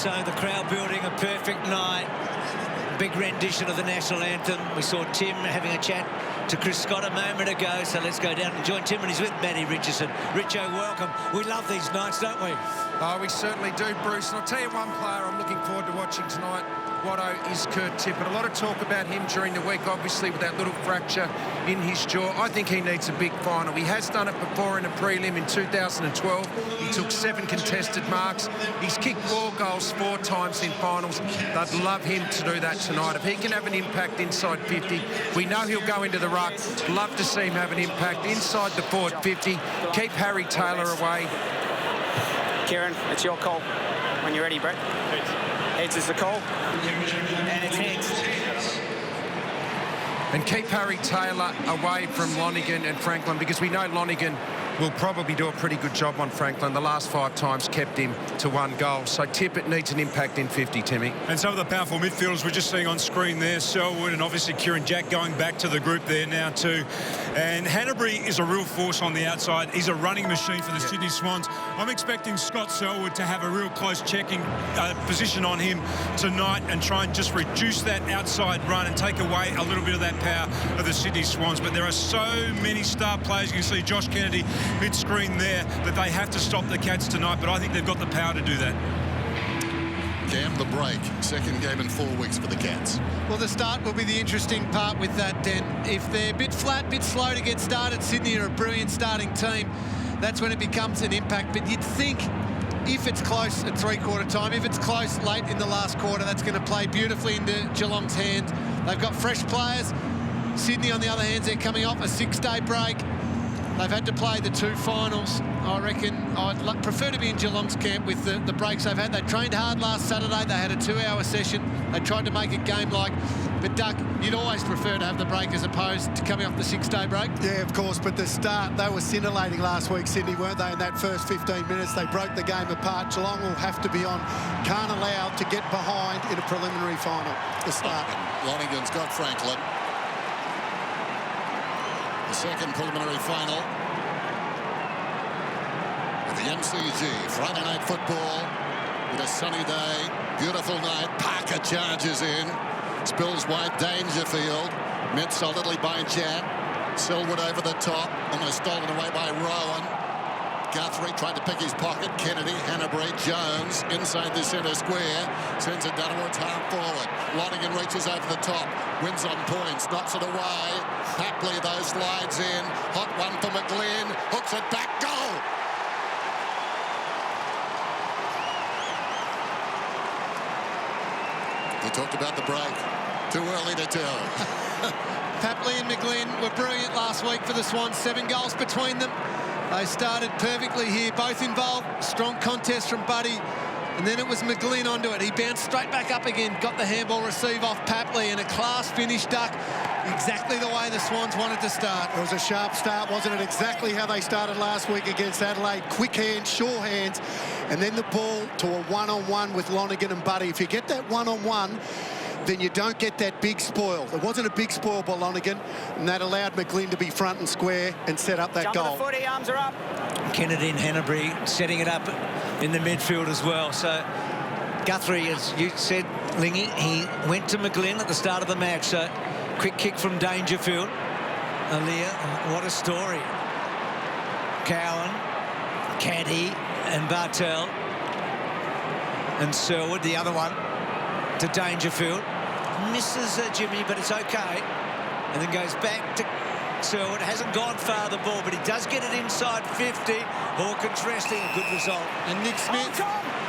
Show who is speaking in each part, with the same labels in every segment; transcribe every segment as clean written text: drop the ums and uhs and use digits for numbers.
Speaker 1: So the crowd building a perfect night. Big rendition of the national anthem. We saw Tim having a chat to Chris Scott a moment ago, so let's go down and join Tim, and he's with Matty Richardson. Richo, welcome. We love these nights, don't we?
Speaker 2: Oh, we certainly do, Bruce. And I'll tell you one player I'm looking forward to watching tonight, Watto, is Kurt Tippett. A lot of talk about him during the week, obviously, with that little fracture in his jaw. I think he needs a big final. He has done it before in a prelim in 2012. He took 7 contested marks. He's kicked 4 goals 4 times in finals. They'd love him to do that tonight. If he can have an impact inside 50, we know he'll go into the ruck. Love to see him have an impact inside the forward 50. Keep Harry Taylor away.
Speaker 3: Kieran, it's your call. When you're ready, Brett. Heads is the call.
Speaker 1: And it's heads.
Speaker 2: And keep Harry Taylor away from Lonigan and Franklin, because we know Lonigan will probably do a pretty good job on Franklin. The last 5 times kept him to 1 goal. So Tippett needs an impact in 50, Timmy.
Speaker 4: And some of the powerful midfielders we're just seeing on screen there, Selwood and obviously Kieran Jack going back to the group there now too. And Hanbury is a real force on the outside. He's a running machine for the Sydney Swans. I'm expecting Scott Selwood to have a real close checking position on him tonight and try and just reduce that outside run and take away a little bit of that power of the Sydney Swans. But there are so many star players. You can see Josh Kennedy mid-screen there, that they have to stop the Cats tonight, but I think they've got the power to do that.
Speaker 5: Cam, the break. Second game in 4 weeks for the Cats.
Speaker 6: Well, the start will be the interesting part with that, Den. If they're a bit flat, bit slow to get started, Sydney are a brilliant starting team. That's when it becomes an impact. But you'd think if it's close at 3/4 time, if it's close late in the last quarter, that's going to play beautifully into Geelong's hand. They've got fresh players. Sydney, on the other hand, they're coming off a 6-day break. They've had to play the 2 finals. I reckon I'd prefer to be in Geelong's camp with the breaks they've had. They trained hard last Saturday. They had a 2-hour session. They tried to make it game-like. But, Duck, you'd always prefer to have the break as opposed to coming off the 6-day break?
Speaker 7: Yeah, of course, but the start, they were scintillating last week, Sydney, weren't they, in that first 15 minutes? They broke the game apart. Geelong will have to be on. Can't allow to get behind in a preliminary final. The start.
Speaker 5: Lonigan's got Franklin. The second preliminary final at the MCG. Friday night football with a sunny day, beautiful night. Parker charges in, spills wide Dangerfield, met solidly by Jack. Selwood over the top, almost stolen away by Rowan. Guthrie tried to pick his pocket. Kennedy, Hanbury, Jones inside the centre square, sends it down towards half forward. Lonigan reaches over the top, wins on points, knocks it away. Papley, though, slides in. Hot one for McGlynn, hooks it back, goal! We talked about the break. Too early to tell.
Speaker 6: Papley and McGlynn were brilliant last week for the Swans. 7 goals between them. They started perfectly here, both involved. Strong contest from Buddy. And then it was McGlynn onto it. He bounced straight back up again, got the handball receive off Papley, and a class finish, Duck. Exactly the way the Swans wanted to start.
Speaker 7: It was a sharp start, wasn't it? Exactly how they started last week against Adelaide. Quick hands, sure hands, and then the ball to a one-on-one with Lonigan and Buddy. If you get that one-on-one, then you don't get that big spoil. It wasn't a big spoil by Lonigan, and that allowed McGlynn to be front and square and set up that goal.
Speaker 3: Jump the footy, arms are up.
Speaker 1: Kennedy and Hanbury setting it up in the midfield as well. So Guthrie, as you said, Lingy, he went to McGlynn at the start of the match. So quick kick from Dangerfield. Aaliyah, what a story. Cowan, Caddy and Bartel. And Selwood, the other one, to Dangerfield. Misses Jimmy, but it's okay. And then goes back to Selwood. Hasn't gone far, the ball, but he does get it inside 50. Hawkins resting, a good result.
Speaker 6: And Nick Smith,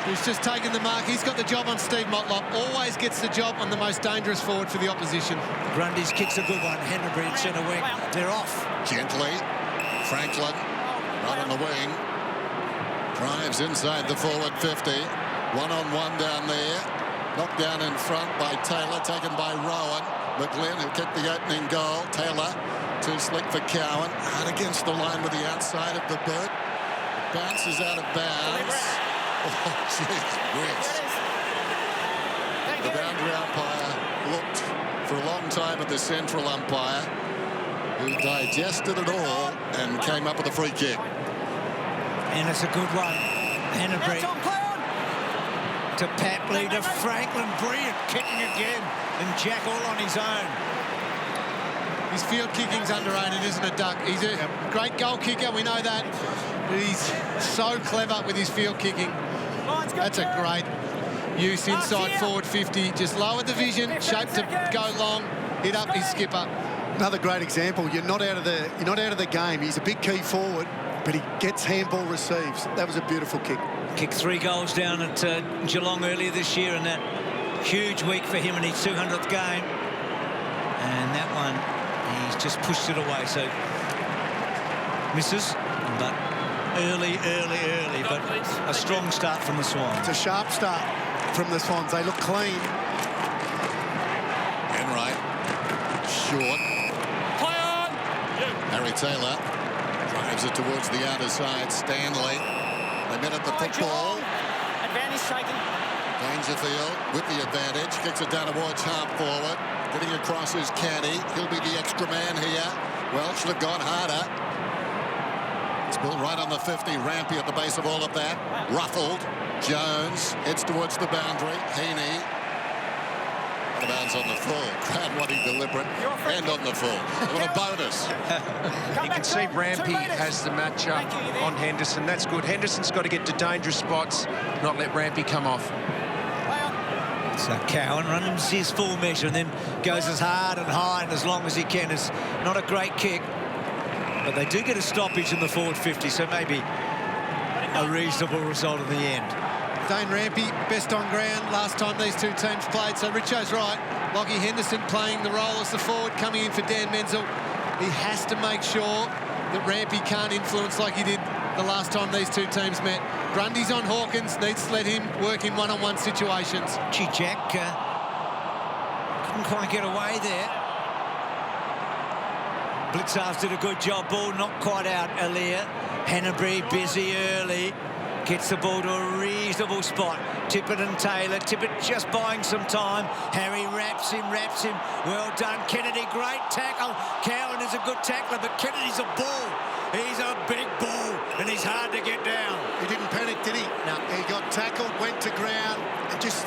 Speaker 6: who's just taken the mark, he's got the job on Steve Motlop. Always gets the job on the most dangerous forward for the opposition.
Speaker 1: Grundy's kick's a good one. Henry in centre wing. They're off.
Speaker 5: Gently, Franklin, right on the wing. Drives inside the forward 50. One-on-one down there. Knocked down in front by Taylor, taken by Rowan. McGlynn, who kicked the opening goal. Taylor, too slick for Cowan. Hard against the line with the outside of the boot. Bounces out of bounds. Oh, jeez, whiz. The boundary umpire looked for a long time at the central umpire, who digested it all and came up with a free kick.
Speaker 1: And it's a good one. Hanbury. to Papley to Franklin. Brilliant kicking again. And Jack all on his own.
Speaker 6: His field kicking's underrated, isn't it, Doug? He's a great goal kicker, we know that. But he's so clever with his field kicking. That's a great use inside forward 50. Just lower the vision, shaped to go long, hit up his skipper.
Speaker 7: Another great example. You're not out of the game. He's a big key forward, but he gets handball receives. That was a beautiful kick.
Speaker 1: Kicked 3 goals down at Geelong earlier this year, and that huge week for him in his 200th game. And that one, he's just pushed it away. So misses, but early, but a strong start from the Swans.
Speaker 7: It's a sharp start from the Swans. They look clean.
Speaker 5: Enright, short. Harry Taylor drives it towards the outer side. Stanley. They met at the football.
Speaker 3: Advantage taken.
Speaker 5: Dangerfield with the advantage. Kicks it down towards half forward. Getting across his caddy. He'll be the extra man here. Welch should have gone harder. It's built right on the 50. Rampy at the base of all of that. Ruffled. Jones heads towards the boundary. Heaney. Out of bounds on the full. Crowd wanting deliberate. And on the full. What a bonus.
Speaker 2: You can see Rampy has the matchup on Henderson. That's good. Henderson's got to get to dangerous spots, not let Rampy come off.
Speaker 1: So Cowan runs his full measure and then goes as hard and high and as long as he can. It's not a great kick, but they do get a stoppage in the forward 50, so maybe a reasonable result in the end.
Speaker 6: Dane Rampy, best on ground last time these two teams played. So Richo's right. Lockie Henderson playing the role as the forward, coming in for Dan Menzel. He has to make sure that Rampy can't influence like he did the last time these two teams met. Grundy's on Hawkins, needs to let him work in one-on-one situations.
Speaker 1: Gee, Jack couldn't quite get away there. Blitzarves did a good job. Ball not quite out. Alia, Hanbury busy early. Gets the ball to a reasonable spot. Tippett and Taylor. Tippett just buying some time. Harry wraps him. Well done, Kennedy. Great tackle. Cowan is a good tackler, but Kennedy's a bull. He's a big bull, and he's hard to get down.
Speaker 7: He didn't panic, did he?
Speaker 1: No.
Speaker 7: He got tackled, went to ground, and just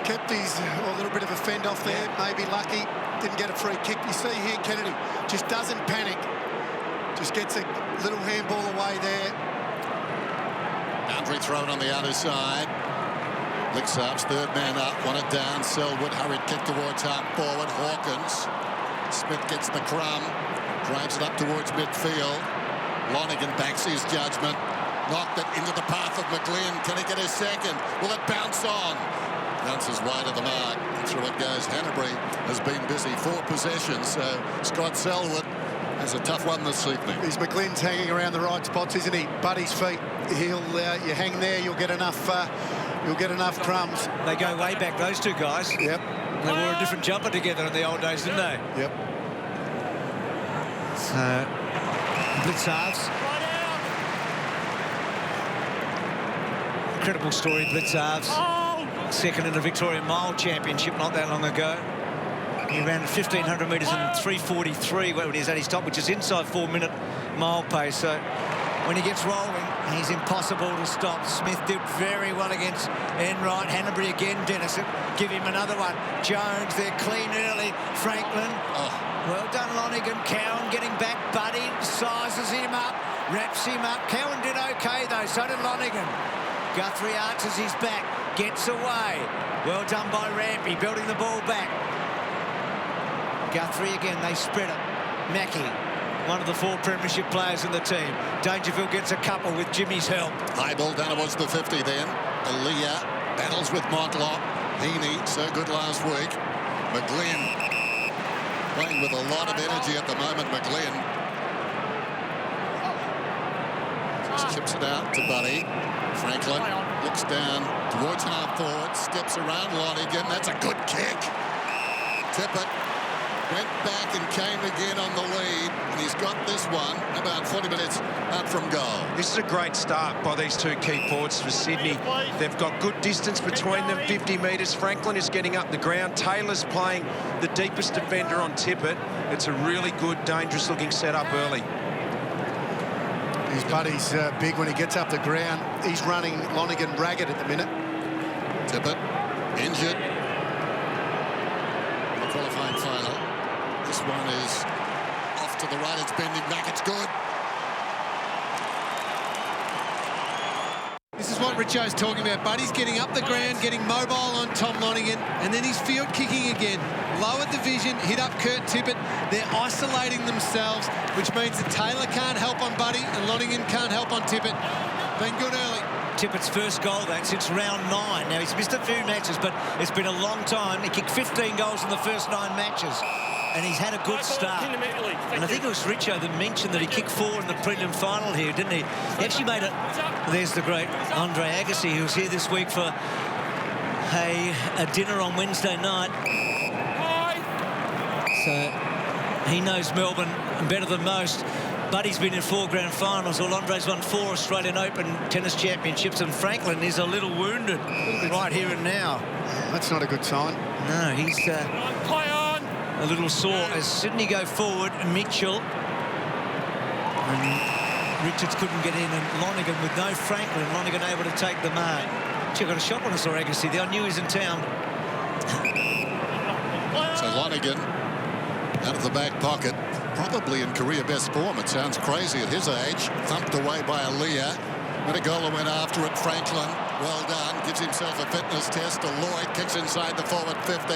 Speaker 7: kept his a little bit of a fend off there. Maybe lucky. Didn't get a free kick. You see here, Kennedy just doesn't panic. Just gets a little handball away there.
Speaker 5: Boundary thrown on the outer side. Blitzarves, third man up, wanted down. Selwood, hurried kick towards half forward. Hawkins. Smith gets the crumb. Drives it up towards midfield. Lonergan backs his judgment. Knocked it into the path of McGlynn. Can he get his second? Will it bounce on? Bounces wide of the mark. And through it goes. Hanbury has been busy. 4 possessions. So Scott Selwood has a tough one this evening.
Speaker 7: He's McGlynn's hanging around the right spots, isn't he? Buddy's feet. You hang there, you'll get enough crumbs.
Speaker 1: They go way back, those two guys.
Speaker 7: Yep.
Speaker 1: They wore a different jumper together in the old days, didn't they?
Speaker 7: Yep.
Speaker 1: So Blitzarves. Incredible story, Blitzarves. Second in the Victorian Mile Championship not that long ago. He ran 1,500 metres in 3:43 when he was at his top, which is inside 4-minute mile pace. So when he gets rolling, he's impossible to stop. Smith did very well against Enright. Hanbury again, Dennis. Give him another one. Jones, they're clean early. Franklin. Well done, Lonergan. Cowan getting back. Buddy sizes him up, wraps him up. Cowan did okay, though. So did Lonergan. Guthrie arches his back, gets away. Well done by Rampy, building the ball back. Guthrie again, they spread it. Mackie, one of the 4 premiership players in the team. Dangerfield gets a couple with Jimmy's help.
Speaker 5: High ball down towards the 50 then. Aaliyah battles with Montlock. Heaney, so good last week. McGlynn playing with a lot of energy at the moment, McGlynn. Just chips it out to Buddy. Franklin looks down towards half forward, steps around Lonergan. That's a good kick. Tippett went back and came again on the lead, and he's got this one about 40 minutes out from goal.
Speaker 2: This is a great start by these two key forwards for Sydney. They've got good distance between them, 50 metres. Franklin is getting up the ground. Taylor's playing the deepest defender on Tippett. It's a really good, dangerous-looking setup early.
Speaker 7: His buddy's big when he gets up the ground. He's running Lonergan ragged at the minute.
Speaker 5: Tippett, injured in the qualifying final. This one is off to the right. It's bending back. It's good.
Speaker 6: This is what Richo's talking about. Buddy's getting up the ground, getting mobile on Tom Lonigan, and then he's field kicking again. Lower division, hit up Kurt Tippett. They're isolating themselves, which means that Taylor can't help on Buddy and Lonigan can't help on Tippett. Been good early.
Speaker 1: Tippett's first goal that since round 9. Now, he's missed a few matches, but it's been a long time. He kicked 15 goals in the first 9 matches, and he's had a good start. And I think it was Richo that mentioned that he kicked 4 in the prelim final here, didn't he? He actually made it. There's the great Andre Agassi, who was here this week for a dinner on Wednesday night. So he knows Melbourne better than most. Buddy's been in 4 grand finals. Well, Andre's won 4 Australian Open tennis championships, and Franklin is a little wounded right here and now.
Speaker 7: That's not a good sign.
Speaker 1: No, he's a little sore as Sydney go forward. Mitchell and Richards couldn't get in, and Lonigan with no Franklin. Lonigan able to take the mark. She got a shot on us, or Agassi. I knew he was in town.
Speaker 5: So Lonigan out of the back pocket, probably in career best form. It sounds crazy at his age. Thumped away by Aaliyah. Metagola went after it. Franklin, well done. Gives himself a fitness test. Lloyd kicks inside the forward 50.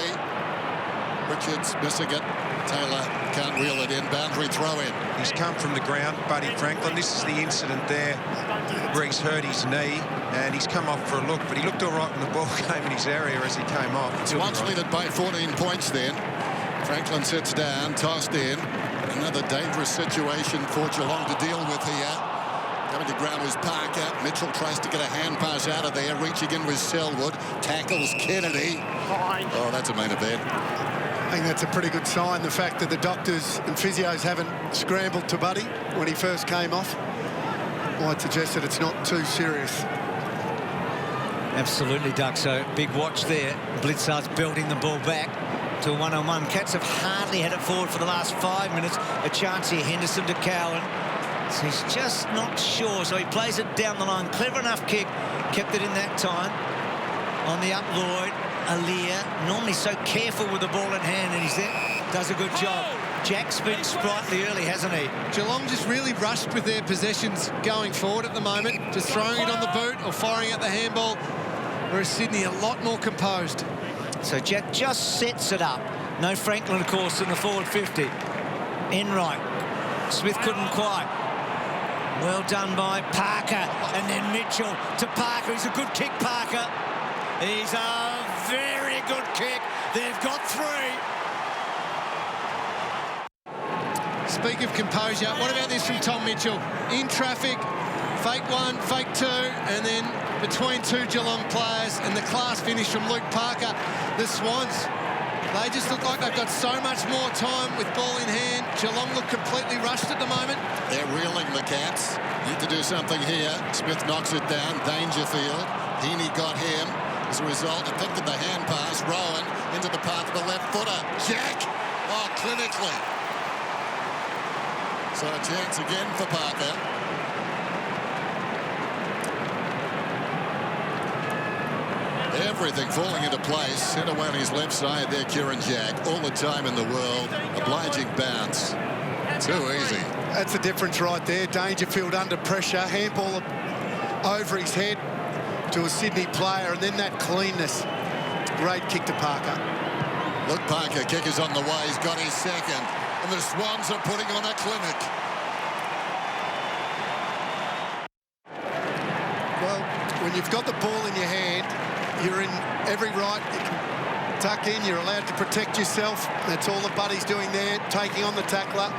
Speaker 5: Richards missing it. Taylor can't reel it in. Boundary throw in.
Speaker 2: He's come from the ground, Buddy Franklin. This is the incident there where he's hurt his knee and he's come off for a look, but he looked all right when the ball came in his area as he came off.
Speaker 5: Swans leaded by 14 points then. Franklin sits down, tossed in. Another dangerous situation for Geelong to deal with here. Coming to ground was Parker. Mitchell tries to get a hand pass out of there. Reaching in with Selwood. Tackles Kennedy. Oh, that's a main event.
Speaker 7: I think that's a pretty good sign, the fact that the doctors and physios haven't scrambled to Buddy when he first came off. Might suggest that it's not too serious.
Speaker 1: Absolutely, Doug. So big watch there. Blitzard's building the ball back to a one-on-one. Cats have hardly had it forward for the last 5 minutes. A chance here, Henderson to Cowan. So he's just not sure, so he plays it down the line. Clever enough kick, kept it in that time. On the up, Lloyd, Aaliyah, normally so careful with the ball in hand, and he's there, does a good job. Jack's been sprightly early, hasn't he?
Speaker 6: Geelong just really rushed with their possessions going forward at the moment, just throwing it on the boot or firing at the handball, whereas Sydney a lot more composed.
Speaker 1: So Jack just sets it up. No Franklin, of course, in the forward 50. Enright. Smith couldn't quite. Well done by Parker. And then Mitchell to Parker. He's a good kick, Parker. He's a very good kick. They've got 3.
Speaker 6: Speak of composure, what about this from Tom Mitchell? In traffic, fake 1, fake 2, and then between 2 Geelong players, and the class finish from Luke Parker. The Swans, they just look like they've got so much more time with ball in hand. Geelong look completely rushed at the moment.
Speaker 5: They're reeling, the Cats. Need to do something here. Smith knocks it down. Dangerfield. Heaney got him. As a result, affected the hand pass. Rowan into the path of the left footer. Jack! Oh, clinically. So a chance again for Parker. Everything falling into place. Set away on his left side there, Kieran Jack. All the time in the world. Obliging bounce. Too easy.
Speaker 7: That's the difference right there. Dangerfield under pressure. Handball over his head to a Sydney player, and then that cleanness. Great kick to Parker.
Speaker 5: Look, Parker, kick is on the way. He's got his second. And the Swans are putting on a clinic.
Speaker 7: Well, when you've got the ball in your hand, you're in every right. You can tuck in. You're allowed to protect yourself. That's all the Buddy's doing there, taking on the tackler.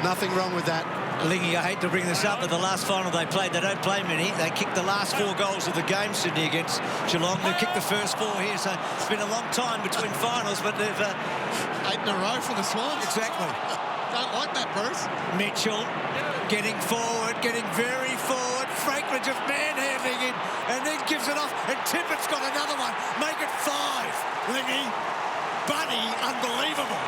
Speaker 7: Nothing wrong with that.
Speaker 1: Lingy, I hate to bring this up, but the last final they played, they don't play many. They kicked the last 4 goals of the game, Sydney, against Geelong. They kicked the first 4 here, so it's been a long time between finals, but they've...
Speaker 6: 8 in a row for the Swans.
Speaker 1: Exactly.
Speaker 6: Don't like that, Bruce.
Speaker 1: Mitchell getting forward, getting very forward. Franklin just manhandling it, and then gives it off, and Tippett's got another one. Make it 5. Lingy, Buddy, unbelievable.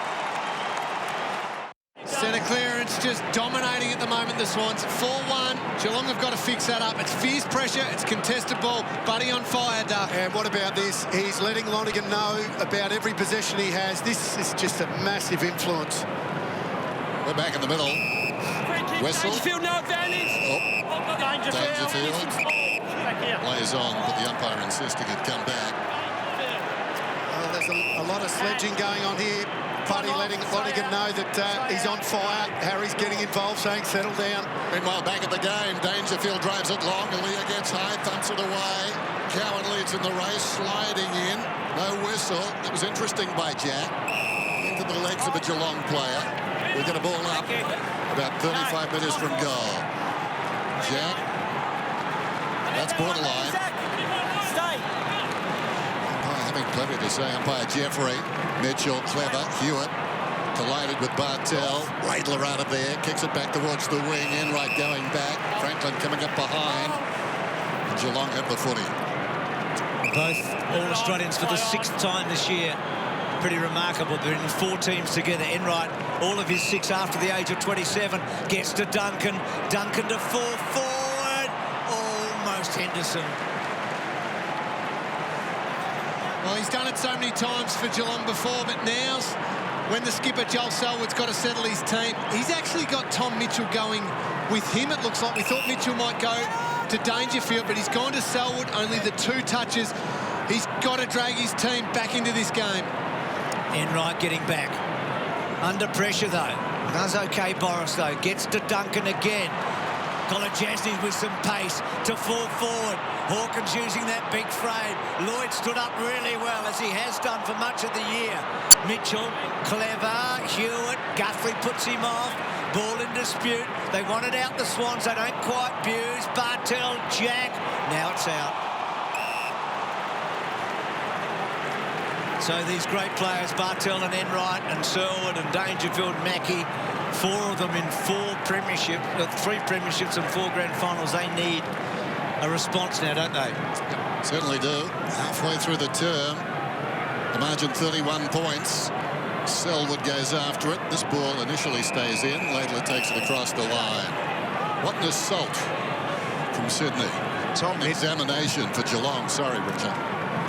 Speaker 6: Centre clearance just dominating at the moment, the Swans. 4-1. Geelong have got to fix that up. It's fierce pressure. It's contested ball. Buddy on fire, Duck.
Speaker 7: And what about this? He's letting Lonergan know about every possession he has. This is just a massive influence.
Speaker 5: We're back in the middle. Whistle.
Speaker 3: Dangerfield, no advantage.
Speaker 5: Oh, Dangerfield plays on, but the umpire insisting it come back.
Speaker 7: Well, there's a lot of sledging going on here. Buddy letting Lonergan know that he's on fire. Harry's getting involved, saying settle down.
Speaker 5: Meanwhile, back at the game, Dangerfield drives it long. Aaliyah gets high, thumps it away. Cowan leads in the race, sliding in. No whistle. It was interesting by Jack. Into the legs of a Geelong player. We're going to ball up about 35 metres from goal. Jack. That's borderline. Umpire having plenty to say. Umpire Jeffrey. Mitchell, clever. Hewitt collided with Bartell. Radler out of there. Kicks it back towards the wing. Enright going back. Franklin coming up behind. And Geelong have the footy.
Speaker 1: Both All-Australians for the 6th time this year. Pretty remarkable. They're in 4 teams together. Enright, all of his 6 after the age of 27. Gets to Duncan. Duncan to full forward. Almost Henderson.
Speaker 6: Well, he's done it so many times for Geelong before, but now's when the skipper, Joel Selwood's got to settle his team. He's actually got Tom Mitchell going with him, it looks like. We thought Mitchell might go to Dangerfield, but he's gone to Selwood, only the 2 touches. He's got to drag his team back into this game.
Speaker 1: Enright getting back. Under pressure, though. Does OK, Boris, though. Gets to Duncan again. Kolodjasny with some pace to fall forward. Hawkins using that big frame. Lloyd stood up really well, as he has done for much of the year. Mitchell, clever. Hewitt, Guthrie puts him off. Ball in dispute. They want it out, the Swans. They don't quite abuse. Bartell, Jack. Now it's out. So these great players, Bartell and Enright and Selwood and Dangerfield, Mackie, 4 of them in 3 premierships and 4 grand finals. They need a response now, don't they?
Speaker 5: Certainly do. Halfway through the term, the margin 31 points. Selwood goes after it. This ball initially stays in. Laidler takes it across the line. What an assault from Sydney. Examination for Geelong. Sorry, Richard.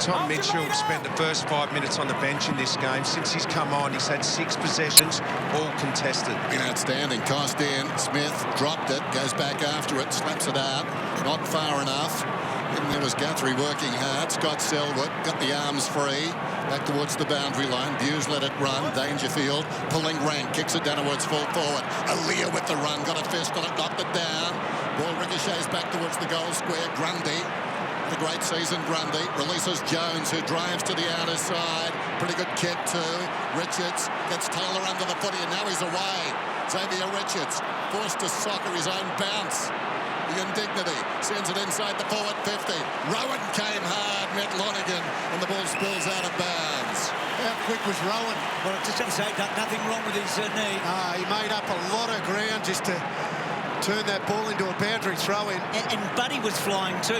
Speaker 2: Tom Mitchell spent the first 5 minutes on the bench in this game. Since he's come on, he's had 6 possessions, all contested.
Speaker 5: Outstanding. Cost in. Smith dropped it, goes back after it, slaps it out. Not far enough. And there was Guthrie working hard. Scott Selwood got the arms free. Back towards the boundary line. Buse let it run. Dangerfield pulling rank. Kicks it down towards full forward. Aaliyah with the run. Got a fist on it. Knocked it down. Ball ricochets back towards the goal square. Grundy. A great season, Grundy. Releases Jones, who drives to the outer side. Pretty good kick too. Richards gets Taylor under the footy, and now he's away. Xavier Richards forced to soccer his own bounce. The indignity sends it inside the forward 50. Rowan came hard, met Lonergan, and the ball spills out of bounds.
Speaker 7: How quick was Rowan?
Speaker 1: Well, just to say, nothing wrong with his knee.
Speaker 7: He made up a lot of ground just to turn that ball into a boundary throw-in.
Speaker 1: And Buddy was flying too.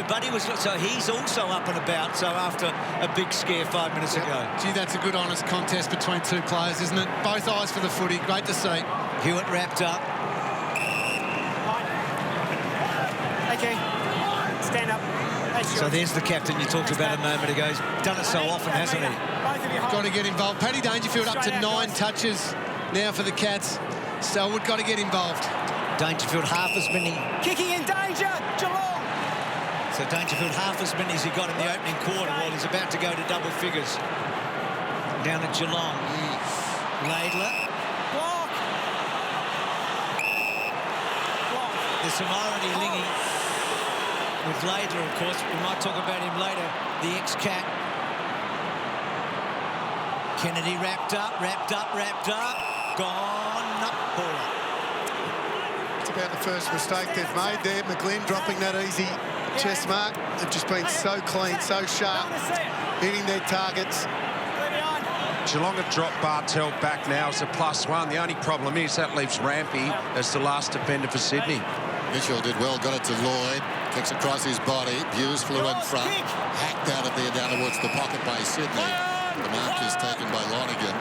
Speaker 1: So he's also up and about. So after a big scare 5 minutes ago.
Speaker 6: Gee, that's a good, honest contest between 2 players, isn't it? Both eyes for the footy. Great to see.
Speaker 1: Hewitt wrapped up.
Speaker 3: Okay. Stand up.
Speaker 1: So there's the captain you talked about a moment ago. He's done it so often, hasn't he?
Speaker 6: Got to get involved. Paddy Dangerfield up to 9 touches now for the Cats. Selwood got to get involved.
Speaker 1: Dangerfield half as many.
Speaker 3: Kicking in danger, Geelong.
Speaker 1: So Dangerfield half as many as he got in the opening quarter while he's about to go to double figures. Down at Geelong. Laidler.
Speaker 3: Block.
Speaker 1: There's some irony, Lingy, with Laidler, of course. We might talk about him later. The ex-Cat. Kennedy wrapped up. Gone up, ball up.
Speaker 7: It's about the first mistake they've made there. McGlynn dropping that easy chest mark. They've just been so clean, so sharp, hitting their targets.
Speaker 2: Geelong have dropped Bartell back now as a +1. The only problem is that leaves Rampy as the last defender for Sydney.
Speaker 5: Mitchell did well, got it to Lloyd. Kicks across his body. Buse flew in front. Hacked out of there down towards the pocket by Sydney. The mark is taken by Lonergan.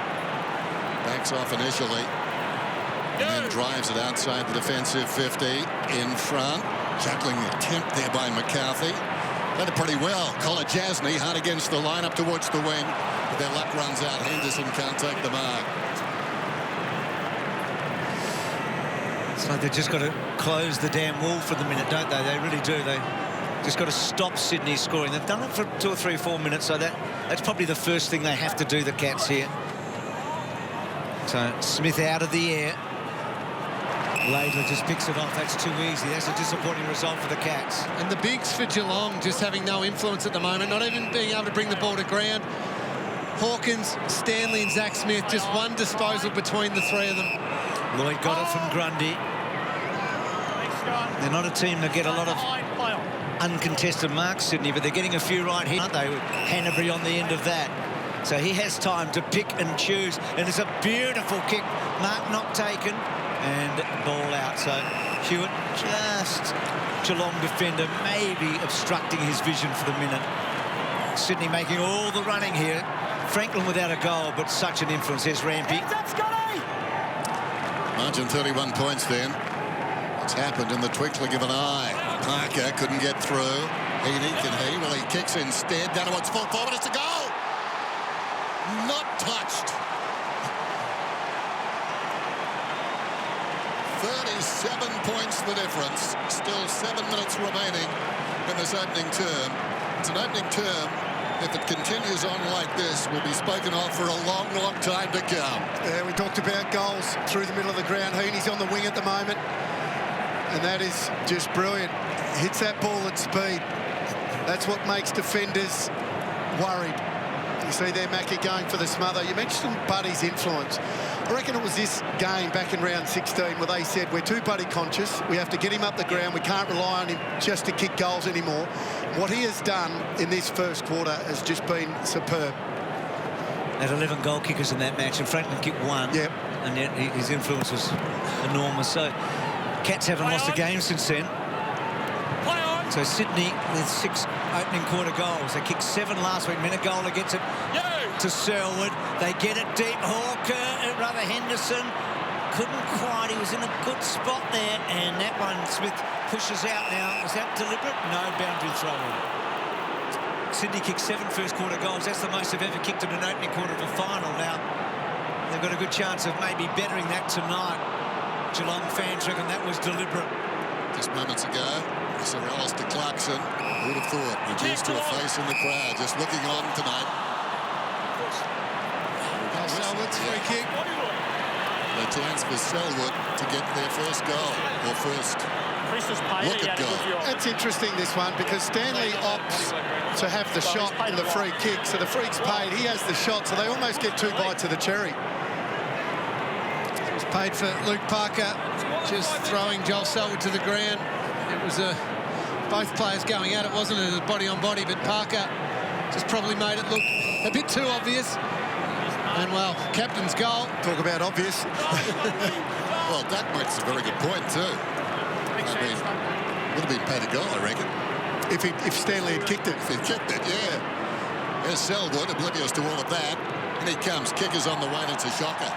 Speaker 5: Backs off initially. And then drives it outside the defensive 50 in front. Juggling the attempt there by McCarthy. Done it pretty well. Collar Jasny hard against the line up towards the wing. But their luck runs out. Henderson can't take the mark.
Speaker 1: It's like they've just got to close the damn wall for the minute, don't they? They really do. They just got to stop Sydney scoring. They've done it for 2 or 3 or 4 minutes, so that's probably the first thing they have to do, the Cats here. So Smith out of the air. Laidler just picks it off. That's too easy. That's a disappointing result for the Cats.
Speaker 6: And the bigs for Geelong just having no influence at the moment, not even being able to bring the ball to ground. Hawkins, Stanley and Zach Smith, just one disposal between the 3 of them.
Speaker 1: Lloyd got it from Grundy. They're not a team that get a lot of uncontested marks, Sydney, but they're getting a few right here, aren't they, with Hanbury on the end of that. So he has time to pick and choose, and it's a beautiful kick. Mark not taken, and ball out. So Hewitt, just Geelong defender, maybe obstructing his vision for the minute. Sydney making all the running here. Franklin without a goal, but such an influence. There's Rampy.
Speaker 5: Margin 31 points then. It's happened in the twinkling of an eye. Parker couldn't get through. Heaney, can he? Well, he kicks instead. Danawat's full forward. It's a goal! Not touched. 37 points the difference. Still 7 minutes remaining in this opening term. It's an opening term. If it continues on like this, will be spoken of for a long, long time to come.
Speaker 7: Yeah, we talked about goals through the middle of the ground. Heaney's on the wing at the moment. And that is just brilliant. Hits that ball at speed. That's what makes defenders worried. You see there, Mackie going for the smother. You mentioned Buddy's influence. I reckon it was this game back in round 16 where they said, we're too Buddy conscious. We have to get him up the ground. We can't rely on him just to kick goals anymore. What he has done in this first quarter has just been superb.
Speaker 1: Had 11 goal kickers in that match, and Franklin kicked 1.
Speaker 7: Yep.
Speaker 1: And yet his influence was enormous. So Cats haven't lost a game since then. So Sydney with 6 opening quarter goals. They kicked 7 last week. Menegola gets it to Selwood. They get it deep. Hawker, rather Henderson. Couldn't quite. He was in a good spot there. And that one, Smith pushes out now. Was that deliberate? No, boundary throw in. Sydney kicked 7 first quarter goals. That's the most they've ever kicked in an opening quarter of a final. Now, they've got a good chance of maybe bettering that tonight. Geelong fans reckon that was deliberate.
Speaker 5: Just moments ago, Sir Alistair Clarkson, who'd have thought, reduced to a face in the crowd, just looking on tonight.
Speaker 6: Selwood's free kick.
Speaker 5: The chance for Selwood to get their first goal, or first look at goal.
Speaker 7: That's interesting, this one, because Stanley opts to have the shot in the free kick. So the free's paid, he has the shot, so they almost get 2 bites of the cherry.
Speaker 6: It's paid for Luke Parker, just throwing Joel Selwood to the ground. It was both players going at it, wasn't it? It was body on body, but Parker just probably made it look a bit too obvious. And, well, captain's goal.
Speaker 7: Talk about obvious.
Speaker 5: Well, that makes a very good point, too. I mean, would have been paid a goal, I reckon.
Speaker 7: If Stanley had kicked it.
Speaker 5: If he'd kicked it, yeah. There's Selwood, oblivious to all of that. And he comes. Kicker's on the way, and it's a shocker.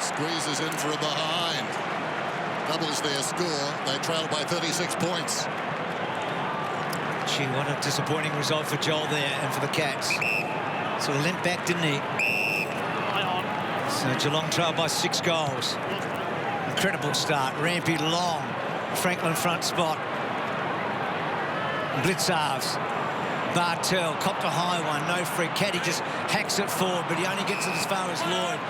Speaker 5: Squeezes in for a behind. Doubles their score. They trail by 36 points.
Speaker 1: Gee, what a disappointing result for Joel there and for the Cats. Sort of limped back, didn't he? So Geelong trail by 6 goals. Incredible start. Rampy long. Franklin front spot. Blitzarves. Bartel copped a high one. No free. Caddy just hacks it forward, but he only gets it as far as Lloyd.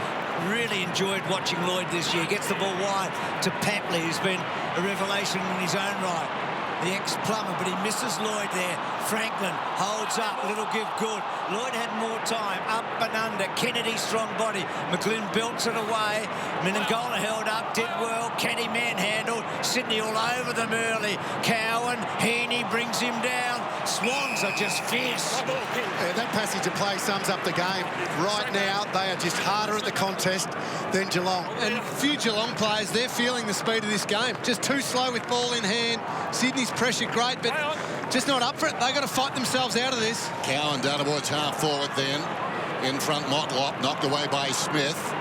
Speaker 1: Really enjoyed watching Lloyd this year. Gets the ball wide to Papley, who's been a revelation in his own right. The ex-plumber, but he misses Lloyd there. Franklin holds up, little give good. Lloyd had more time, up and under. Kennedy, strong body. McGlynn belts it away. Menegola held up, did well. Caddy manhandled. Sydney all over them early. Cowan, Heaney brings him down. Swans are just fierce.
Speaker 7: Yeah, that passage of play sums up the game. Right now, they are just harder at the contest than Geelong.
Speaker 6: And a few Geelong players, they're feeling the speed of this game. Just too slow with ball in hand. Sydney's pressure great, but just not up for it. They've got to fight themselves out of this.
Speaker 5: Cowan down towards half forward then. In front, Motlop knocked away by Smith.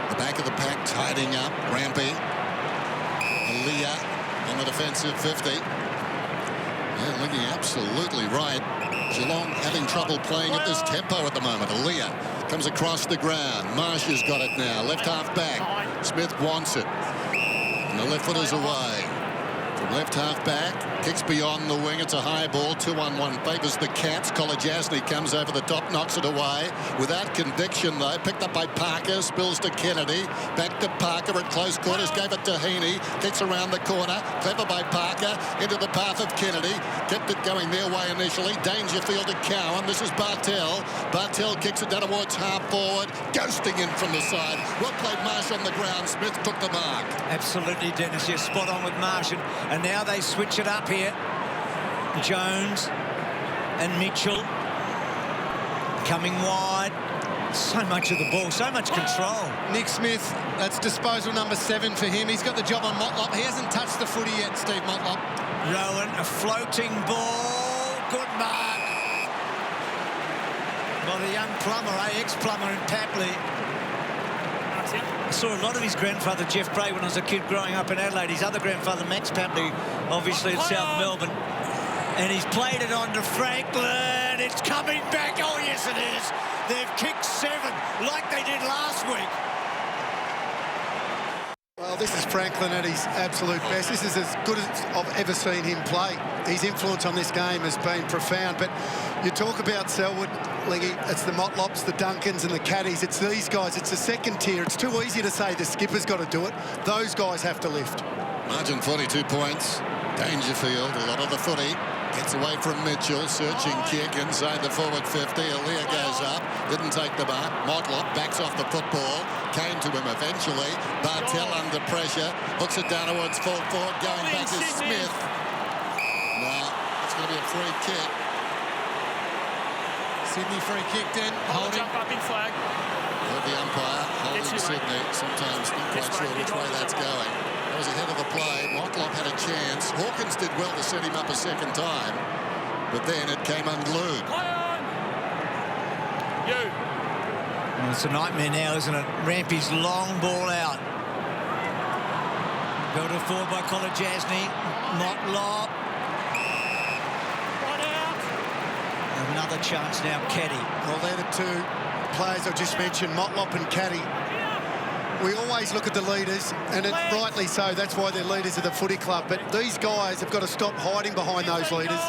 Speaker 5: The Back of the pack, tidying up. Rampy. Aaliyah on the defensive 50. Yeah, looking absolutely right. Geelong having trouble playing at this tempo at the moment. Aaliyah comes across the ground. Marsh's got it now. Left half back. Smith wants it. And the left footer's away. From left half back, kicks beyond the wing. It's a high ball. 2-on-1 favours the Cats. Kolodjasny comes over the top, knocks it away. Without conviction, though. Picked up by Parker. Spills to Kennedy. Back to Parker at close quarters. Gave it to Heaney. Kicks around the corner. Clever by Parker. Into the path of Kennedy. Kept it going their way initially. Dangerfield to Cowan. This is Bartel. Bartel kicks it down towards half forward. Ghosting in from the side. Well played, Marsh on the ground. Smith took the mark.
Speaker 1: Absolutely, Dennis. You're spot on with Marsh. And now they switch it up here. Jones and Mitchell coming wide. So much of the ball, so much control.
Speaker 6: Nick Smith, that's disposal number 7 for him. He's got the job on Motlop. He hasn't touched the footy yet, Steve Motlop.
Speaker 1: Rowan, a floating ball. Good mark. By the young plumber, ex-plumber in Tapley. I saw a lot of his grandfather, Jeff Bray, when I was a kid growing up in Adelaide. His other grandfather, Max Papley, obviously at South Melbourne. And he's played it on to Franklin. It's coming back. Oh, yes, it is. They've kicked 7 like they did last week.
Speaker 7: Well, this is Franklin at his absolute best. This is as good as I've ever seen him play. His influence on this game has been profound. But you talk about Selwood, Lingy, it's the Motlops, the Duncans and the Caddies. It's these guys. It's the second tier. It's too easy to say the skipper's got to do it. Those guys have to lift.
Speaker 5: Margin 42 points. Dangerfield, a lot of the footy. Gets away from Mitchell, searching kick inside the forward 50. Aaliyah goes up, didn't take the mark. Motlop backs off the football, came to him eventually. Bartel under pressure, hooks it down towards full forward, going back is Smith. Now, it's going to be a free kick.
Speaker 6: Sydney free kick then, holding.
Speaker 3: Jump up in flag.
Speaker 5: Heard the umpire holding Sydney, sometimes not quite sure which way that's going. That was ahead of the play. Motlop had a chance. Hawkins did well to set him up a second time, but then it came unglued.
Speaker 1: Well, it's a nightmare now, isn't it? Rampy's long ball out. Belted forward by Kolodjasny. Motlop. Another chance now, Caddy.
Speaker 7: Well, they're the two players I just mentioned, Motlop and Caddy. We always look at the leaders, and rightly so. That's why they're leaders of the footy club. But these guys have got to stop hiding behind those leaders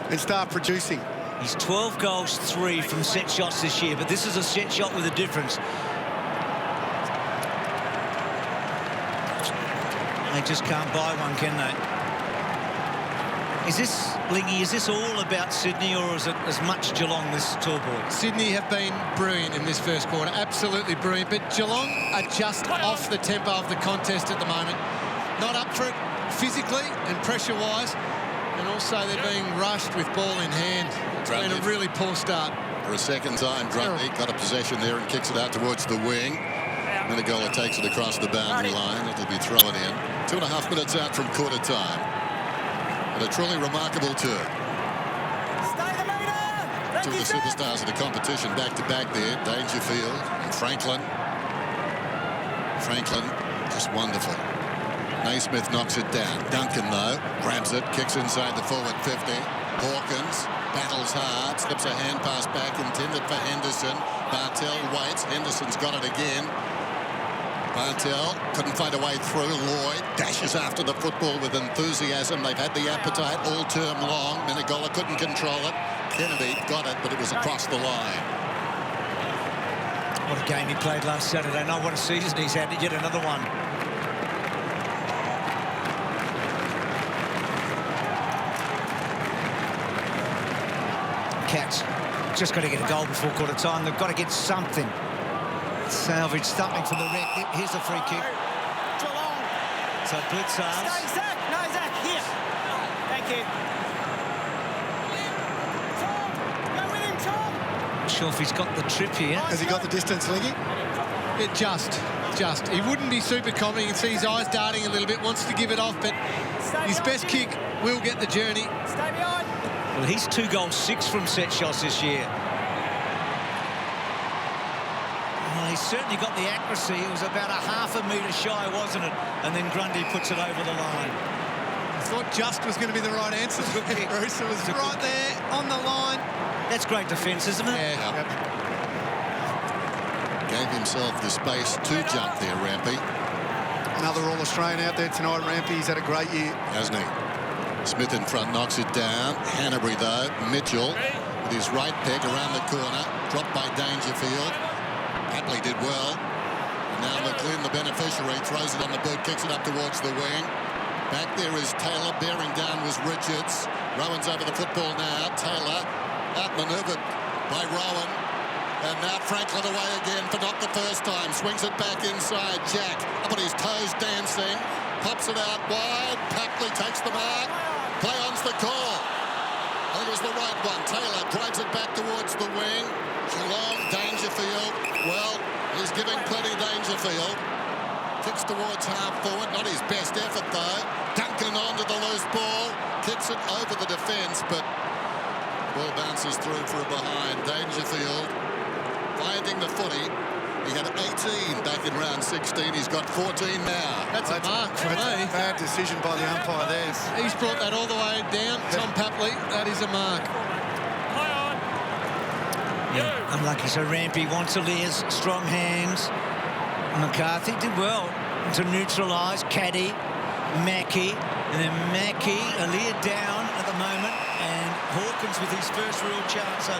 Speaker 7: and start producing.
Speaker 1: He's 12 goals, 3 from set shots this year, but this is a set shot with a difference. They just can't buy one, can they? Is this, Lingy, is this all about Sydney, or is it as much Geelong, this scoreboard?
Speaker 6: Sydney have been brilliant in this first quarter, absolutely brilliant. But Geelong are just off the tempo of the contest at the moment. Not up for it physically and pressure-wise, and also they're being rushed with ball in hand. It's been a really poor start.
Speaker 5: For a second time, Drummond got a possession there and kicks it out towards the wing. Menegola takes it across the boundary line. It'll be thrown in. 2.5 minutes out from quarter time. And a truly remarkable tour. Two of the superstars of the competition back-to-back there. Dangerfield and Franklin. Franklin, just wonderful. Naismith knocks it down. Duncan, though, grabs it, kicks inside the forward 50. Hawkins battles hard, slips a hand pass back, intended for Henderson. Bartel waits. Henderson's got it again. Bartel couldn't find a way through. Lloyd dashes after the football with enthusiasm. They've had the appetite all term long. Menegola couldn't control it. Kennedy got it, but it was across the line.
Speaker 1: What a game he played last Saturday. And what a season he's had. Yet another one. Cats just got to get a goal before quarter time. They've got to get something. Salvage something from the wreck. Here's a free kick. So Blitzards.
Speaker 3: Zach. No, Zach, here. Thank you. Tom, go with him, Tom.
Speaker 1: Not sure if he's got the trip here.
Speaker 7: Has he got the distance, Lingy?
Speaker 6: It just. He wouldn't be super confident. You can see his eyes darting a little bit, wants to give it off, but his best kick will get the journey.
Speaker 3: Stay behind.
Speaker 1: Well, he's 2 goals, 6 from set shots this year. Well, certainly got the accuracy. It was about a half a metre shy, wasn't it? And then Grundy puts it over the line.
Speaker 6: I thought just was going to be the right answer. Bruce, it was right there on the line.
Speaker 1: That's great defence, isn't it?
Speaker 6: Yeah. Yep.
Speaker 5: Gave himself the space to jump there, Rampy.
Speaker 7: Another All-Australian out there tonight, Rampy. He's had a great year.
Speaker 5: Hasn't he? Smith in front knocks it down. Hanbury, though. Mitchell with his right peg around the corner. Dropped by Dangerfield. Hatley did well. And now McLean, the beneficiary, throws it on the boot, kicks it up towards the wing. Back there is Taylor. Bearing down was Richards. Rowan's over the football now. Taylor outmanoeuvred by Rowan. And now Franklin away again for not the first time. Swings it back inside. Jack up on his toes dancing. Pops it out wide. Papley takes the mark. Play on's the call. I think it was the right one. Taylor drives it back towards the wing. Geelong, Dangerfield. Well, he's giving plenty Dangerfield. Kicks towards half forward. Not his best effort, though. Duncan onto the loose ball. Kicks it over the defence, but ball bounces through for a behind. Dangerfield finding the footy. He had 18 back in round 16. He's got 14 now.
Speaker 6: That's a mark for me.
Speaker 7: Bad decision by the umpire there.
Speaker 6: He's brought that all the way down. Tom Papley, that is a mark.
Speaker 1: Yeah, unlucky. So Rampy wants Alia's strong hands. McCarthy did well to neutralise Caddy, Mackie, and then Mackie, Alia down at the moment, and Hawkins with his first real chance. So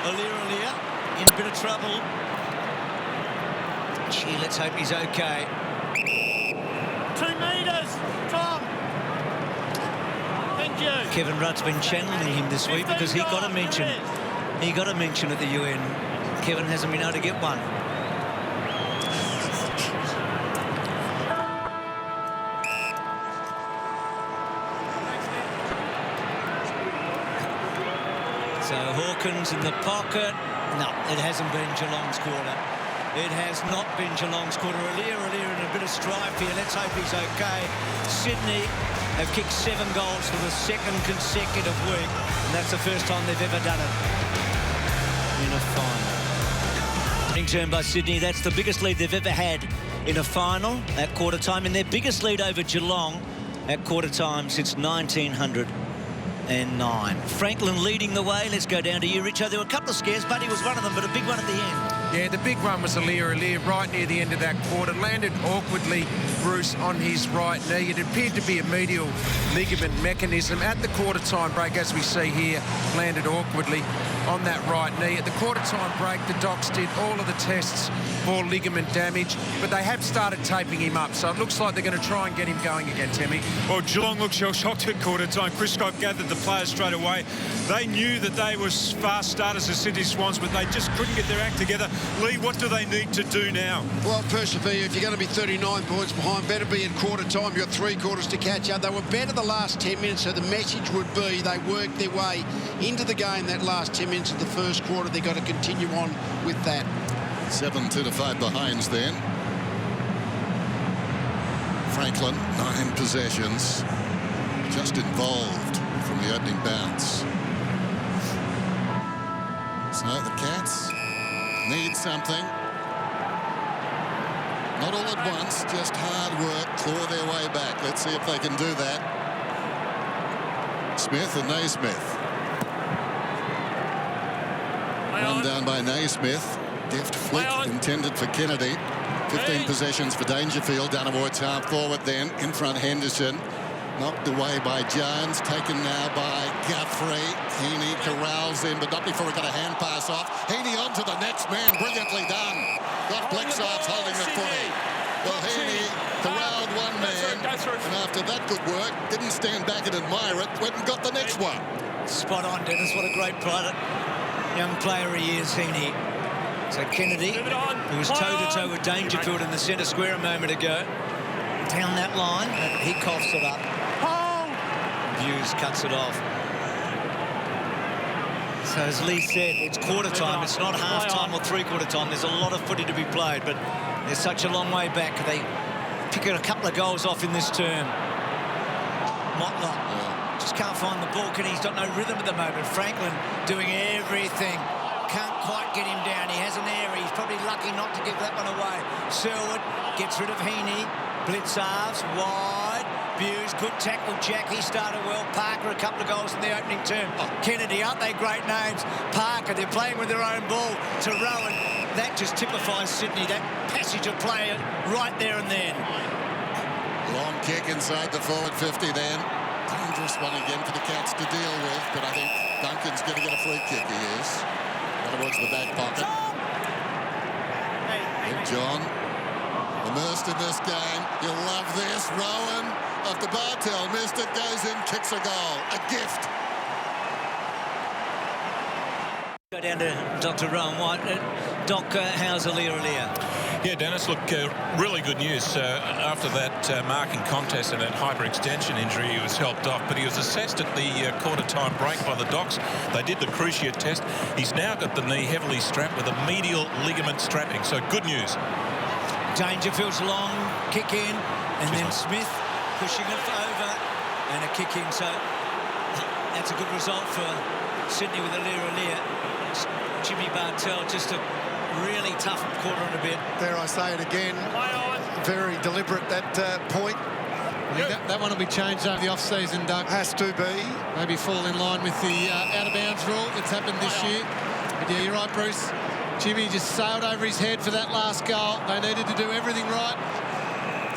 Speaker 1: Alia in a bit of trouble. Gee, let's hope he's okay.
Speaker 8: 2 metres, Tom. Thank you.
Speaker 1: Kevin Rudd's been channeling him this week because he got a mention. He got a mention at the UN. Kevin hasn't been able to get one. So Hawkins in the pocket. No, it hasn't been Geelong's quarter. It has not been Geelong's quarter. Alia in a bit of strife here. Let's hope he's okay. Sydney have kicked 7 goals for the second consecutive week. And that's the first time they've ever done it in a final. Winning turn by Sydney. That's the biggest lead they've ever had in a final at quarter time. And their biggest lead over Geelong at quarter time since 1909. Franklin leading the way. Let's go down to you, Richo. There were a couple of scares. Buddy was one of them, but a big one at the end.
Speaker 2: Yeah, the big one was Alia right near the end of that quarter. Landed awkwardly, Bruce, on his right knee. It appeared to be a medial ligament mechanism. At the quarter-time break, as we see here, landed awkwardly on that right knee. At the quarter-time break, the docs did all of the tests for ligament damage, but they have started taping him up, so it looks like they're going to try and get him going again, Timmy.
Speaker 4: Well, Geelong looked shocked at quarter time. Chris Scott gathered the players straight away. They knew that they were fast starters as Sydney Swans, but they just couldn't get their act together. Lee, what do they need to do now?
Speaker 9: Well, persevere. If you're going to be 39 points behind, better be at quarter time. You've got 3 quarters to catch up. They were better the last 10 minutes, so the message would be they worked their way into the game that last 10 minutes of the first quarter. They've got to continue on with that.
Speaker 5: 7-5 behinds then. Franklin, 9 possessions. Just involved from the opening bounce. So the Cats need something. Not all at once, just hard work, claw their way back. Let's see if they can do that. Smith and Naismith. One down by Naismith. Deft flick intended for Kennedy. 15 possessions for Dangerfield. Down towards half forward then. In front Henderson. Knocked away by Jones. Taken now by Guthrie. Heaney corrals him, but not before he got a hand pass off. Heaney onto the next man. Brilliantly done. Got Blexards holding the footy. Well, Heaney corralled one man. And after that good work, didn't stand back and admire it. Went and got the next one.
Speaker 1: Spot on, Dennis. What a great young player he is, Heaney. So Kennedy, who was toe-to-toe with Dangerfield in the centre square a moment ago, down that line, and he coughs it up. Hughes cuts it off. So as Lee said, it's quarter time. It's not half time or three-quarter time. There's a lot of footy to be played, but they're such a long way back. They pick a couple of goals off in this term. Motlop just can't find the ball. Kenny's got no rhythm at the moment. Franklin doing everything. can't quite get him down. He has an error. He's probably lucky not to give that one away. Selwood gets rid of Heaney. Blitz halves, wide. Buse, good tackle. Jack, he started well. Parker, a couple of goals in the opening term. Kennedy, aren't they great names? Parker, they're playing with their own ball. To Rowan, that just typifies Sydney, that passage of play right there and then.
Speaker 5: Long kick inside the forward 50 then. Dangerous one again for the Cats to deal with, but I think Duncan's going to get a free kick. He is. Towards the back pocket. Big John, immersed in this game. You'll love this. Rowan, after Bartel missed it, goes in, kicks a goal. A gift.
Speaker 1: Go down to Dr. Rowan White. Doc, how's Aliir?
Speaker 10: Yeah, Dennis, look, really good news. After that marking contest and that hyperextension injury, he was helped off, but he was assessed at the quarter-time break by the docs. They did the cruciate test. He's now got the knee heavily strapped with a medial ligament strapping, so good news.
Speaker 1: Dangerfield's long kick in, and then Smith pushing it over, and a kick in, so that's a good result for Sydney with Aliir. Jimmy Bartel, just a really tough quarter and a bit.
Speaker 7: There I say it again. Very deliberate, that point.
Speaker 6: I think that one will be changed over the off-season, Doug.
Speaker 7: Has to be.
Speaker 6: Maybe fall in line with the out-of-bounds rule that's happened this year. But yeah, you're right, Bruce. Jimmy just sailed over his head for that last goal. They needed to do everything right.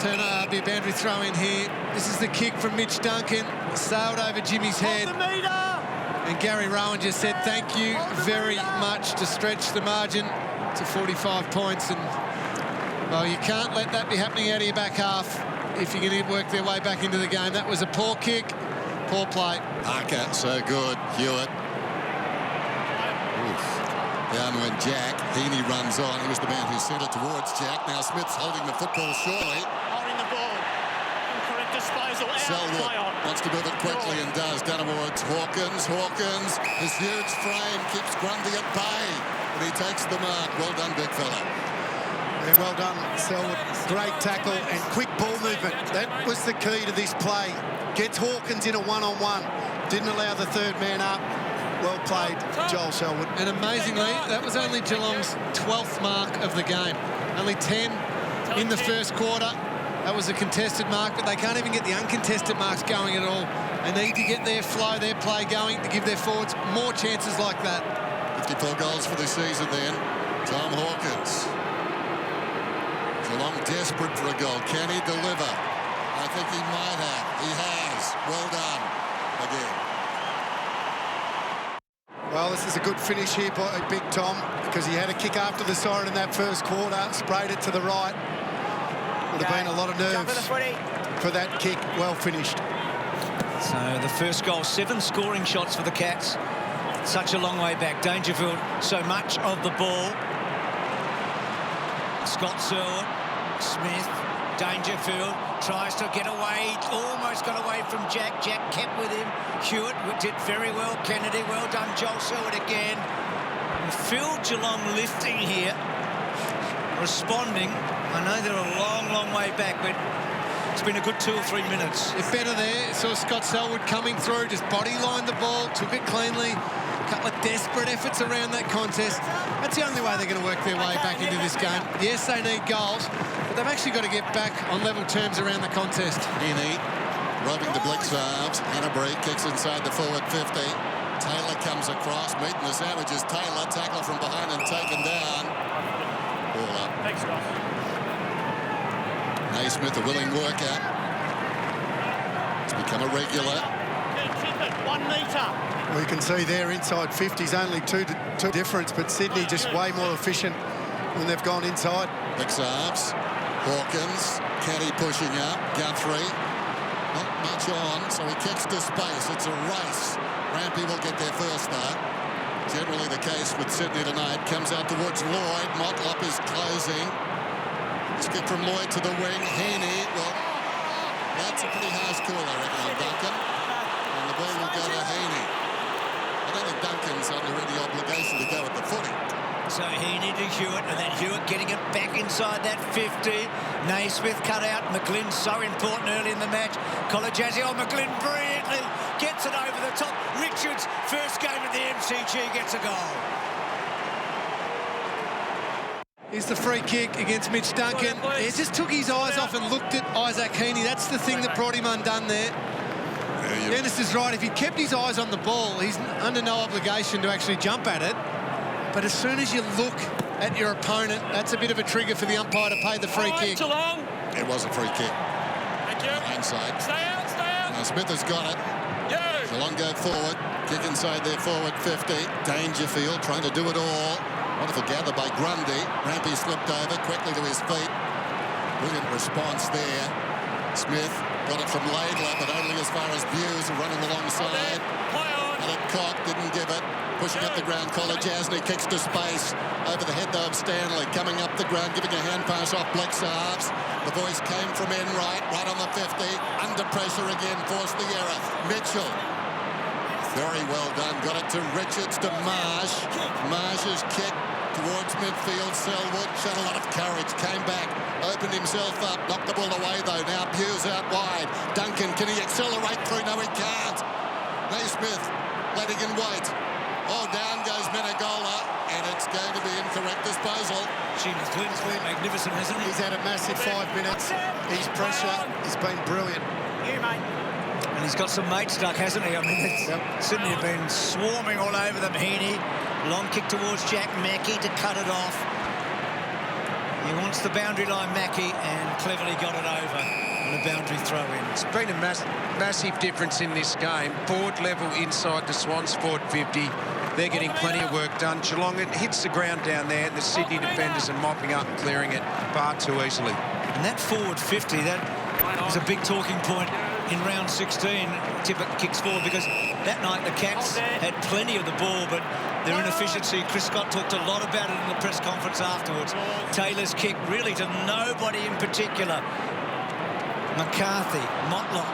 Speaker 6: Turner, be a boundary throw in here. This is the kick from Mitch Duncan. Sailed over Jimmy's head. And Gary Rowan just said thank you very much to stretch the margin to 45 points. And, well, you can't let that be happening out of your back half if you're going to work their way back into the game. That was a poor kick, poor play.
Speaker 5: Parker, so good. Hewitt. Oof. Down went Jack. Heaney runs on. He was the man who sent it towards Jack. Now Smith's holding the football surely.
Speaker 8: Holding the ball. Incorrect disposal.
Speaker 5: Selwood wants to move it quickly and does. Down towards Hawkins. His huge frame keeps Grundy at bay. But he takes the mark. Well done, big fella.
Speaker 7: Yeah, well done, Selwood. Great tackle and quick ball movement. That was the key to this play. Gets Hawkins in a one-on-one. Didn't allow the third man up. Well played, Joel Selwood.
Speaker 6: And amazingly, that was only Geelong's 12th mark of the game. Only 10 in the first quarter. That was a contested mark, but they can't even get the uncontested marks going at all. They need to get their flow, their play going to give their forwards more chances like that.
Speaker 5: 54 goals for the season then. Tom Hawkins. Geelong desperate for a goal. Can he deliver? I think he might have. He has. Well done again.
Speaker 7: Well, this is a good finish here by Big Tom, because he had a kick after the siren in that first quarter, sprayed it to the right. Would have been a lot of nerves for that kick. Well finished.
Speaker 1: So the first goal, 7 scoring shots for the Cats. Such a long way back. Dangerfield, so much of the ball. Scott Selwood, Smith, Dangerfield tries to get away, almost got away from Jack. Jack kept with him. Hewitt did very well. Kennedy, well done. Joel Selwood again. And Phil Geelong lifting here, responding. I know they're a long, long way back, but it's been a good 2 or 3 minutes.
Speaker 6: It's better there. Saw Scott Selwood coming through, just body lined the ball, took it cleanly. A couple of desperate efforts around that contest. That's the only way they're going to work their way back into this game. Yes, they need goals, but they've actually got to get back on level terms around the contest.
Speaker 5: Heaney rubbing the Blix halves. Hanbury kicks inside the forward 50. Taylor comes across, meeting the sandwiches. Taylor tackle from behind and taken down. Ball up.
Speaker 8: Thanks, Ross.
Speaker 5: Naismith, a willing worker. It's become a regular.
Speaker 8: Tip it, 1 metre.
Speaker 7: We can see there inside 50's only two difference, but Sydney just way more efficient when they've gone inside.
Speaker 5: Blix halves. Hawkins. Caddy pushing up. Guthrie. Not much on, so he kicks to space. It's a race. Rampy will get there first, though. Generally the case with Sydney tonight. Comes out towards Lloyd. Motlop is closing. This kick from Lloyd to the wing. Heaney. Well, that's a pretty harsh call, I reckon, on Duncan. And the ball will go to Heaney. I don't think Duncan's under any obligation to go at the footy.
Speaker 1: So Heaney to Hewitt, and then Hewitt getting it back inside that 50. Naismith cut out. McGlynn so important early in the match. Colajazzi, McGlynn brilliantly gets it over the top. Richards, first game at the MCG, gets a goal.
Speaker 6: Here's the free kick against Mitch Duncan. He just took his eyes off and looked at Isaac Heaney. That's the thing that brought him undone there. Dennis is right. If he kept his eyes on the ball, he's under no obligation to actually jump at it. But as soon as you look at your opponent, that's a bit of a trigger for the umpire to pay the free kick.
Speaker 5: It was a free kick.
Speaker 8: Thank you.
Speaker 5: Inside.
Speaker 8: Stay out, stay out.
Speaker 5: Now Smith has got it. Geelong go forward. Kick inside their forward 50. Dangerfield trying to do it all. Wonderful gather by Grundy. Rampy slipped over quickly to his feet. Brilliant response there. Smith got it from Laidler, but only as far as Buse, running alongside. Had it cocked, didn't give it. Pushing up the ground, Jasny kicks to space. Over the head, though, of Stanley. Coming up the ground, giving a hand pass off Blixarves. The voice came from Enright, right on the 50. Under pressure again, forced the error. Mitchell. Very well done. Got it to Richards, to Marsh. Marsh's kick towards midfield. Selwood showed a lot of courage. Came back, opened himself up. Knocked the ball away, though. Now Buse out wide. Duncan, can he accelerate through? No, he can't. Naismith letting him wait. Oh, down goes Menegola, and it's going to be incorrect disposal.
Speaker 1: Glenn's been magnificent, hasn't he?
Speaker 7: He's had a massive 5 minutes. His pressure has been brilliant.
Speaker 3: You, mate.
Speaker 1: And he's got some mates stuck, hasn't he? I mean, Sydney have been swarming all over them. Heaney, long kick towards Jack Mackie to cut it off. He wants the boundary line, Mackie, and cleverly got it over. And a boundary throw in.
Speaker 2: It's been a massive difference in this game. Forward level inside the Swans, forward 50. They're getting plenty of work done. Geelong, it hits the ground down there. The Sydney defenders are mopping up and clearing it far too easily.
Speaker 1: And that forward 50, that was a big talking point in round 16. Tippett kicks forward because that night the Cats had plenty of the ball, but their inefficiency, Chris Scott talked a lot about it in the press conference afterwards. Taylor's kick really to nobody in particular. McCarthy, Motlop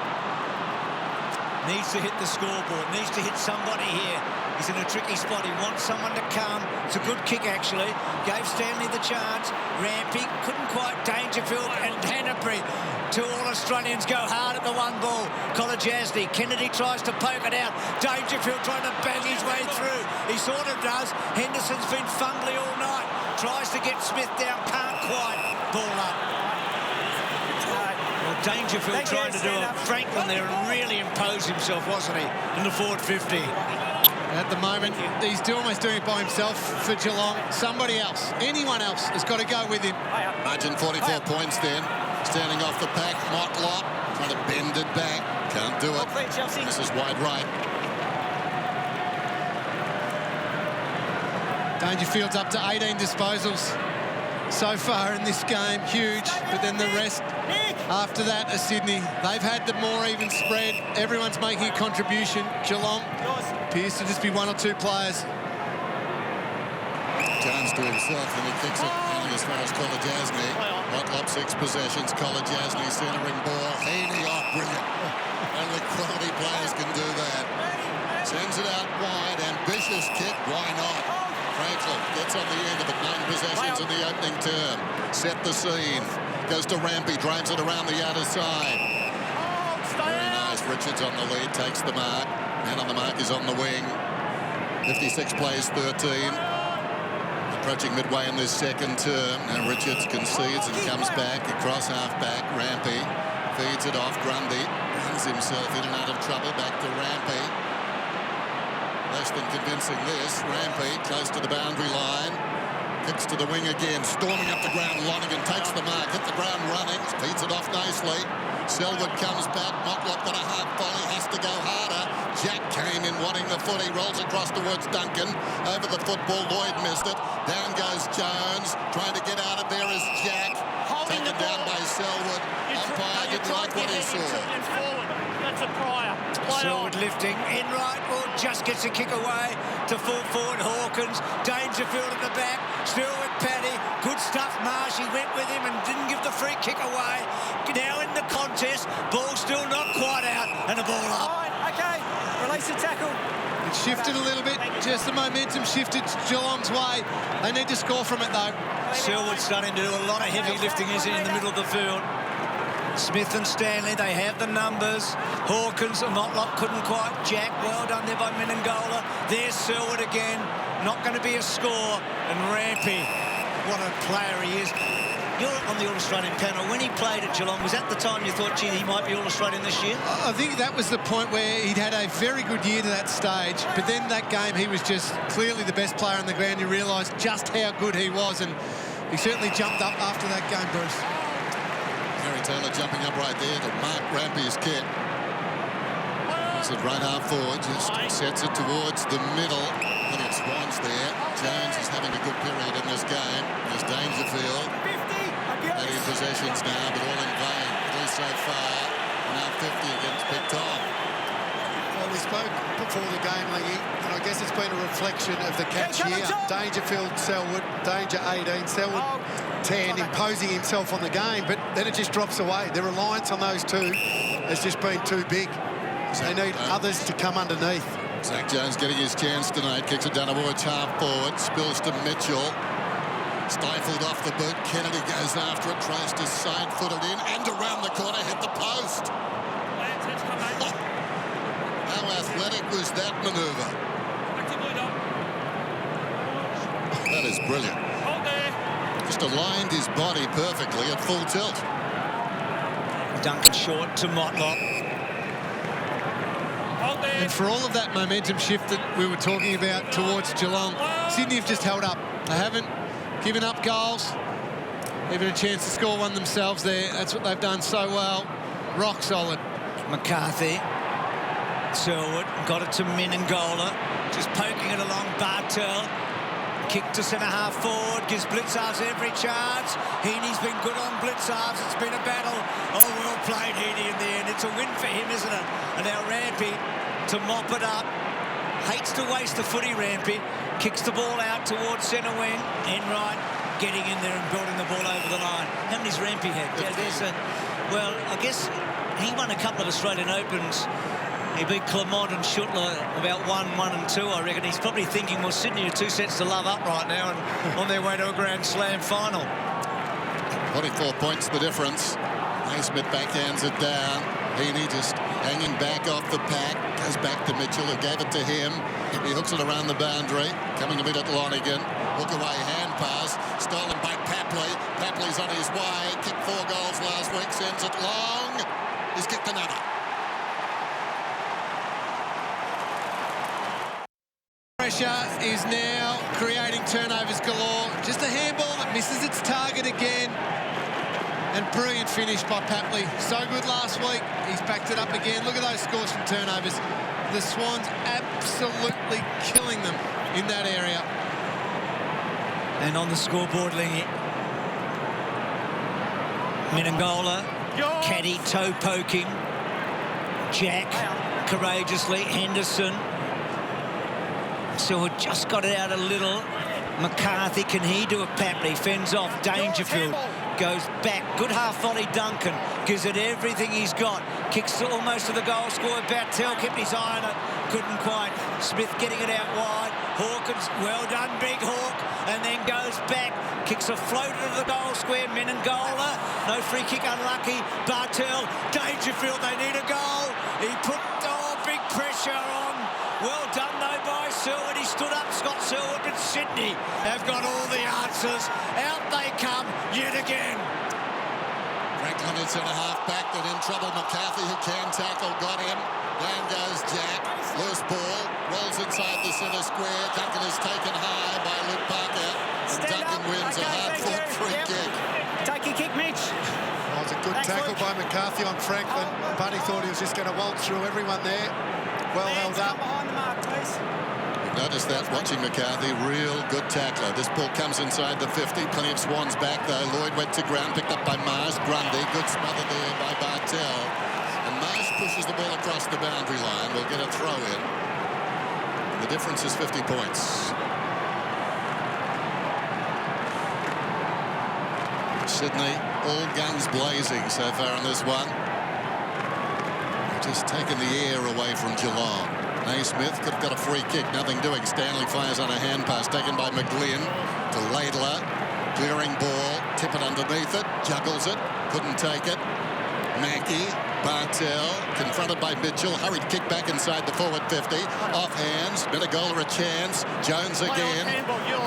Speaker 1: needs to hit the scoreboard, needs to hit somebody here. He's in a tricky spot. He wants someone to come. It's a good kick, actually. Gave Stanley the chance. Rampy couldn't quite. Dangerfield and Hanbury. Two All-Australians go hard at the one ball. Jasny. Kennedy tries to poke it out. Dangerfield trying to bang his way through. He sort of does. Henderson's been fumbly all night. Tries to get Smith down. Can't quite. Ball up. Well, Dangerfield trying to do a Franklin there and really impose himself, wasn't he, in the forward 50.
Speaker 6: At the moment, he's almost doing it by himself for Geelong. Somebody else, anyone else, has got to go with him.
Speaker 5: Margin 44 points then. Standing off the pack, Motlop trying to bend it back. Can't do it. This is wide right.
Speaker 6: Dangerfield's up to 18 disposals so far in this game. Huge, but then the rest after that are Sydney. They've had the more even spread. Everyone's making a contribution. Geelong appears to just be one or two players.
Speaker 5: Jones to himself, and he kicks it as far as Jasny. Motlop 6 possessions. Jasny centering ball. Heaney off, brilliant. Only quality players can do that. Sends it out wide. Ambitious kick. Why not? Franklin gets on the end of it. 9 possessions in the opening term. Set the scene. Goes to Rampy. Drives it around the outer side. Very nice. Richards on the lead. Takes the mark. Man on the mark is on the wing. 56 plays 13. Approaching midway in this second term. Now Richards concedes and comes back across half-back. Rampy feeds it off. Grundy runs himself in and out of trouble. Back to Rampy. Less than convincing this. Rampy close to the boundary line. Kicks to the wing again. Storming up the ground. Lonergan takes the mark. Hit the ground running. Feeds it off nicely. Selwood comes back. Motlop got a hard volley. Has to go harder. Jack came in wanting the foot. He rolls across towards Duncan. Over the football. Lloyd missed it. Down goes Jones. Trying to get out of there is Jack. Taken down by Selwood. Umpire didn't like what he saw.
Speaker 8: That's a prior.
Speaker 1: Selwood lifting. Enright just gets a kick away to full forward. Hawkins. Dangerfield at the back. Still with Paddy. Good stuff. Marsh. He went with him and didn't give the free kick away. Now in the contest. Ball still not quite out. And the ball up.
Speaker 3: Okay. Release the tackle.
Speaker 6: It shifted a little bit. Just the momentum shifted Geelong's way. They need to score from it, though.
Speaker 1: Selwood's starting to do a lot of heavy lifting, isn't he, in the middle of the field. Smith and Stanley, they have the numbers. Hawkins and Motlop couldn't quite. Jack, well done there by Menegola. There's Selwood again. Not going to be a score. And Rampy what a player he is. You're on the All-Australian panel. When he played at Geelong, was that the time you thought, gee, he might be All-Australian this year?
Speaker 6: I think that was the point where he'd had a very good year to that stage, but then that game he was just clearly the best player on the ground. You realised just how good he was, and he certainly jumped up after that game, Bruce.
Speaker 5: Harry Taylor jumping up right there to mark Rampy's kick. It's at right half forward, just sets it towards the middle. And it's Swans there. Jones is having a good period in this game. There's Dangerfield. 80 possessions now, but all in vain, at least so far. Now 50 against Big Tom.
Speaker 7: Well, we spoke before the game, Lingy, and I guess it's been a reflection of the Cats here. Dangerfield, Selwood, Danger 18, Selwood 10, imposing himself on the game, but then it just drops away. The reliance on those two has just been too big. They need others to come underneath.
Speaker 5: Zach Jones getting his chance tonight. Kicks it down towards half forward. Spills to Mitchell. Stifled off the boot. Kennedy goes after it. Tries to side foot it in. And around the corner. Hit the post. How athletic was that manoeuvre? That is brilliant. Just aligned his body perfectly at full tilt.
Speaker 1: Duncan short to Motlop.
Speaker 6: And for all of that momentum shift that we were talking about towards Geelong, Sydney have just held up. They haven't given up goals, even a chance to score one themselves there. That's what they've done so well. Rock solid.
Speaker 1: McCarthy. Selwood got it to Menangola. Just poking it along. Bartel. Kick to centre-half forward. Gives Blitzarves every chance. Heaney's been good on Blitzarves. It's been a battle. Oh, well played, Heaney, in the end. It's a win for him, isn't it? And now Rampy to mop it up. Hates to waste the footy, Rampy. Kicks the ball out towards centre wing. Enright getting in there and building the ball over the line. How many's Rampy had? Well, I guess he won a couple of Australian Opens. He beat Clement and Schuttler about 1, 1 and 2, I reckon. He's probably thinking, well, Sydney are 2 sets to love up right now and on their way to a Grand Slam final.
Speaker 5: 24 points the difference. Naismith backhands it down. Heaney just hanging back off the pack. Goes back to Mitchell, who gave it to him. He hooks it around the boundary. Coming to meet at Lonigan. Hook away hand pass. Stolen by Papley. Papley's on his way. Kicked 4 goals last week. Sends it long. He's kicked another.
Speaker 6: Pressure is now creating turnovers galore. Just a handball that misses its target again. And brilliant finish by Papley. So good last week. He's backed it up again. Look at those scores from turnovers. The Swans absolutely killing them in that area.
Speaker 1: And on the scoreboard, Lingy. Menangola, caddy toe poking. Jack courageously. Henderson. So it just got it out a little. McCarthy, can he do a Papley? Fends off. Dangerfield goes back. Good half volley. Duncan gives it everything he's got. Kicks to almost to the goal scorer. Bartel kept his eye on it. Couldn't quite. Smith getting it out wide. Hawkins, well done, Big Hawk. And then goes back. Kicks a floater to the goal square. Menangola. No free kick, unlucky. Bartel, Dangerfield, they need a goal. He put, big pressure on. Well done, though, by Selwood. He stood up, Scott Selwood, but Sydney have got all the answers. Out they come yet again.
Speaker 5: Franklin is in a half-back, but in trouble. McCarthy, who can tackle, got him. Down goes Jack. Loose ball. Rolls inside the centre square. Duncan is taken high by Luke Parker. And Duncan wins a hard-fought free kick.
Speaker 3: Take your kick, Mitch.
Speaker 7: Well, it was a good tackle by McCarthy on Franklin. Buddy thought he was just going to waltz through everyone there. Well held up.
Speaker 3: Behind the mark, please.
Speaker 5: Notice that, watching McCarthy, real good tackler. This ball comes inside the 50. Plenty of Swans back, though. Lloyd went to ground, picked up by Mars. Grundy, good smother there by Bartel. And Mars pushes the ball across the boundary line. We'll get a throw in. And the difference is 50 points. Sydney, all guns blazing so far in this one. Just taken the air away from Geelong. Naismith could have got a free kick, nothing doing. Stanley fires on a hand pass taken by McGlynn to Laidler. Clearing ball, tip it underneath it, juggles it, couldn't take it. Mackey Bartel, confronted by Mitchell, hurried kick back inside the forward 50. Off hands, Menegola a chance. Jones again.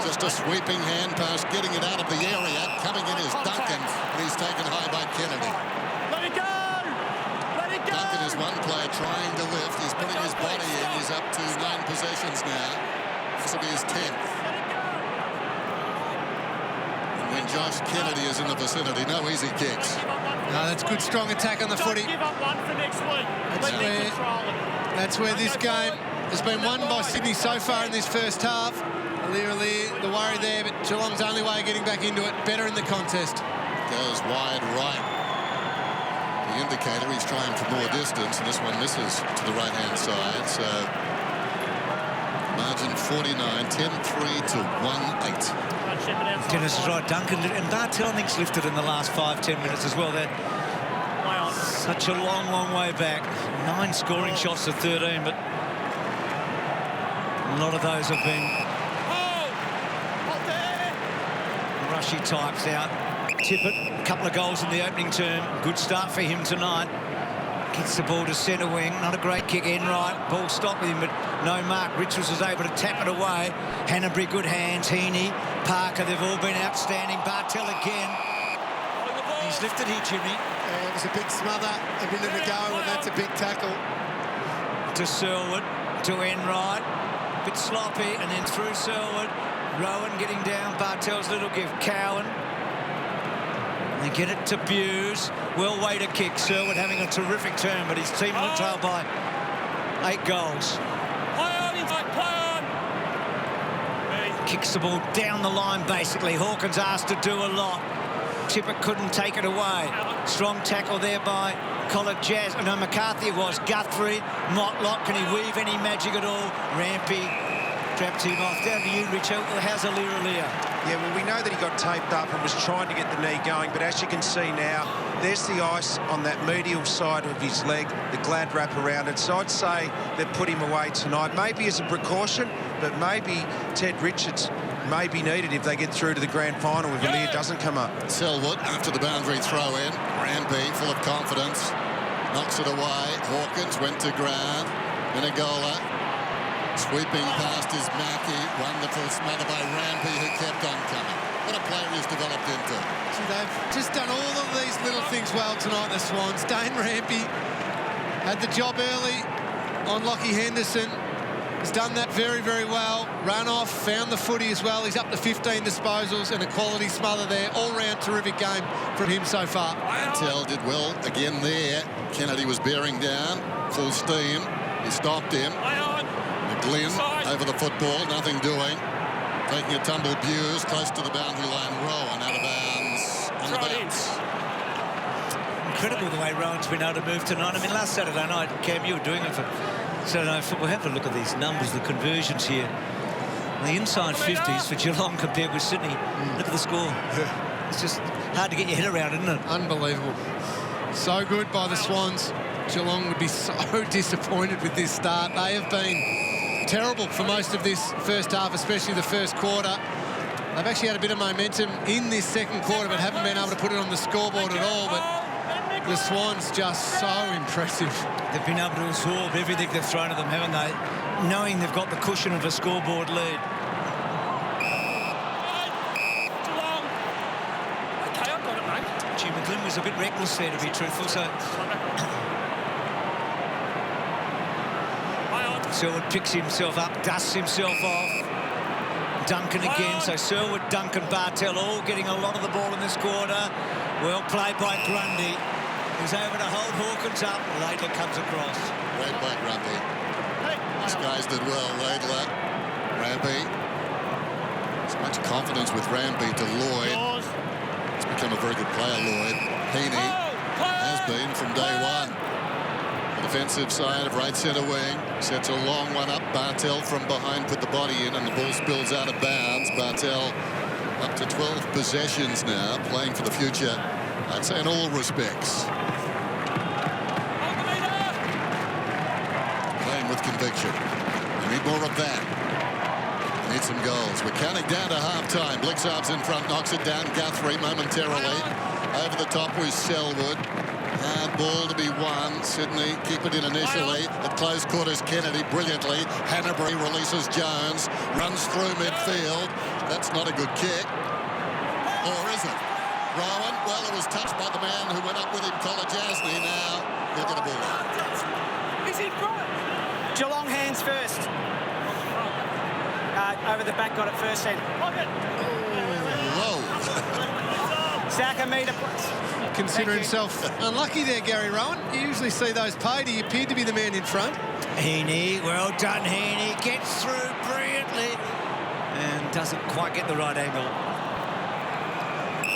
Speaker 5: Just a sweeping hand pass, getting it out of the area. Coming in is Duncan, and he's taken high by Kennedy.
Speaker 8: Let it go! Let it go!
Speaker 5: Duncan is one player trying to lift. He's putting his body in. He's up to 9 possessions now. This will be his 10th. And when Josh Kennedy is in the vicinity, no easy kicks.
Speaker 6: No, that's good, strong attack on the footy.
Speaker 8: Don't give up one for next week.
Speaker 6: That's where this game has been won by Sydney so far in this first half. The worry there, but Geelong's only way of getting back into it. Better in the contest.
Speaker 5: Goes wide right. The indicator, he's trying for more distance, and this one misses to the right-hand side. So margin 49, 10-3 to 1-8.
Speaker 1: Dennis is right. Duncan and Bartel, I think's lifted in the last 5-10 minutes as well. They're such a long way back. 9 scoring shots to 13, but a lot of those have been rushy types out. Tippett, a couple of goals in the opening term. Good start for him tonight. Gets the ball to centre wing. Not a great kick in right. Ball stopped with him, but no mark. Richards was able to tap it away. Hanbury, good hands. Heaney, Parker, they've all been outstanding. Bartel again. He's lifted here, Jimmy.
Speaker 7: It was a big smother a minute ago, and that's a big tackle.
Speaker 1: To Selwood, to Enright. Bit sloppy, and then through Selwood. Rowan getting down. Bartel's little give. Cowan. They get it to Buse. Well weighted kick. Selwood having a terrific turn, but his team will trail by 8 goals. Kicks the ball down the line, basically. Hawkins asked to do a lot. Tippett couldn't take it away. Strong tackle there by Colin Jazz. No, McCarthy was. Guthrie, Motlop. Can he weave any magic at all? Rampy trapped him off. Down to you, Richard. How's Aliria?
Speaker 2: Yeah, well, we know that he got taped up and was trying to get the knee going, but as you can see now, there's the ice on that medial side of his leg, the glad wrap around it. So I'd say they've put him away tonight, maybe as a precaution, but maybe Ted Richards may be needed if they get through to the grand final if Aliria doesn't come up.
Speaker 5: Selwood after the boundary throw in. Rampy full of confidence. Knocks it away. Hawkins went to ground. Menegola sweeping past his Mackey. Wonderful smother by Rampy, who kept on coming. What a player he's developed into.
Speaker 6: So they've just done all of these little things well tonight, the Swans. Dane Rampy had the job early on Lockie Henderson. He's done that very well. Run off, found the footy as well. He's up to 15 disposals and a quality smother there. All-round terrific game from him so far.
Speaker 5: Tell did well again there. Kennedy was bearing down, full steam. He stopped him. McGlynn over the football, nothing doing. Taking a tumble, Buse close to the boundary line. Rowan out of bounds on the bounce.
Speaker 1: Incredible the way Rowan's been able to move tonight. I mean, last Saturday night, Cam, you were doing it for Saturday night football. Have a look at these numbers, the conversions here. The inside 50s for Geelong compared with Sydney. Look at the score. It's just hard to get your head around, isn't it?
Speaker 6: Unbelievable. So good by the Swans. Geelong would be so disappointed with this start. They have been terrible for most of this first half, especially the first quarter. They've actually had a bit of momentum in this second quarter, but haven't been able to put it on the scoreboard at all. But the Swans just so impressive.
Speaker 1: They've been able to absorb everything they've thrown at them, haven't they? Knowing they've got the cushion of a scoreboard lead.
Speaker 8: Okay, I've got it, mate.
Speaker 1: Jim McGlynn was a bit reckless there, to be truthful, so... Selwood picks himself up, dusts himself off. Duncan again, so Selwood, Duncan, Bartel all getting a lot of the ball in this quarter. Well played by Grundy. He's able to hold Hawkins up. Laidler comes across.
Speaker 5: Great by Grundy. These guys did well. Laidler, Rampy. As much confidence with Rampy to Lloyd. He's become a very good player, Lloyd. Heaney has been from day one. The defensive side of right centre wing sets a long one up. Bartel from behind put the body in, and the ball spills out of bounds. Bartel up to 12 possessions now, playing for the future, I'd say, in all respects. Playing with conviction. We need more of that. We need some goals. We're counting down to half-time. Blixarp's in front, knocks it down. Guthrie momentarily. Over the top was Selwood. Hard ball to be won. Sydney keep it in initially. At close quarters, Kennedy brilliantly. Hanbury releases Jones. Runs through midfield. That's not a good kick. Or is it? Rowan, well, it was touched by the man who went up with him, Kolajasny. Now he'll get a ball.
Speaker 8: Is he right?
Speaker 3: Geelong hands first. Over the back, got it first then.
Speaker 5: Whoa.
Speaker 3: Zach, a metre.
Speaker 6: Consider himself unlucky there, Gary Rowan. You usually see those paid. He appeared to be the man in front.
Speaker 1: Heaney, well done, Heaney. Gets through brilliantly and doesn't quite get the right angle.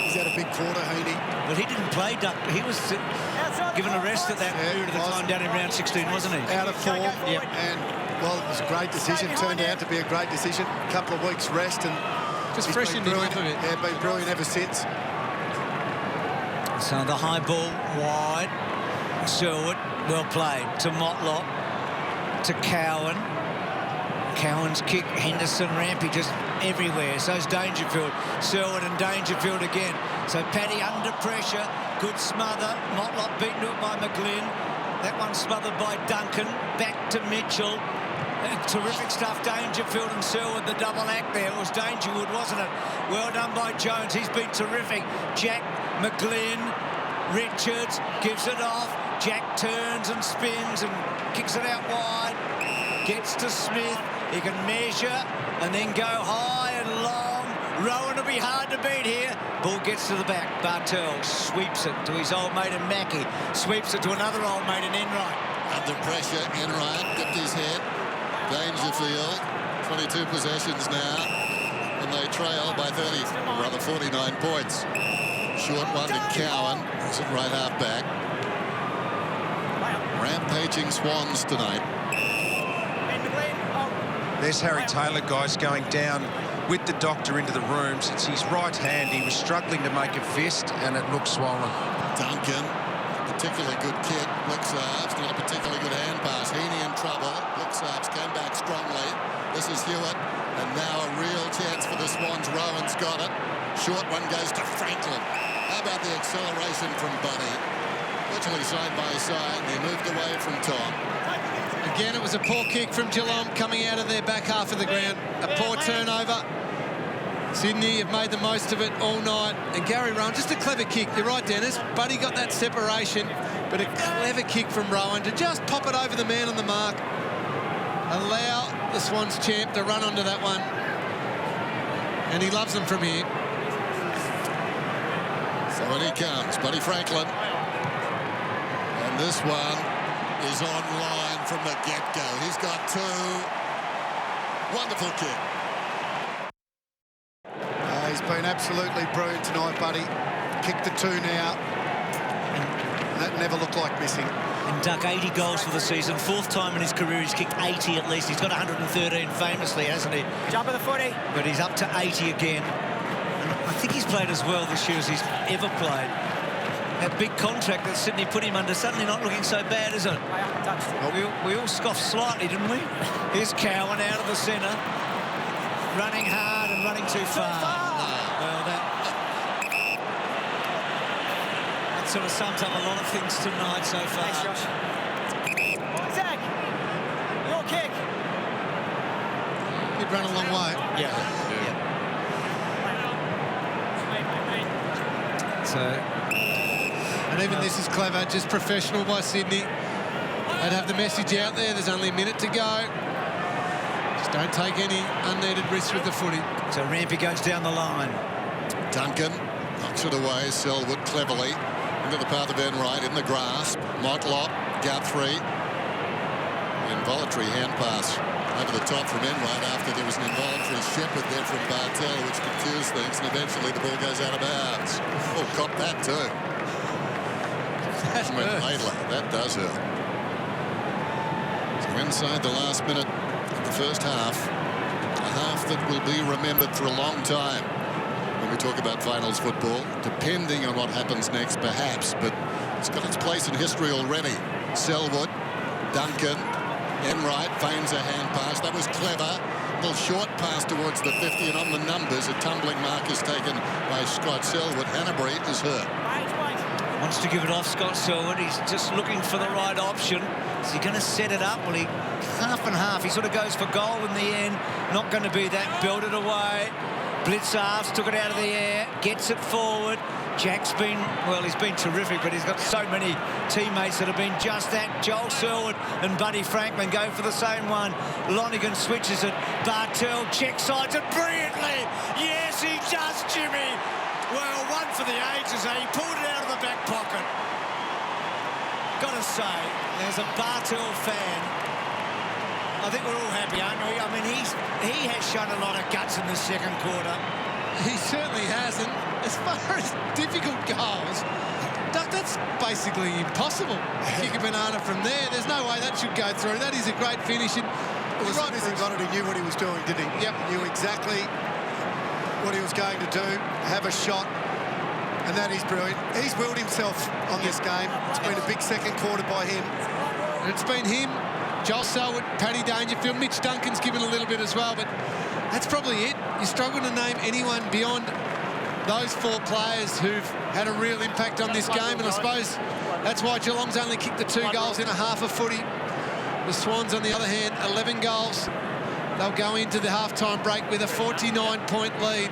Speaker 7: He's had a big quarter, Heaney.
Speaker 1: But he didn't play, Duck. He was given a rest at that period of the time down in round 16, wasn't he?
Speaker 7: Out of form.
Speaker 1: Yep.
Speaker 7: And, well, it was a great decision. Turned out to be a great decision. A couple of weeks rest and
Speaker 6: Just
Speaker 7: he's
Speaker 6: freshened
Speaker 7: been
Speaker 6: him up
Speaker 7: brilliant.
Speaker 6: a bit.
Speaker 7: Yeah, been brilliant ever since.
Speaker 1: So the high ball wide. Sherwood, well played. To Motlop. To Cowan. Cowan's kick. Henderson, Rampy just everywhere. So's Dangerfield. Sherwood and Dangerfield again. So Paddy under pressure. Good smother. Motlop beaten to it by McGlynn. That one smothered by Duncan. Back to Mitchell. Terrific stuff, Dangerfield and Sherwood, the double act there. It was Dangerwood, wasn't it? Well done by Jones. He's been terrific. Jack, McGlynn, Richards gives it off. Jack turns and spins and kicks it out wide. Gets to Smith. He can measure and then go high and long. Rowan will be hard to beat here. Ball gets to the back. Bartel sweeps it to his old mate in Mackie. Sweeps it to another old mate in Enright.
Speaker 5: Under pressure, Enright dipped his head. Dangerfield, 22 possessions now, and they trail by 30, or rather 49 points. Short one to Cowan, who's at right half back. Rampaging Swans tonight.
Speaker 11: There's Harry Taylor, guys, going down with the doctor into the rooms. It's his right hand. He was struggling to make a fist, and it looks swollen.
Speaker 5: Duncan, particularly good kick. Blixarves, not a particularly good hand pass. Heaney in trouble. Blixarves came back strongly. This is Hewitt, and now a real chance for the Swans. Rowan's got it. Short one goes to Franklin. How about the acceleration from Buddy? Literally side by side, and he moved away from Tom.
Speaker 6: Again, it was a poor kick from Geelong coming out of their back half of the ground. A poor turnover. Sydney have made the most of it all night. And Gary Rowan, just a clever kick. You're right, Dennis. Buddy got that separation, but a clever kick from Rowan to just pop it over the man on the mark. Allow the Swans champ to run onto that one. And he loves them from here.
Speaker 5: So when he comes, Buddy Franklin. And this one is online from the get-go. He's got two. Wonderful kick.
Speaker 7: He's been absolutely brilliant tonight, Buddy. Kicked the two now. And that never looked like missing.
Speaker 1: And Duck, 80 goals for the season. Fourth time in his career he's kicked 80 at least. He's got 113 famously, hasn't he?
Speaker 3: Jump of the footy.
Speaker 1: But he's up to 80 again. And I think he's played as well this year as he's ever played. That big contract that Sydney put him under, suddenly not looking so bad, is it? We all scoffed slightly, didn't we? Here's Cowan out of the centre. Running hard and running too far. Well, that sort of sums up a lot of things tonight so far.
Speaker 3: Thanks, Josh. Zach, your kick.
Speaker 6: He'd run a long way.
Speaker 1: Yeah. So,
Speaker 6: and even this is clever, just professional by Sydney. They'd have the message out there. There's only a minute to go. Just don't take any unneeded risks with the footy.
Speaker 1: So Rampy goes down the line.
Speaker 5: Duncan knocks it away. Selwood cleverly into the path of Enright in the grasp. Motlop, Guthrie. Involuntary hand pass over the top from Enright after there was an involuntary shepherd there from Bartel, which confused things, and eventually the ball goes out of bounds. Oh, caught that too. That does hurt. So inside the last minute of the first half, a half that will be remembered for a long time when we talk about finals football, depending on what happens next perhaps, but it's got its place in history already. Selwood, Duncan, Enright feigns a hand pass. That was clever. A little short pass towards the 50, and on the numbers, a tumbling mark is taken by Scott Selwood. Hanbury is hurt.
Speaker 1: I wants to give it off, Scott Selwood. He's just looking for the right option. Is he going to set it up? Well, he half and half. He sort of goes for goal in the end. Not going to be that. Belted away. Blitz halves, took it out of the air, gets it forward. Jack's been, well, he's been terrific, but he's got so many teammates that have been just that. Joel Selwood and Buddy Franklin go for the same one. Lonergan switches it. Bartel check sides it brilliantly. Yes, he does, Jimmy. Well, one for the ages, eh? He pulled it out of the back pocket. Got to say, there's a Bartel fan. I think we're all happy, aren't we? I mean, he has shown a lot of guts in the second quarter.
Speaker 6: He certainly has, and as far as difficult goals, that's basically impossible. Kick a banana from there. There's no way that should go through. That is a great finish. And
Speaker 7: as soon as he got it, he knew what he was doing, didn't he?
Speaker 6: Yep.
Speaker 7: He knew exactly what he was going to do, have a shot, and that is brilliant. He's willed himself on this game. It's been a big second quarter by him.
Speaker 6: And it's been him, Joel Selwood, Paddy Dangerfield, Mitch Duncan's given a little bit as well, but that's probably it. You struggle to name anyone beyond those four players who've had a real impact on this game, and I suppose that's why Geelong's only kicked the 2 goals in a half a footy. The Swans, on the other hand, 11 goals. They'll go into the halftime break with a 49-point lead.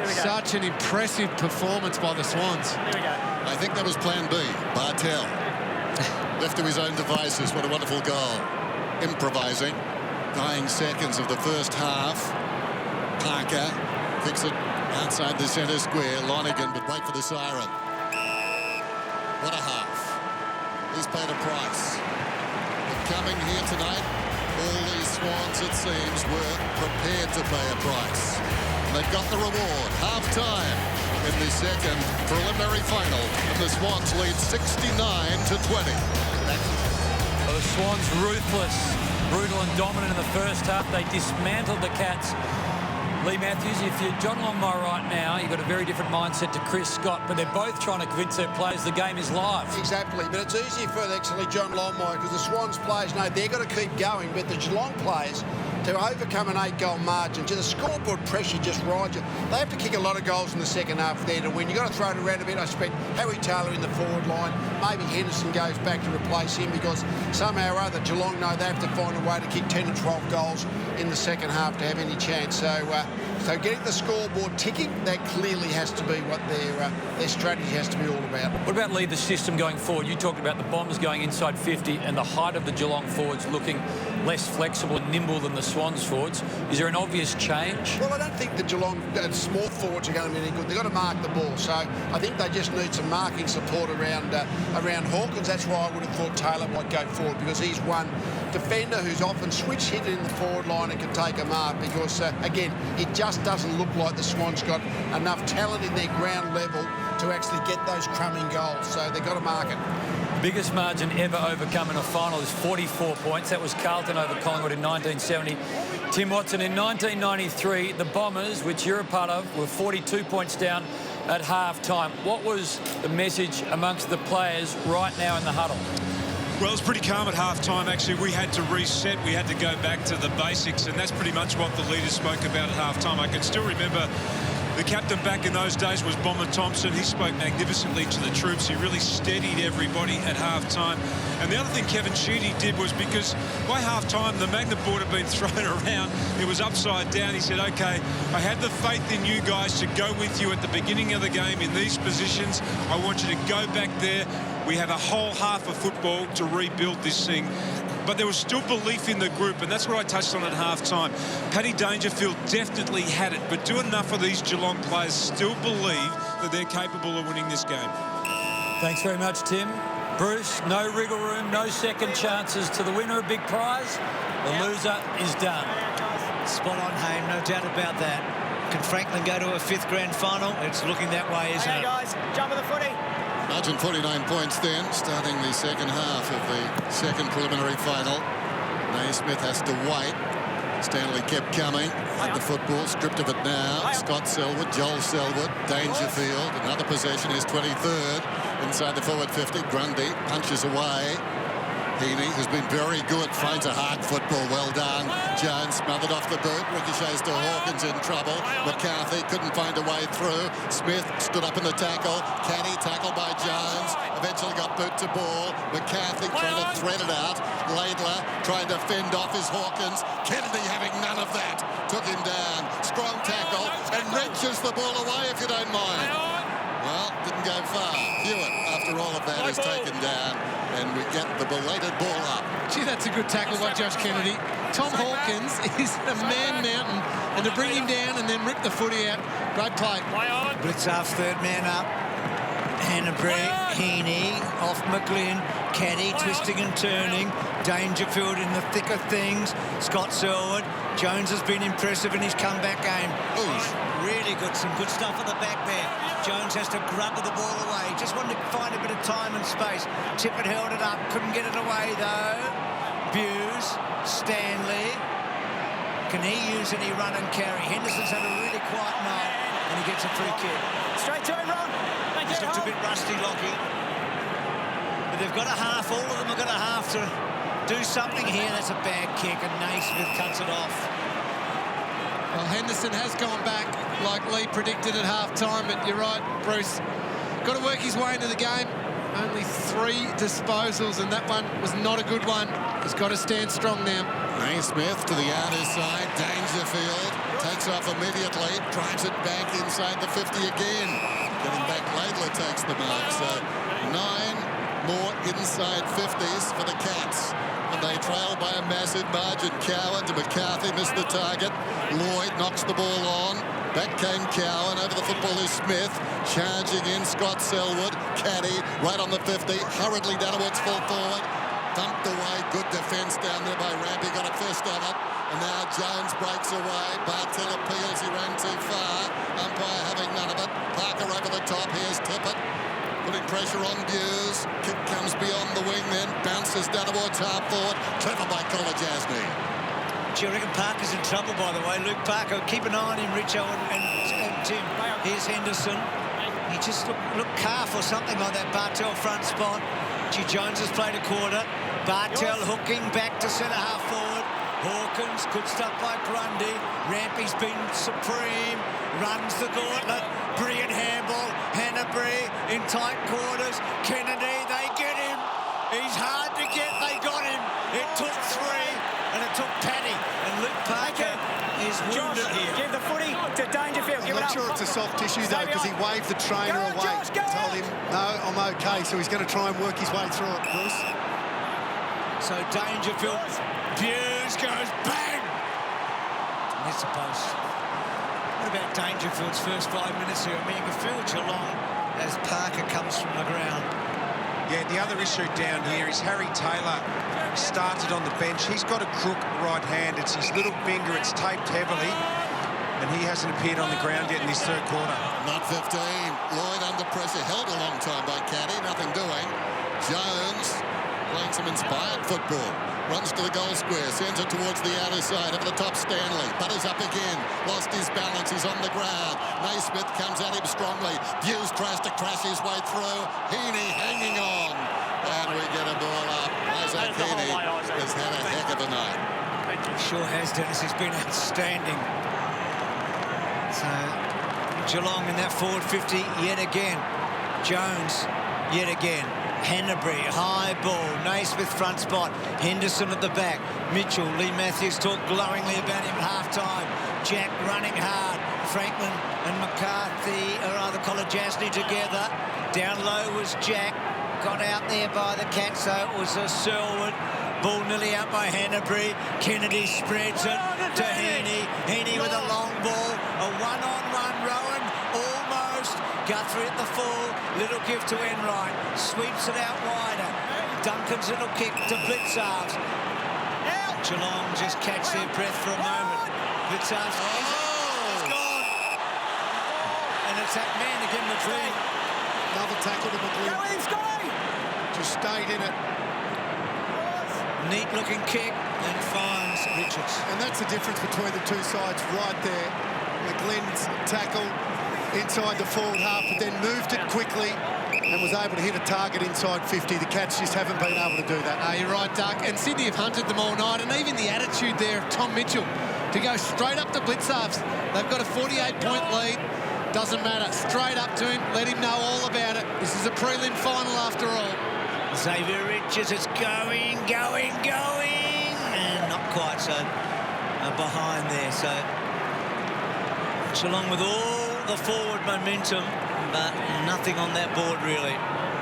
Speaker 6: Such an impressive performance by the Swans.
Speaker 5: I think that was plan B. Bartel left to his own devices. What a wonderful goal. Improvising. Dying seconds of the first half. Parker kicks it outside the centre square. Lonergan, but wait for the siren. What a half. He's paid a price. But coming here tonight, all these Swans, it seems, were prepared to pay a price. And they've got the reward. Half-time in the second preliminary final. And the Swans lead 69-20.
Speaker 12: The Swans ruthless, brutal and dominant in the first half. They dismantled the Cats. Lee Matthews, if you're John Longmire right now, you've got a very different mindset to Chris Scott, but they're both trying to convince their players the game is live.
Speaker 9: Exactly, but it's easier for actually John Longmire because the Swans players know they've got to keep going, but the Geelong players, to overcome an 8-goal margin, to the scoreboard pressure just rides you. They have to kick a lot of goals in the second half there to win. You've got to throw it around a bit. I expect Harry Taylor in the forward line. Maybe Henderson goes back to replace him because somehow or other Geelong know they have to find a way to kick 10 or 12 goals in the second half to have any chance. So getting the scoreboard ticking, that clearly has to be what their strategy has to be all about.
Speaker 12: What about, Lee, the system going forward? You talked about the Bombers going inside 50 and the height of the Geelong forwards looking less flexible and nimble than the Swans forwards. Is there an obvious change?
Speaker 9: Well, I don't think the Geelong small forwards are going to be any good. They've got to mark the ball. So I think they just need some marking support around Hawkins. That's why I would have thought Taylor might go forward, because he's one defender who's often switch-hit in the forward line and can take a mark, because, again, it just doesn't look like the Swans got enough talent in their ground level to actually get those crumbing goals. So they've got to mark it.
Speaker 12: Biggest margin ever overcome in a final is 44 points. That was Carlton over Collingwood in 1970. Tim Watson, in 1993, the Bombers, which you're a part of, were 42 points down at half-time. What was the message amongst the players right now in the huddle?
Speaker 4: Well, it's pretty calm at half-time, actually. We had to reset. We had to go back to the basics, and that's pretty much what the leaders spoke about at half-time. I can still remember the captain back in those days was Bomber Thompson. He spoke magnificently to the troops. He really steadied everybody at half-time. And the other thing Kevin Sheedy did was, because by half-time the magnet board had been thrown around, it was upside down. He said, okay, I had the faith in you guys to go with you at the beginning of the game in these positions. I want you to go back there. We have a whole half of football to rebuild this thing. But there was still belief in the group, and that's what I touched on at half-time. Paddy Dangerfield definitely had it, but do enough of these Geelong players still believe that they're capable of winning this game.
Speaker 12: Thanks very much, Tim. Bruce, no wriggle room, no second chances to the winner, a big prize. The loser is done.
Speaker 1: Spot on, Haim, no doubt about that. Can Franklin go to a 5th grand final? It's looking that way, isn't it?
Speaker 3: Hey, guys, jump of the footy.
Speaker 5: Margin 49 points then, starting the second half of the second preliminary final. Naismith has to wait. Stanley kept coming at the football, stripped of it now. Scott Selwood, Joel Selwood, Dangerfield. Another possession, his 23rd. Inside the forward 50, Grundy punches away. Heaney has been very good. Finds a hard football. Well done. Jones smothered off the boot. Ricochets to Hawkins in trouble. McCarthy couldn't find a way through. Smith stood up in the tackle. Caddy tackled by Jones. Eventually got boot to ball. McCarthy trying to thread it out. Laidler trying to fend off his Hawkins. Kennedy having none of that. Took him down. Strong tackle. And wrenches the ball away, if you don't mind. Well, didn't go far. Hewitt, after all of that, is taken down, and we get the belated ball up.
Speaker 6: Gee, that's a good tackle by Josh Kennedy. Tom Hawkins is a man mountain, and to bring him down and then rip the footy out, great play.
Speaker 1: Blitz off, third man up. Hanbury, Heaney, off McGlynn, Caddy twisting and turning, Dangerfield in the thick of things, Scott Selwood. Jones has been impressive in his comeback game. Ooh, really good, some good stuff at the back there. Jones has to grubber the ball away, just wanted to find a bit of time and space. Tippett held it up, couldn't get it away though. Buse, Stanley, can he use any run and carry? Henderson's had a really quiet night and he gets a free kick.
Speaker 3: Straight turn, Ron.
Speaker 1: Just looked a bit rusty, Lockie. But they've got a half, all of them have got a half to do something here. That's a bad kick, and Naismith cuts it off.
Speaker 6: Well, Henderson has gone back like Lee predicted at half-time, but you're right, Bruce. Got to work his way into the game. Only 3 disposals, and that one was not a good one. He's got to stand strong now.
Speaker 5: Naismith to the outer side. Dangerfield takes off immediately, drives it back inside the 50 again. Getting back, Laidler takes the mark. So 9 more inside 50s for the Cats. And they trail by a massive margin. Cowan to McCarthy, missed the target. Lloyd knocks the ball on. Back came Cowan. Over the football is Smith. Charging in Scott Selwood. Caddy right on the 50. Hurriedly down towards full forward. Dumped away. Good defence down there by Rampy. Got a fist on it. And now Jones breaks away. Bartell appeals. He ran too far. Umpire having none of it. Parker over the top. Here's Tippett. Putting pressure on Buse. Kick comes beyond the wing then. Bounces down towards half forward. Clever by Kolajasny.
Speaker 1: Do you reckon Parker's in trouble, by the way? Luke Parker, keep an eye on him, Richo and Tim. Here's Henderson. He just looked calf or something like that. Bartell front spot. G. Jones has played a quarter. Bartell hooking back to centre half forward. Hawkins, good stuff by Grundy. Rampy's been supreme. Runs the gauntlet. Brilliant handball. Hanbury in tight quarters. Kennedy, they get him. He's hard to get. They got him. It took 3, and it took Paddy. And Luke Parker is wounded here.
Speaker 3: Give the footy to Dangerfield.
Speaker 7: I'm not sure it's a soft tissue, though, because he waved the trainer away. Told him, no, I'm OK. So he's going to try and work his way through it, Bruce.
Speaker 1: So Dangerfield, Buse goes bang! That's the post. What about Dangerfield's first 5 minutes here? I mean, you can feel Geelong as Parker comes from the ground.
Speaker 11: Yeah, the other issue down here is Harry Taylor started on the bench. He's got a crook right hand. It's his little finger. It's taped heavily. And he hasn't appeared on the ground yet in this third quarter.
Speaker 5: Not 15. Lloyd under pressure. Held a long time by Caddy. Nothing doing. Jones playing some inspired football. Runs to the goal square, sends it towards the outer side. Over the top, Stanley. Butters up again. Lost his balance. He's on the ground. Naismith comes at him strongly. Buse tries to crash his way through. Heaney hanging on. And we get a ball up. Isaac Heaney has had a heck of a night.
Speaker 1: Sure has, Dennis. He's been outstanding. So, Geelong in that forward 50 yet again. Jones yet again. Hanbury, high ball, Naismith front spot, Henderson at the back, Mitchell, Lee Matthews talked glowingly about him at half-time, Jack running hard, Franklin and McCarthy, or rather Kolajasny together, down low was Jack, got out there by the Cats, so it was a Selwood, ball nearly out by Hanbury, Kennedy spreads it to Heaney, Heaney with a long ball, a one-on-one, Rowan, almost, Guthrie at the full, little give to Enright, sweeps it out wider. Duncan's little kick to Blitzarves. Geelong just catch their breath for a moment. Blitzarves, he's gone. And it's that man again, McLean.
Speaker 7: Another tackle to McLean. Just stayed in it.
Speaker 1: Neat looking kick and finds Richards.
Speaker 7: And that's the difference between the two sides right there. McLean's tackle inside the forward half, but then moved it quickly, and was able to hit a target inside 50. The Cats just haven't been able to do that.
Speaker 6: No, you're right, Doug. And Sydney have hunted them all night, and even the attitude there of Tom Mitchell to go straight up to blitz halves. They've got a 48-point lead. Doesn't matter. Straight up to him. Let him know all about it. This is a prelim final after all.
Speaker 1: Xavier Richards is going, and not quite so behind there. So Geelong with all the forward momentum, but nothing on that board really.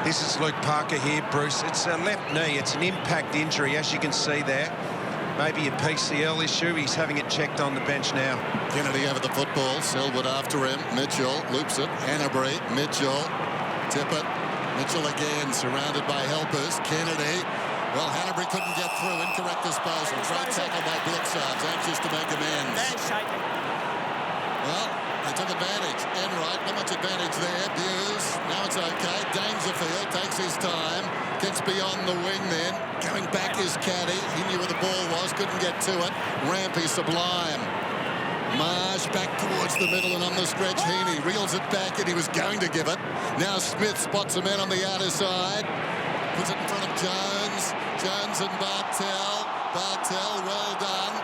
Speaker 11: This is Luke Parker here, Bruce. It's a left knee. It's an impact injury, as you can see there. Maybe a PCL issue. He's having it checked on the bench now.
Speaker 5: Kennedy over the football. Selwood after him. Mitchell loops it. Hanbury. Mitchell. Tippett. Mitchell again, surrounded by helpers. Kennedy. Well, Hanbury couldn't get through. Incorrect disposal. Great tackle by Blitzards. Anxious to make amends. Well, they took advantage. Enright, not much advantage there. Buse. Now it's okay. Dangerfield takes his time. Gets beyond the wing then. Going back is Caddy. He knew where the ball was. Couldn't get to it. Rampy Sublime. Marsh back towards the middle and on the stretch. Heaney reels it back and he was going to give it. Now Smith spots a man on the outer side. Puts it in front of Jones. Jones and Bartell. Bartell, well done.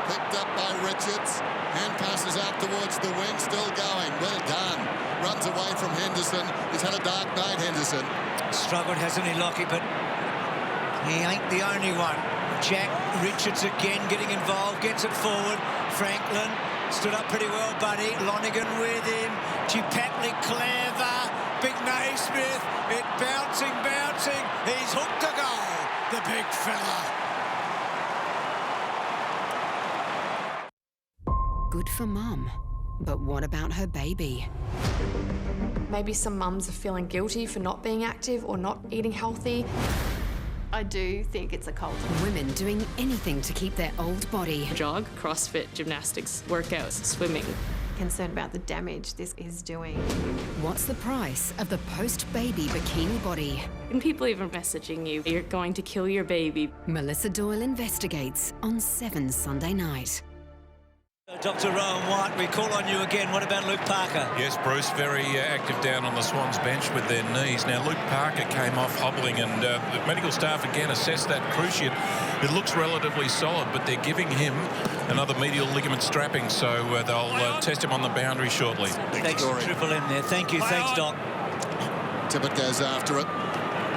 Speaker 5: Picked up by Richards. Hand passes out towards the wing. Still going. Well done. Runs away from Henderson. He's had a dark night, Henderson.
Speaker 1: Struggled, hasn't he, Lockie? But he ain't the only one. Jack Richards again getting involved. Gets it forward. Franklin stood up pretty well, buddy. Lonergan with him. Chipatli clever. Big Naismith. It bouncing. He's hooked to goal. The big fella.
Speaker 13: Good for Mum. But what about her baby?
Speaker 14: Maybe some mums are feeling guilty for not being active or not eating healthy.
Speaker 15: I do think it's a cult.
Speaker 13: Women doing anything to keep their old body.
Speaker 15: Jog, CrossFit, gymnastics, workouts, swimming.
Speaker 14: Concerned about the damage this is doing.
Speaker 13: What's the price of the post-baby bikini body?
Speaker 15: And people even messaging you, you're going to kill your baby.
Speaker 13: Melissa Doyle investigates on 7 Sunday night.
Speaker 1: Dr. Rowan White, we call on you again. What about Luke Parker?
Speaker 10: Yes, Bruce, very active down on the Swans bench with their knees. Now, Luke Parker came off hobbling and the medical staff again assessed that cruciate. It looks relatively solid, but they're giving him another medial ligament strapping, so they'll test him on the boundary shortly.
Speaker 1: Thanks for Triple M there. Thank you. Thanks, Doc.
Speaker 5: Tippett goes after it.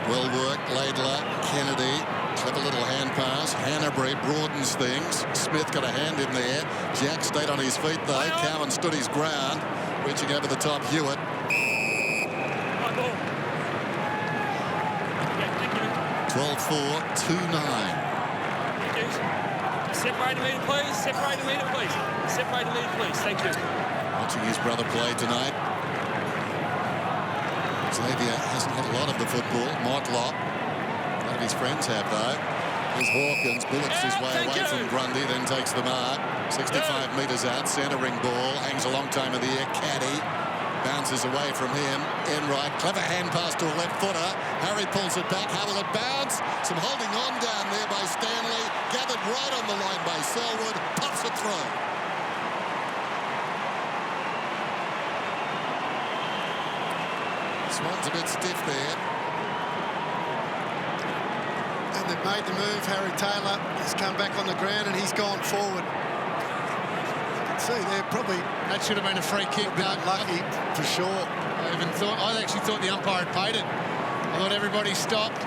Speaker 5: Well worked. Laidler, Kennedy. Clever little hand pass. Hanbury broadens things. Smith got a hand in there. Jack stayed on his feet though. Cowan stood his ground. Reaching over the top, Hewitt. 12-4, 2-9.
Speaker 8: Separate a metre, please. Separate a metre, please. Separate a metre, please. Thank you.
Speaker 5: Watching his brother play tonight. Xavier hasn't had a lot of the football. Motlop. A lot of his friends have, though. Here's Hawkins, bullets his way away from Grundy, then takes the mark. 65 metres out, centering ball, hangs a long time in the air. Caddy bounces away from him. Enright, clever hand pass to a left footer. Harry pulls it back. How will it bounce? Some holding on down there by Stanley. Gathered right on the line by Selwood. Puffs it through. Swans a bit stiff there.
Speaker 7: And they've made the move. Harry Taylor has come back on the ground and he's gone forward. You can see they're probably...
Speaker 6: That should have been a free kick.
Speaker 7: A bit unlucky, for sure.
Speaker 6: I actually thought the umpire had paid it. I thought everybody stopped.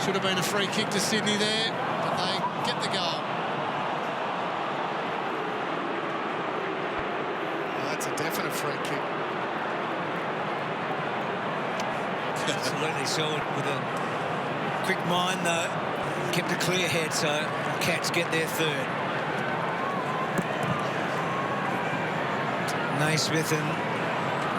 Speaker 6: Should have been a free kick to Sydney there, but they get the goal.
Speaker 7: Well, that's a definite free kick.
Speaker 1: Absolutely, Selwood with a quick mind though, kept a clear head, so Cats get their third. Naismith and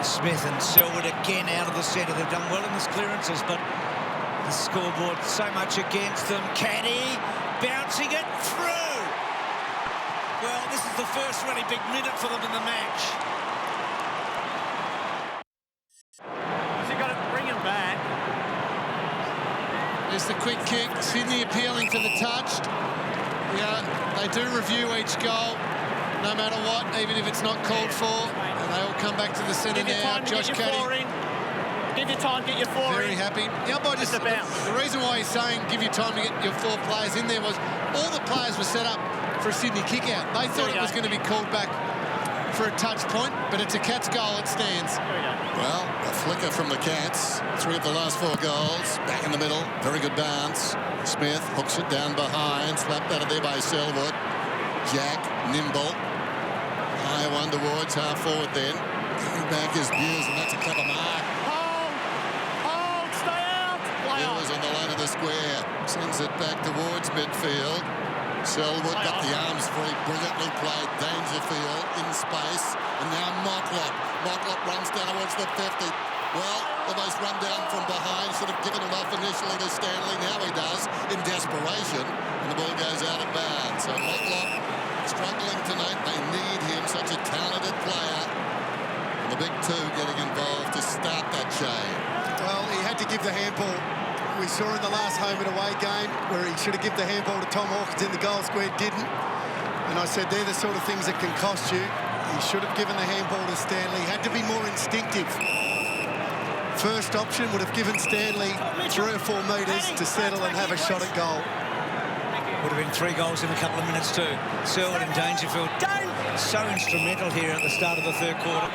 Speaker 1: Smith and Selwood again out of the centre. They've done well in the clearances, but the scoreboard so much against them. Caddy bouncing it through. Well, this is the first really big minute for them in the match.
Speaker 6: There's the quick kick. Sydney appealing for the touch. Yeah, they do review each goal, no matter what, even if it's not called for. And they all come back to the centre now. Josh Caddy.
Speaker 3: Give your time, get your 4
Speaker 6: Very
Speaker 3: in.
Speaker 6: happy. The umpire just, the reason why he's saying give you time to get your 4 players in there was all the players were set up for a Sydney kick-out. They thought it was going to be called back for a touch point, but it's a Cats goal. It stands.
Speaker 5: Well, a flicker from the Cats. 3 of the last 4 goals. Back in the middle. Very good bounce. Smith hooks it down behind. Slapped out of there by Selwood. Jack, nimble. High one towards half forward then. Coming back is Buse, and that's a clever mark.
Speaker 3: Hold, stay out.
Speaker 5: Buse on the line of the square. Sends it back towards midfield. Selwood got the arms free, brilliantly played. Dangerfield in space, and now Motlop. Motlop runs down towards the 50. Well, almost run down from behind. Should have given it off initially to Stanley. Now he does, in desperation, and the ball goes out of bounds. So Motlop struggling tonight. They need him, such a talented player. And the big 2 getting involved to start that chain.
Speaker 7: Well, he had to give the handball. We saw in the last home and away game where he should have given the handball to Tom Hawkins in the goal square, didn't. And I said they're the sort of things that can cost you. He should have given the handball to Stanley. He had to be more instinctive. First option would have given Stanley 3 or 4 metres to settle and have a shot at goal.
Speaker 1: Would have been 3 goals in a couple of minutes too. Selwood and Dangerfield so instrumental here at the start of the 3rd quarter.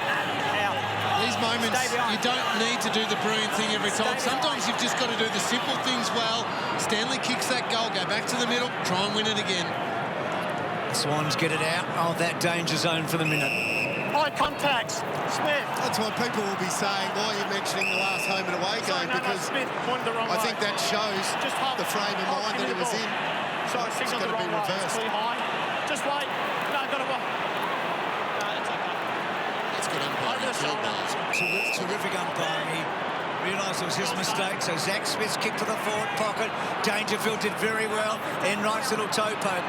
Speaker 6: These moments, you don't need to do the brilliant thing every time. Sometimes you've just got to do the simple things well. Stanley kicks that goal, go back to the middle, try and win it again.
Speaker 1: The Swans get it out of that danger zone for the minute.
Speaker 3: High contacts. Smith.
Speaker 7: That's why people will be saying, why are you mentioning the last home and away game? Because
Speaker 3: Smith pointed the wrong
Speaker 7: I
Speaker 3: way.
Speaker 7: think that shows the frame of mind that it was in.
Speaker 3: Sorry,
Speaker 7: It's got to be reversed.
Speaker 3: High. Just wait. No, got to wait.
Speaker 1: Terrific umpiring. He realised it was his mistake, so Zach Smith's kick to the forward pocket. Dangerfield did very well. Enright's little toe poke.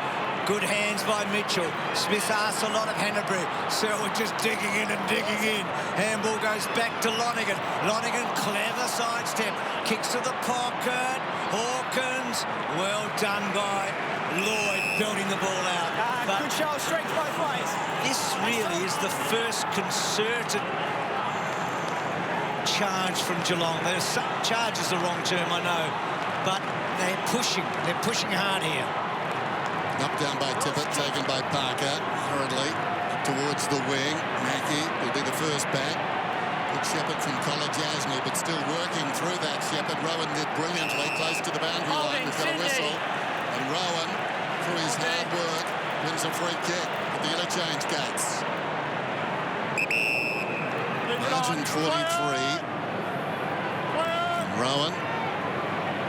Speaker 1: Good hands by Mitchell. Smith asked a lot of Hanbury. Selwood just digging in and digging in. Handball goes back to Lonergan. Lonergan, clever sidestep. Kicks to the pocket. Hawkins. Well done by Lloyd, belting the ball out.
Speaker 3: Good show of strength both ways.
Speaker 1: This really is the first concerted charge from Geelong. Charge is the wrong term, I know, but they're pushing hard here.
Speaker 5: Up down by Tippett, taken by Parker, hurriedly towards the wing. Mackey will be the first back. Good Shepherd from College Asney, but still working through that Shepherd. Rowan did brilliantly, close to the boundary line. We've got a whistle, and Rowan, through his hard work, wins a free kick at the interchange Cats. Margin 43. And Rowan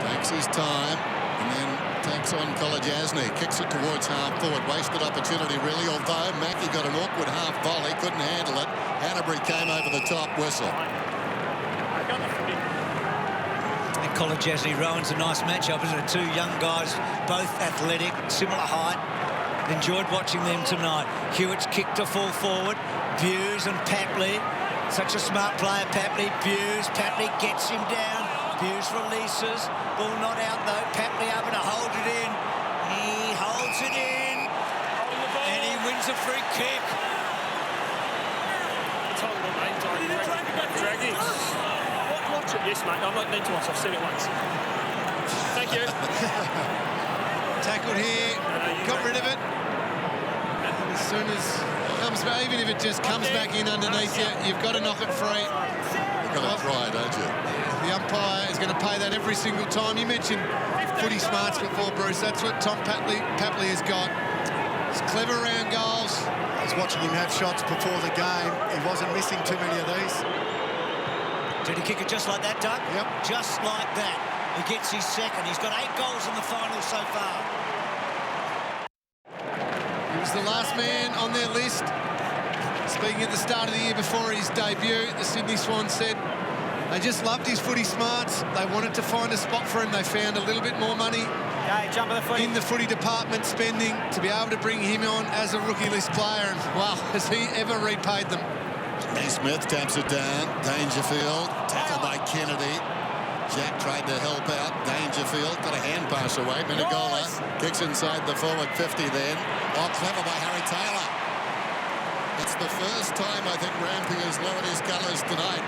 Speaker 5: takes his time and then takes on College Asney. Kicks it towards half forward. Wasted opportunity really, although Mackey got an awkward half volley, couldn't handle it. Hanbury came over the top, whistle.
Speaker 1: And College Asney, Rowan's a nice matchup, isn't it? 2 young guys, both athletic, similar height. Enjoyed watching them tonight. Hewitt's kick to fall forward. Buse and Papley. Such a smart player, Papley. Buse. Papley gets him down. Buse releases. Ball not out, though. Papley able to hold it in. He holds it in. And he wins a free kick.
Speaker 8: Draggy. Watch it. Yes, mate. I might need to watch. I've seen it once. Thank you.
Speaker 6: Tackled here. Got rid of it. And as soon as it comes back, even if it just comes back in underneath you, you've got to knock it free.
Speaker 5: You've got to try, don't you?
Speaker 6: The umpire is going to pay that every single time. You mentioned footy smarts before, Bruce. That's what Tom Papley has got. He's clever around goals.
Speaker 7: I was watching him have shots before the game. He wasn't missing too many of these.
Speaker 1: Did he kick it just like that, Doug?
Speaker 7: Yep.
Speaker 1: Just like that. He gets his second. He's got 8 goals in the final so far.
Speaker 6: He was the last man on their list. Speaking at the start of the year before his debut, the Sydney Swans said they just loved his footy smarts. They wanted to find a spot for him. They found a little bit more money in the footy department spending to be able to bring him on as a rookie list player. And, wow, has he ever repaid them?
Speaker 5: Smith taps it down. Dangerfield, tackled by Kennedy. Jack tried to help out. Dangerfield got a hand pass away. Menegola kicks inside the forward 50 then. Oh, clever by Harry Taylor. It's the first time I think Rampy has lowered his colours tonight.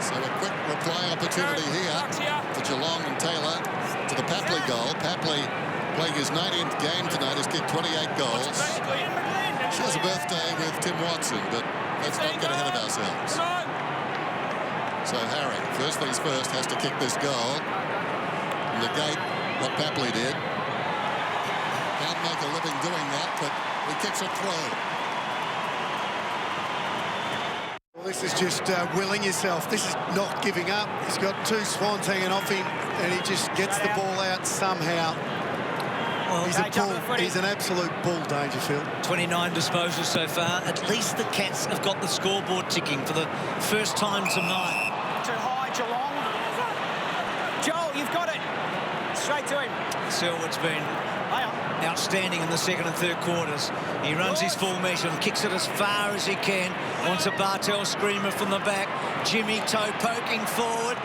Speaker 5: So a quick reply opportunity here for Geelong and Taylor to the Papley goal. Papley, playing his 19th game tonight, has kicked 28 goals. Shares a birthday with Tim Watson, but let's not get ahead of ourselves. So Harry, first things first, has to kick this goal. Negate what Papley did. Can't make a living doing that, but he kicks it through.
Speaker 7: Well, this is just willing yourself. This is not giving up. He's got two Swans hanging off him, and he just gets the ball out somehow. Well, he's a bull. He's an absolute bull, Dangerfield.
Speaker 1: 29 disposals so far. At least the Cats have got the scoreboard ticking for the first time tonight.
Speaker 3: Too high, Geelong. Joel, you've got it. Straight to him.
Speaker 1: Selwood's been outstanding in the second and third quarters. He runs his formation, kicks it as far as he can. Wants a Bartel screamer from the back. Jimmy toe poking forward.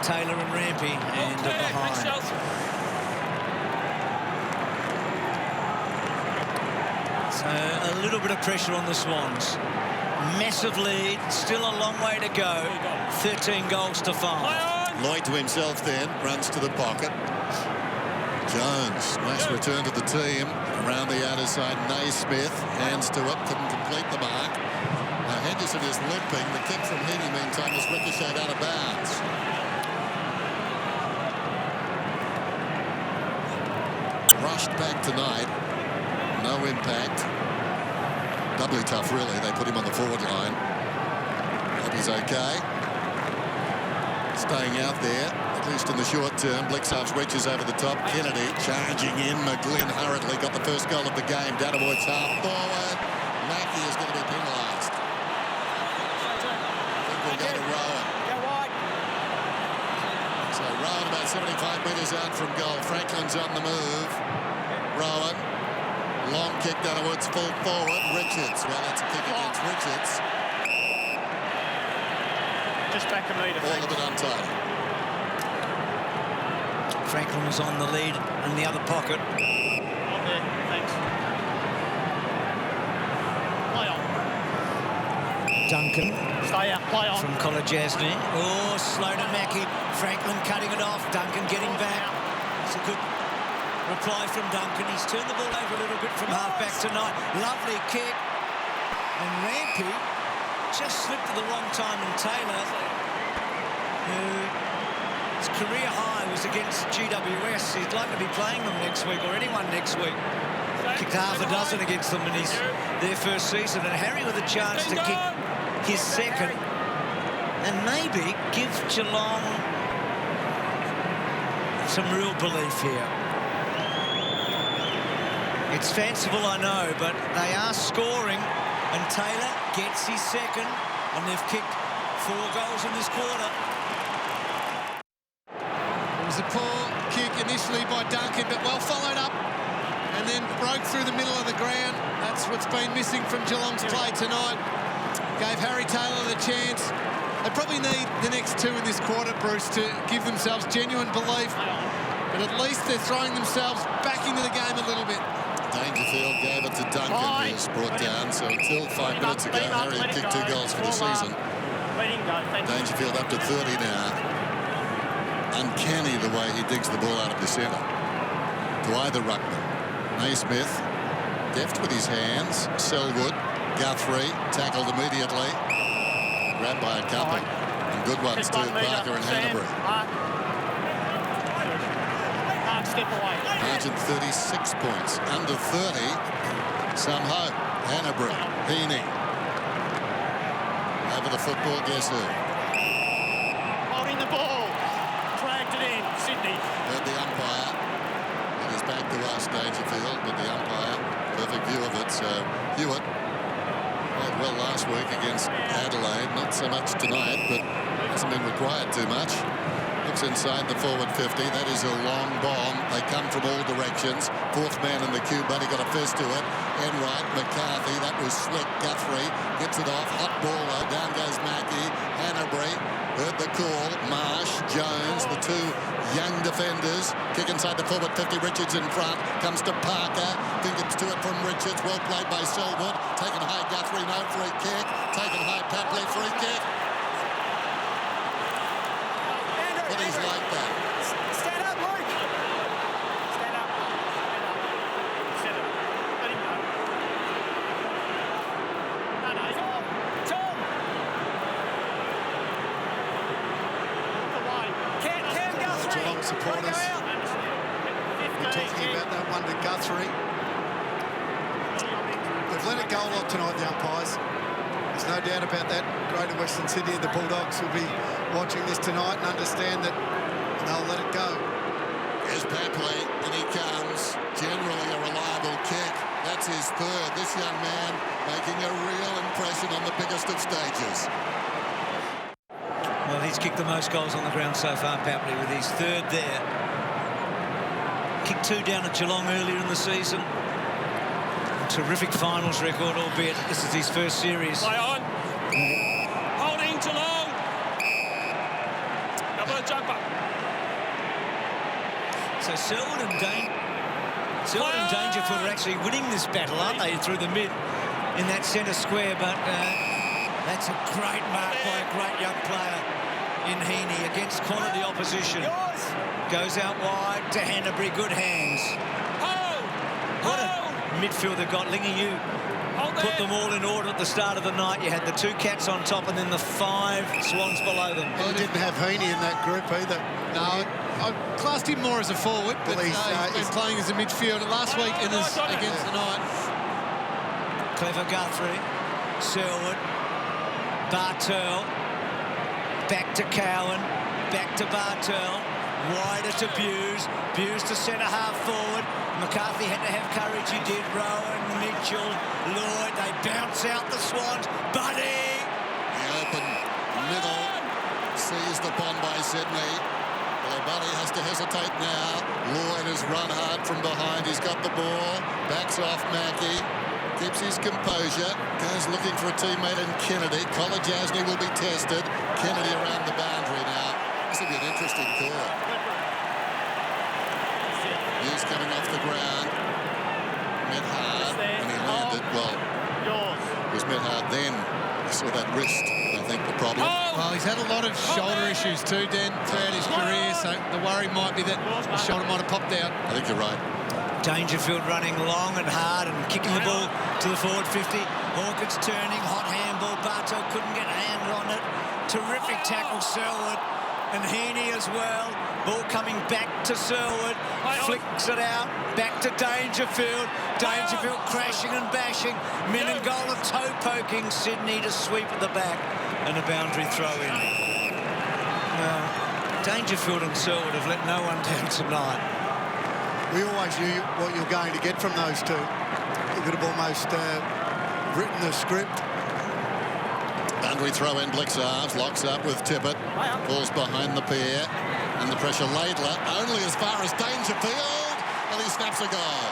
Speaker 1: Taylor and Rampy and behind. So a little bit of pressure on the Swans. Massive lead, still a long way to go. 13 goals to 5.
Speaker 5: Lloyd to himself then, runs to the pocket. Jones, nice return to the team. Around the outer side, Naismith, hands to it, couldn't complete the mark. Now Henderson is limping. The kick from Heaney, meantime, is ricocheted out of bounds. Rushed back tonight. No impact. Doubly tough, really. They put him on the forward line. Hope he's okay. Staying out there, at least in the short term. Blixarves reaches over the top. Kennedy charging in. McGlynn hurriedly got the first goal of the game. Down towards half forward. Mackey is going to be penalised. I think we'll go to Rowan. So Rowan about 75 metres out from goal. Franklin's on the move. Rowan. Long kick down towards full forward. Richards. Well, that's a kick against Richards.
Speaker 8: Just back a metre.
Speaker 5: All a bit untidy.
Speaker 1: Franklin was on the lead in the other pocket.
Speaker 8: On there, thanks. Play on.
Speaker 1: Duncan.
Speaker 8: Stay out, play on.
Speaker 1: From Kolodjasny. Oh, slow to Mackey. Franklin cutting it off. Duncan getting back. It's a good reply from Duncan. He's turned the ball over a little bit from half-back tonight. Lovely kick. And Rampy just slipped at the wrong time. And Taylor, his career high was against GWS. He'd like to be playing them next week, or anyone next week. Kicked half a dozen against them in their first season. And Harry with a chance to kick his second and maybe give Geelong some real belief here. It's fanciful, I know, but they are scoring, and Taylor gets his second, and they've kicked 4 goals in this quarter.
Speaker 6: It was a poor kick initially by Duncan, but well followed up, and then broke through the middle of the ground. That's what's been missing from Geelong's play tonight. Gave Harry Taylor the chance. They probably need the next 2 in this quarter, Bruce, to give themselves genuine belief, but at least they're throwing themselves back into the game a little bit.
Speaker 5: Dangerfield gave it to Duncan, who's brought down. So until 5 minutes ago, Harry had kicked 2 goals for the season. Dangerfield up to 30 now. Uncanny the way he digs the ball out of the centre. To either ruckman. Naismith, deft with his hands. Selwood, Guthrie, tackled immediately. Grabbed by a couple. And good ones too, Parker and Hanbury.
Speaker 8: Step away.
Speaker 5: Margin 36 points. Under 30, some hope. Hanbury, Heaney. Over the football, guess who?
Speaker 8: Holding the ball. Dragged it in, Sydney.
Speaker 5: Heard the umpire. It is back to us, Dangerfield, but the umpire, perfect view of it. So Hewitt played well last week against Adelaide. Not so much tonight, but hasn't been required too much. Looks inside the forward 50. That is a long bomb. They come from all directions. 4th man in the queue, Buddy got a first to it. Enright, McCarthy, that was slick. Guthrie gets it off. Hot baller. Down goes Mackey. Hanbury heard the call. Marsh, Jones, the 2 young defenders. Kick inside the forward 50. Richards in front. Comes to Parker. Fingers to it from Richards. Well played by Selwood. Taken high, Guthrie. No free kick. Taken high, Papley. Free kick.
Speaker 7: supporters. We're talking about that one to Guthrie. They've let it go a lot tonight, the umpires. There's no doubt about that. Greater Western Sydney and the Bulldogs will be watching this tonight and understand that they'll let it go.
Speaker 5: Here's Papley, and he comes. Generally a reliable kick. That's his third. This young man making a real impression on the biggest of stages.
Speaker 1: Well, he's kicked the most goals on the ground so far, Papley, with his third there. Kicked 2 down at Geelong earlier in the season. Terrific finals record, albeit this is his first series.
Speaker 8: Play on. Holding Geelong. Double jumper.
Speaker 1: So Selwood and Dangerfield are actually winning this battle, aren't they, through the mid in that centre square, but that's a great mark by a great young player in Heaney against quality opposition. Goes out wide to Hanbury, good hands. What a midfield they've got. Lingy, you put them all in order at the start of the night. You had the 2 Cats on top and then the 5 Swans below them.
Speaker 7: Well, they didn't have Heaney in that group either.
Speaker 6: No, I classed him more as a forward, but he's been playing as a midfielder last week and against tonight.
Speaker 1: Clever Guthrie, Selwood, Bartel, back to Cowan, back to Bartel, wider to Buse to centre-half forward. McCarthy had to have courage, he did. Rowan, Mitchell, Lloyd, they bounce out the Swans. Buddy!
Speaker 5: The open middle, seized upon by Sydney. Well, Buddy has to hesitate now. Lloyd has run hard from behind. He's got the ball. Backs off Mackey. Keeps his composure. Goes looking for a teammate in Kennedy. Colin Jasney will be tested. Kennedy around the boundary now. This will be an interesting call. He's coming off the ground. Met hard. And he landed well. It was met hard then. He saw that wrist. I think the problem.
Speaker 6: Well, he's had a lot of shoulder issues too, Dan, throughout his career, so the worry might be that the shoulder might have popped out.
Speaker 5: I think you're right.
Speaker 1: Dangerfield running long and hard and kicking the ball to the forward 50. Hawkins turning, hot handball. Bartel couldn't get a hand on it. Terrific tackle, Selwood. And Heaney as well. Ball coming back to Selwood. Flicks it out. Back to Dangerfield. Dangerfield crashing and bashing. Menengola toe poking Sydney to sweep at the back. And a boundary throw in. Dangerfield and Selwood have let no one down tonight.
Speaker 7: We always knew what you're going to get from those two. You could have almost written the script.
Speaker 5: Boundary throw in, Blixarves locks up with Tippett. Falls behind the pair. And the pressure Laidler only as far as Dangerfield. And he snaps a goal.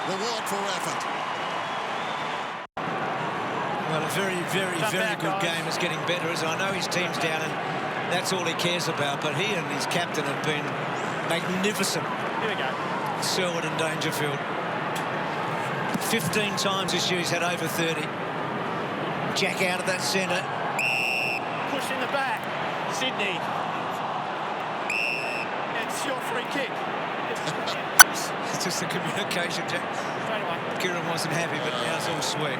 Speaker 5: Reward for effort.
Speaker 1: Well, a very, very, very good game. Is getting better, as I know his team's down and that's all he cares about. But he and his captain have been magnificent.
Speaker 8: Here we go.
Speaker 1: Selwood and Dangerfield. 15 times this year he's had over 30. Jack out of that centre.
Speaker 8: Push in the back. Sydney. It's your free kick.
Speaker 1: It's just the communication, Jack. Kieran wasn't happy, but now it's all sweet.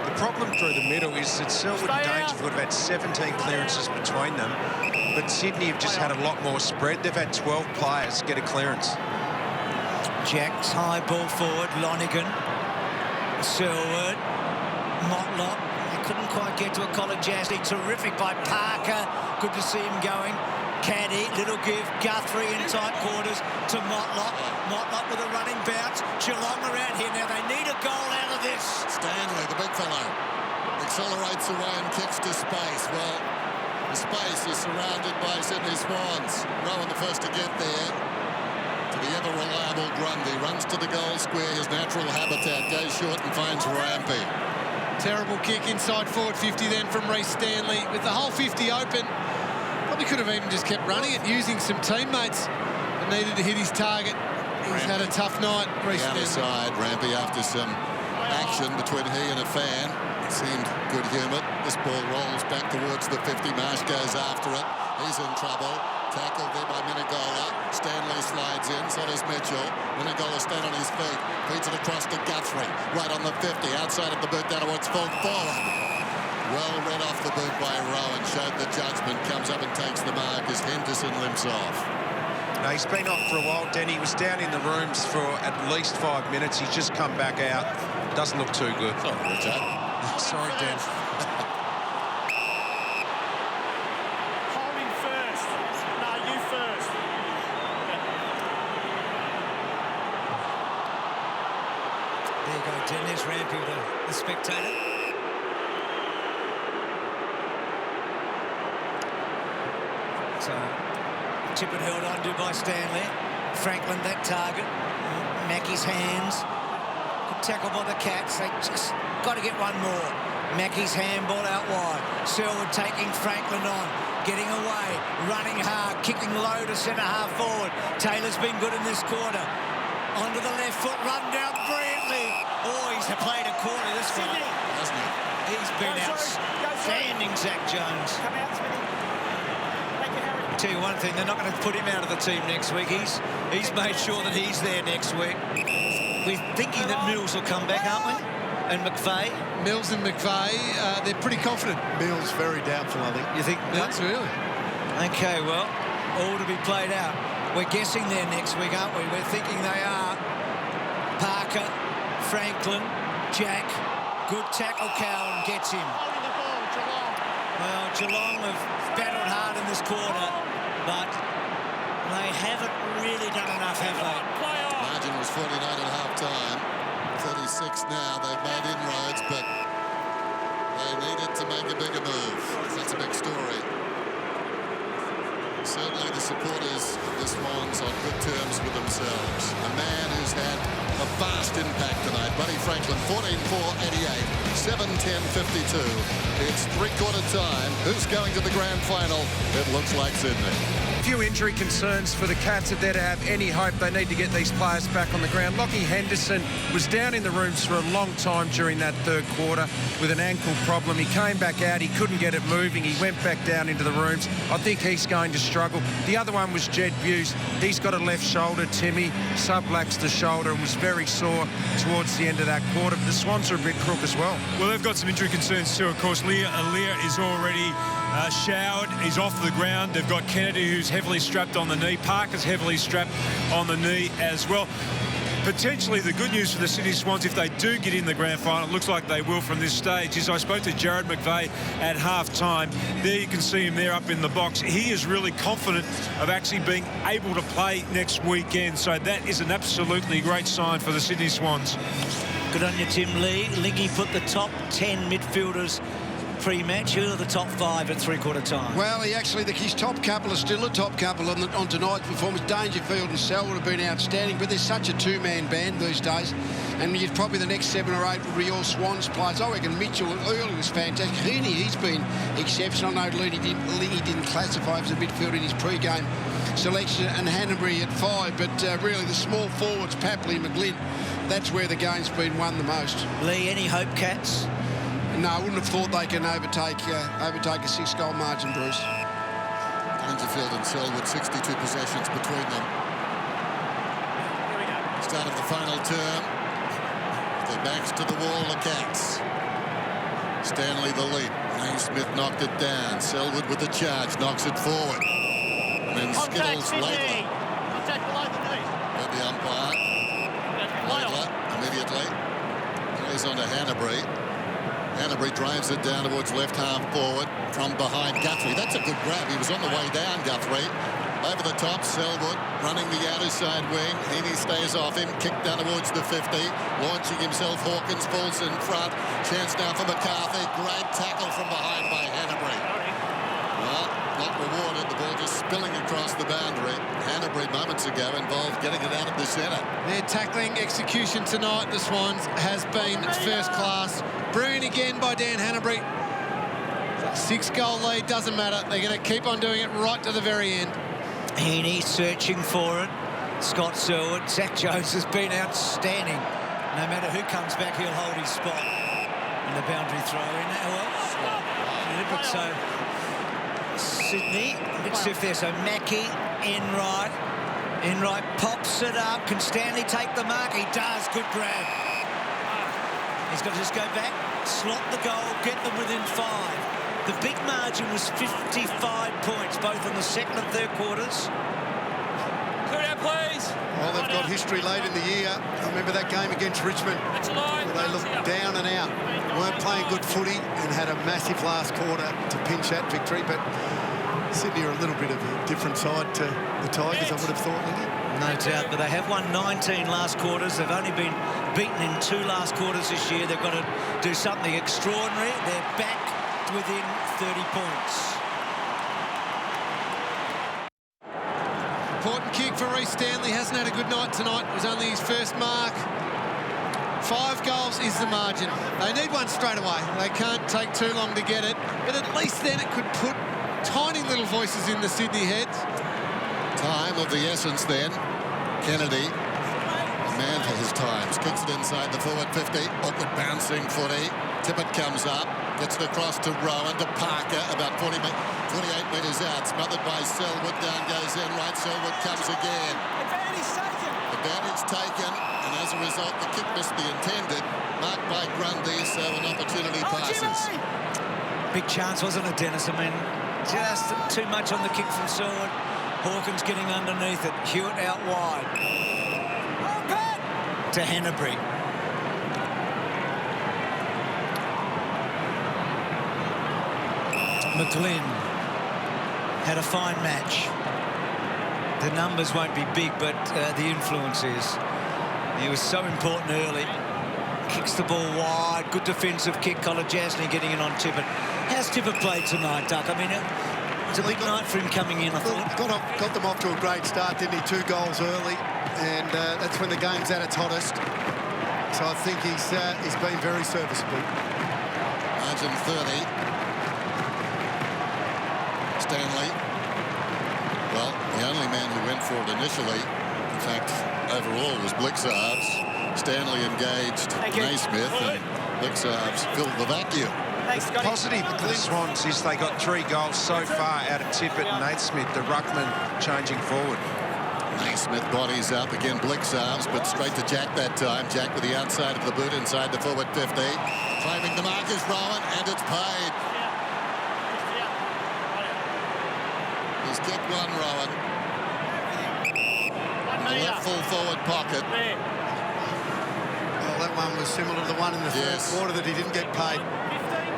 Speaker 11: The problem through the middle is that Selwood and Dangerfield have had 17 clearances between them, but Sydney have just had a lot more spread. They've had 12 players get a clearance.
Speaker 1: Jack's high ball forward, Lonigan, Selwood, Motlop. They couldn't quite get to a Colin Jasney. Terrific by Parker. Good to see him going. Caddy, little give, Guthrie in tight quarters to Motlop. Motlop with a running bounce. Geelong around here now. They need a goal out of this.
Speaker 5: Stanley, the big fellow, accelerates away and kicks to space. Well, the space is surrounded by Sydney Swans. Rowan the first to get there. To the ever-reliable Grundy. Runs to the goal square, his natural habitat. Goes short and finds Rampy.
Speaker 6: Terrible kick inside forward 50 then from Reece Stanley. With the whole 50 open, probably could have even just kept running it, using some teammates that needed to hit his target. He's had a tough night, Reece Stanley.
Speaker 5: The other side, Rampy after some action between he and a fan. It seemed good-humoured. This ball rolls back towards the 50. Marsh goes after it. He's in trouble. Tackled there by Menengola. Stanley slides in, so does Mitchell. Menengola stand on his feet. Feeds it across to Guthrie. Right on the 50, outside of the boot, down towards full forward. Well read off the boot by Rowan. Showed the judgment. Comes up and takes the mark as Henderson limps off.
Speaker 11: No, he's been off for a while, Denny. He was down in the rooms for at least 5 minutes. He's just come back out. Doesn't look too good.
Speaker 5: Sorry, Richard.
Speaker 11: Sorry, Dan.
Speaker 8: Hold him first. No, you first.
Speaker 1: There you go, Jen. There's Rampy, the spectator. So, Tippett held on to by Stanley. Franklin, that target. Mackey's hands. Good tackle by the Cats. They just got to get one more. Mackey's handball out wide. Selwood taking Franklin on. Getting away. Running hard. Kicking low to centre half forward. Taylor's been good in this quarter. Onto the left foot. Run down brilliantly. Oh, he's played a quarter this one.
Speaker 5: Hasn't he?
Speaker 1: He's been outstanding, Zach Jones.
Speaker 8: Come out, Smithy. Thank you, Harry.
Speaker 1: Tell you one thing, they're not going to put him out of the team next week. He's made sure that he's there next week. We're thinking that Mills will come back, aren't we? And McVeigh.
Speaker 6: Mills and McVeigh, they're pretty confident.
Speaker 7: Mills very doubtful, I think.
Speaker 1: You think?
Speaker 6: That's really.
Speaker 1: Okay, well, all to be played out. We're guessing there next week, aren't we? We're thinking they are. Parker, Franklin, Jack. Good tackle, Cowan gets him. Well, Geelong have battled hard in this quarter, but they haven't really done enough, have they?
Speaker 5: Margin was 49 at half-time. 36 now. They've made inroads, but they needed to make a bigger move. That's a big story. Certainly the supporters of the Swans on good terms with themselves. A man who's had a vast impact tonight. Buddy Franklin, 14-4-88, 7-10-52. It's three-quarter time. Who's going to the grand final? It looks like Sydney.
Speaker 2: Few injury concerns for the Cats. If they're to have any hope, they need to get these players back on the ground. Lockie Henderson was down in the rooms for a long time during that third quarter with an ankle problem. He came back out. He couldn't get it moving. He went back down into the rooms. I think he's going to struggle. The other one was Jed Buse. He's got a left shoulder, Timmy. Subluxed the shoulder and was very sore towards the end of that quarter. But the Swans are a bit crook as well.
Speaker 4: Well, they've got some injury concerns too, of course. Lear is already showered. He's off the ground. They've got Kennedy, who's heavily strapped on the knee. Parker's heavily strapped on the knee as well. Potentially the good news for the Sydney Swans, if they do get in the grand final, it looks like they will from this stage, is I spoke to Jared McVeigh at half-time. There you can see him there up in the box. He is really confident of actually being able to play next weekend. So that is an absolutely great sign for the Sydney Swans.
Speaker 1: Good on you, Tim Lee. Lingy put the top 10 midfielders pre-match. Who are the top 5 at three-quarter time?
Speaker 9: Well, his top couple are still a top couple on tonight's performance. Dangerfield and Selwood have been outstanding, but there's such a two-man band these days. And probably the next 7 or 8 will be all Swans players. I reckon Mitchell early was fantastic. Heaney, he's been exceptional. I know Lingy didn't classify as a midfielder in his pre-game selection, and Hanbury at 5, but really the small forwards, Papley and McGlynn, that's where the game's been won the most.
Speaker 1: Lee, any hope, Cats?
Speaker 9: No, I wouldn't have thought they can overtake a 6-goal margin, Bruce.
Speaker 5: Dangerfield and Selwood, 62 possessions between them. Start of the final term. Their backs to the wall, the Cats. Stanley the lead. Smith knocked it down. Selwood with the charge, knocks it forward. And then Skittles Laidler.
Speaker 8: Contact below the knee.
Speaker 5: At the umpire. Laidler immediately. Plays on to Hanbury. Hanbury drives it down towards left half forward from behind Guthrie. That's a good grab. He was on the way down, Guthrie. Over the top, Selwood running the outer side wing. Heaney stays off him. Kicked down towards the 50. Launching himself, Hawkins falls in front. Chance now for McCarthy. Great tackle from behind by Hanbury. Well, not rewarded. The ball just spilling across the boundary. Hanbury moments ago involved getting it out of the centre.
Speaker 6: Their tackling execution tonight, the Swans, has been first class. Brilliant again by Dan Hanbury. 6-goal lead, doesn't matter. They're going to keep on doing it right to the very end.
Speaker 1: Heaney searching for it. Scott Selwood. Zach Jones has been outstanding. No matter who comes back, he'll hold his spot in the boundary throw in. Well, so Sydney, a bit stiff there. So Mackie, Enright. Enright pops it up. Can Stanley take the mark? He does. Good grab. He's got to just go back, slot the goal, get them within 5. The big margin was 55 points, both in the second and third quarters.
Speaker 8: please.
Speaker 7: Well, they've got history late in the year. I remember that game against Richmond where they looked down and out, weren't playing good footy and had a massive last quarter to pinch that victory. But Sydney are a little bit of a different side to the Tigers, I would have thought, Lingy.
Speaker 1: No doubt, but they have won 19 last quarters. They've only been beaten in 2 last quarters this year. They've got to do something extraordinary. They're back within 30 points.
Speaker 6: Important kick for Reece Stanley. Hasn't had a good night tonight. It was only his first mark. 5 goals is the margin. They need one straight away. They can't take too long to get it, but at least then it could put tiny little voices in the Sydney heads.
Speaker 5: Time of the essence then. Kennedy, a man for his times, kicks it inside the forward 50. Awkward bouncing footy. Tippett comes up, gets it across to Rowan, to Parker, about 48 metres out, smothered by Selwood, down goes in, right, Selwood comes again. Advantage taken, and as a result, the kick missed the intended, marked by Grundy, so an opportunity passes.
Speaker 1: Big chance, wasn't it, Dennis? I mean, just too much on the kick from Selwood. Hawkins getting underneath it. Hewitt out wide. To Henneberry. McGlynn had a fine match. The numbers won't be big, but the influence is. He was so important early. Kicks the ball wide. Good defensive kick. Colin Jasney getting in on Tippett. How's Tippett played tonight, Duck? I mean, it's a big night for him coming in, I thought.
Speaker 7: Got them off to a great start, didn't he? 2 goals early, and that's when the game's at its hottest. So I think he's been very serviceable.
Speaker 5: Margin 30. Stanley. Well, the only man who went for it initially, in fact, overall, was Blixarves. Stanley engaged Naismith, and Blixarves filled the vacuum.
Speaker 11: The positive for the Swans is they got 3 goals so far out of Tippett and Naismith, the ruckman changing forward.
Speaker 5: Naismith bodies up again, Blixarves, but straight to Jack that time. Jack with the outside of the boot inside the forward 50. Claiming the mark is Rowan, and it's paid. He's kicked one, Rowan. In the left full forward pocket.
Speaker 7: Well, that one was similar to the one in the first quarter that he didn't get paid.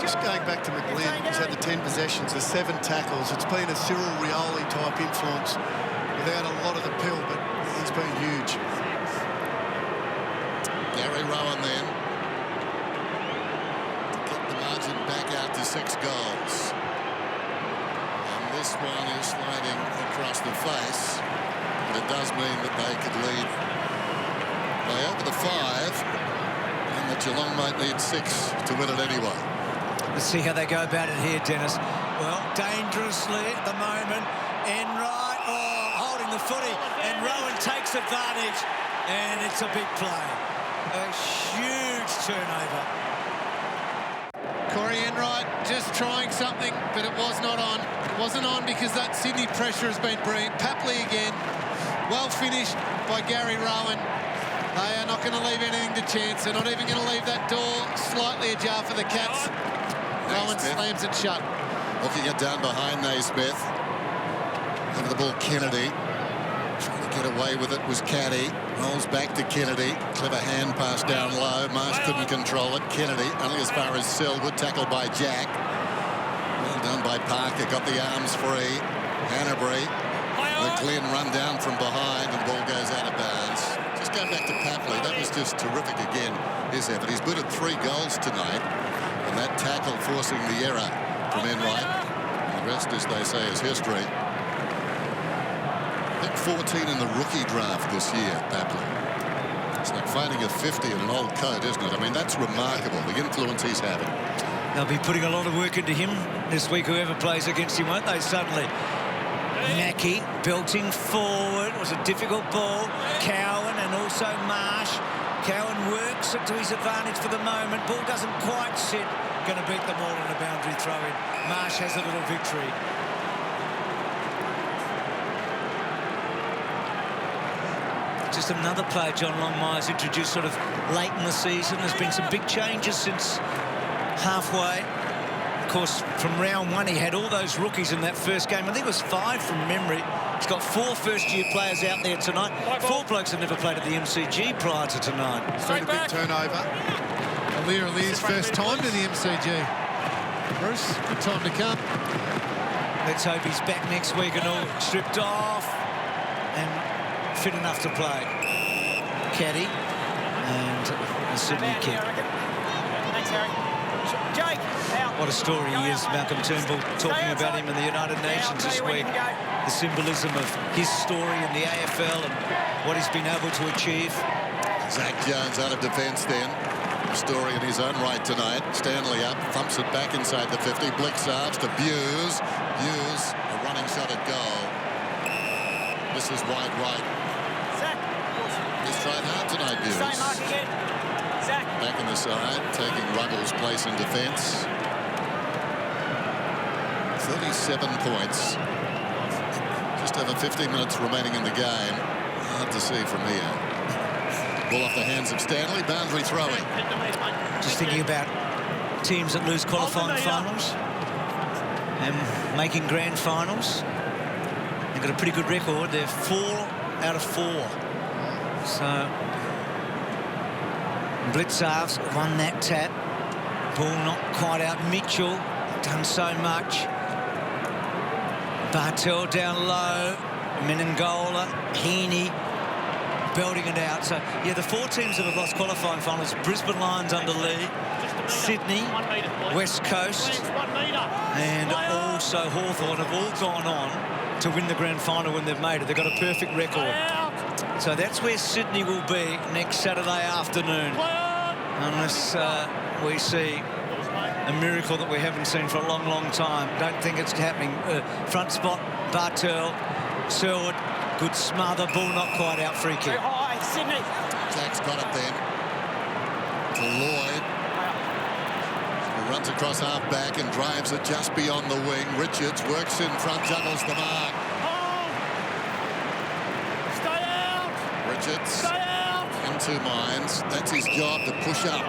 Speaker 7: Just going back to McGlynn, he's had the 10 possessions, the 7 tackles. It's been a Cyril Rioli type influence without a lot of the pill, but he's been huge.
Speaker 5: Gary Rowan then to get the margin back out to 6 goals. And this one is sliding across the face, but it does mean that they could lead by over the 5, and that Geelong might need 6 to win it anyway.
Speaker 1: Let's see how they go about it here, Dennis. Well, dangerously at the moment. Enright, holding the footy, and Rowan takes advantage, and it's a big play. A huge turnover.
Speaker 6: Corey Enright just trying something, but it was not on. It wasn't on because that Sydney pressure has been brilliant. Papley again, well finished by Gary Rowan. They are not going to leave anything to chance. They're not even going to leave that door slightly ajar for the Cats. Rowan slams it shut.
Speaker 5: Looking it down behind Naismith. Over the ball, Kennedy. Trying to get away with it was Caddy. Rolls back to Kennedy. Clever hand pass down low. Marsh couldn't control it. Kennedy only as far as Selwood. Tackled by Jack. Well done by Parker. Got the arms free. Hanneberry. McGlynn run down from behind, and the ball goes out of bounds. Just going back to Papley. That was just terrific again, his effort. He's booted 3 goals tonight. And that tackle forcing the error from Enright. And the rest, as they say, is history. I think 14 in the rookie draft this year, Papley. It's like finding a 50 in an old coat, isn't it? I mean, that's remarkable, the influence he's having.
Speaker 1: They'll be putting a lot of work into him this week, whoever plays against him, won't they, suddenly? Mackie belting forward. It was a difficult ball. Cowan and also Marsh. Cowan works it to his advantage for the moment. Ball doesn't quite sit. Going to beat them all on a boundary throw-in. Marsh has a little victory. Just another player John Longmire's introduced sort of late in the season. There's been some big changes since halfway. course, from round one, he had all those rookies in that first game. I think it was 5 from memory. He's got 4 first-year players out there tonight. 4 blokes have never played at the MCG prior to tonight.
Speaker 6: Straight big turnover. Aliir's first time to the MCG. Bruce, good time to come.
Speaker 1: Let's hope he's back next week and all stripped off and fit enough to play. Caddy and a Sydney kick.
Speaker 3: Thanks, Harry. Jake, out.
Speaker 1: What a story he is, Malcolm Turnbull, talking about him in the United Nations this week. The symbolism of his story in the AFL and what he's been able to achieve.
Speaker 5: Zach Jones out of defence then. Story in his own right tonight. Stanley up, thumps it back inside the 50. Blixarves to Buse. Buse, a running shot at goal. This is wide right. He's tried hard tonight, Buse. Back in the side, taking Ruggles' place in defence. 37 points. Just over 15 minutes remaining in the game. Hard to see from here. Ball off the hands of Stanley. Boundary throwing.
Speaker 1: Just thinking about teams that lose qualifying finals and making grand finals. They've got a pretty good record. They're 4 out of 4. So Blixarves won that tap. Ball not quite out. Mitchell done so much. Bartel down low. Menengola, Heaney belting it out. So, yeah, the 4 teams that have lost qualifying finals, Brisbane Lions under Lee, Sydney, West Coast, and also Hawthorn have all gone on to win the grand final when they've made it. They've got a perfect record. So that's where Sydney will be next Saturday afternoon. Unless we see a miracle that we haven't seen for a long, long time. Don't think it's happening. Front spot, Bartel, Selwood, good smother, ball not quite out, free kick.
Speaker 3: Sydney.
Speaker 5: Jack's got it then. To Lloyd. Who runs across half-back and drives it just beyond the wing. Richards works in front, juggles the mark.
Speaker 3: Stay out.
Speaker 5: Richards.
Speaker 3: Stay out.
Speaker 5: In 2 minds. That's his job, to push up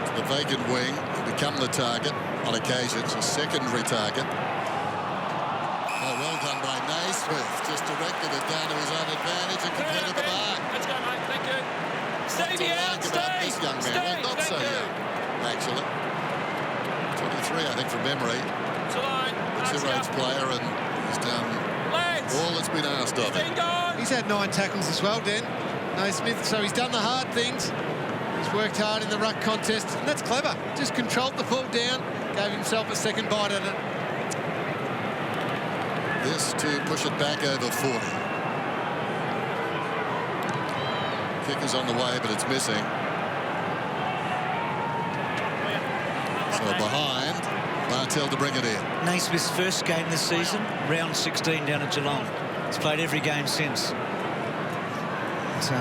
Speaker 5: to the vacant wing and become the target on occasions, a secondary target. Oh, well done by Naismith. Just directed it down to his own advantage and completed the mark.
Speaker 3: Let's go, mate. Thank you. Stevie out.
Speaker 5: About this young man. Well, not so young, actually. 23, I think, from memory. Two-range player, and he's done all that's been asked of him.
Speaker 6: He's had 9 tackles as well, Dan. Naismith, so he's done the hard things. He's worked hard in the ruck contest, and that's clever. Just controlled the ball down, gave himself a second bite at it.
Speaker 5: This to push it back over 40. Kick is on the way, but it's missing. So behind, Bartel to bring it in.
Speaker 1: Naismith's first game this season, round 16 down at Geelong. He's played every game since. So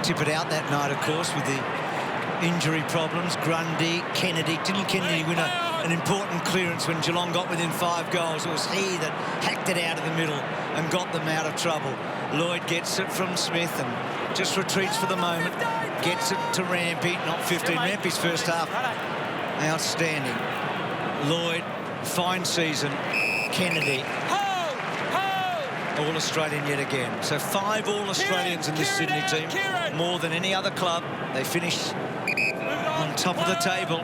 Speaker 1: tip it out that night, of course, with the injury problems. Grundy, Kennedy. Didn't Kennedy win an important clearance when Geelong got within 5 goals? It was he that hacked it out of the middle and got them out of trouble. Lloyd gets it from Smith and just retreats for the moment. Gets it to Rampy, not 15. Rampy's first half, outstanding. Lloyd, fine season. Kennedy, All-Australian yet again. So 5 All-Australians in this Sydney team, more than any other club. They finished on top of the table.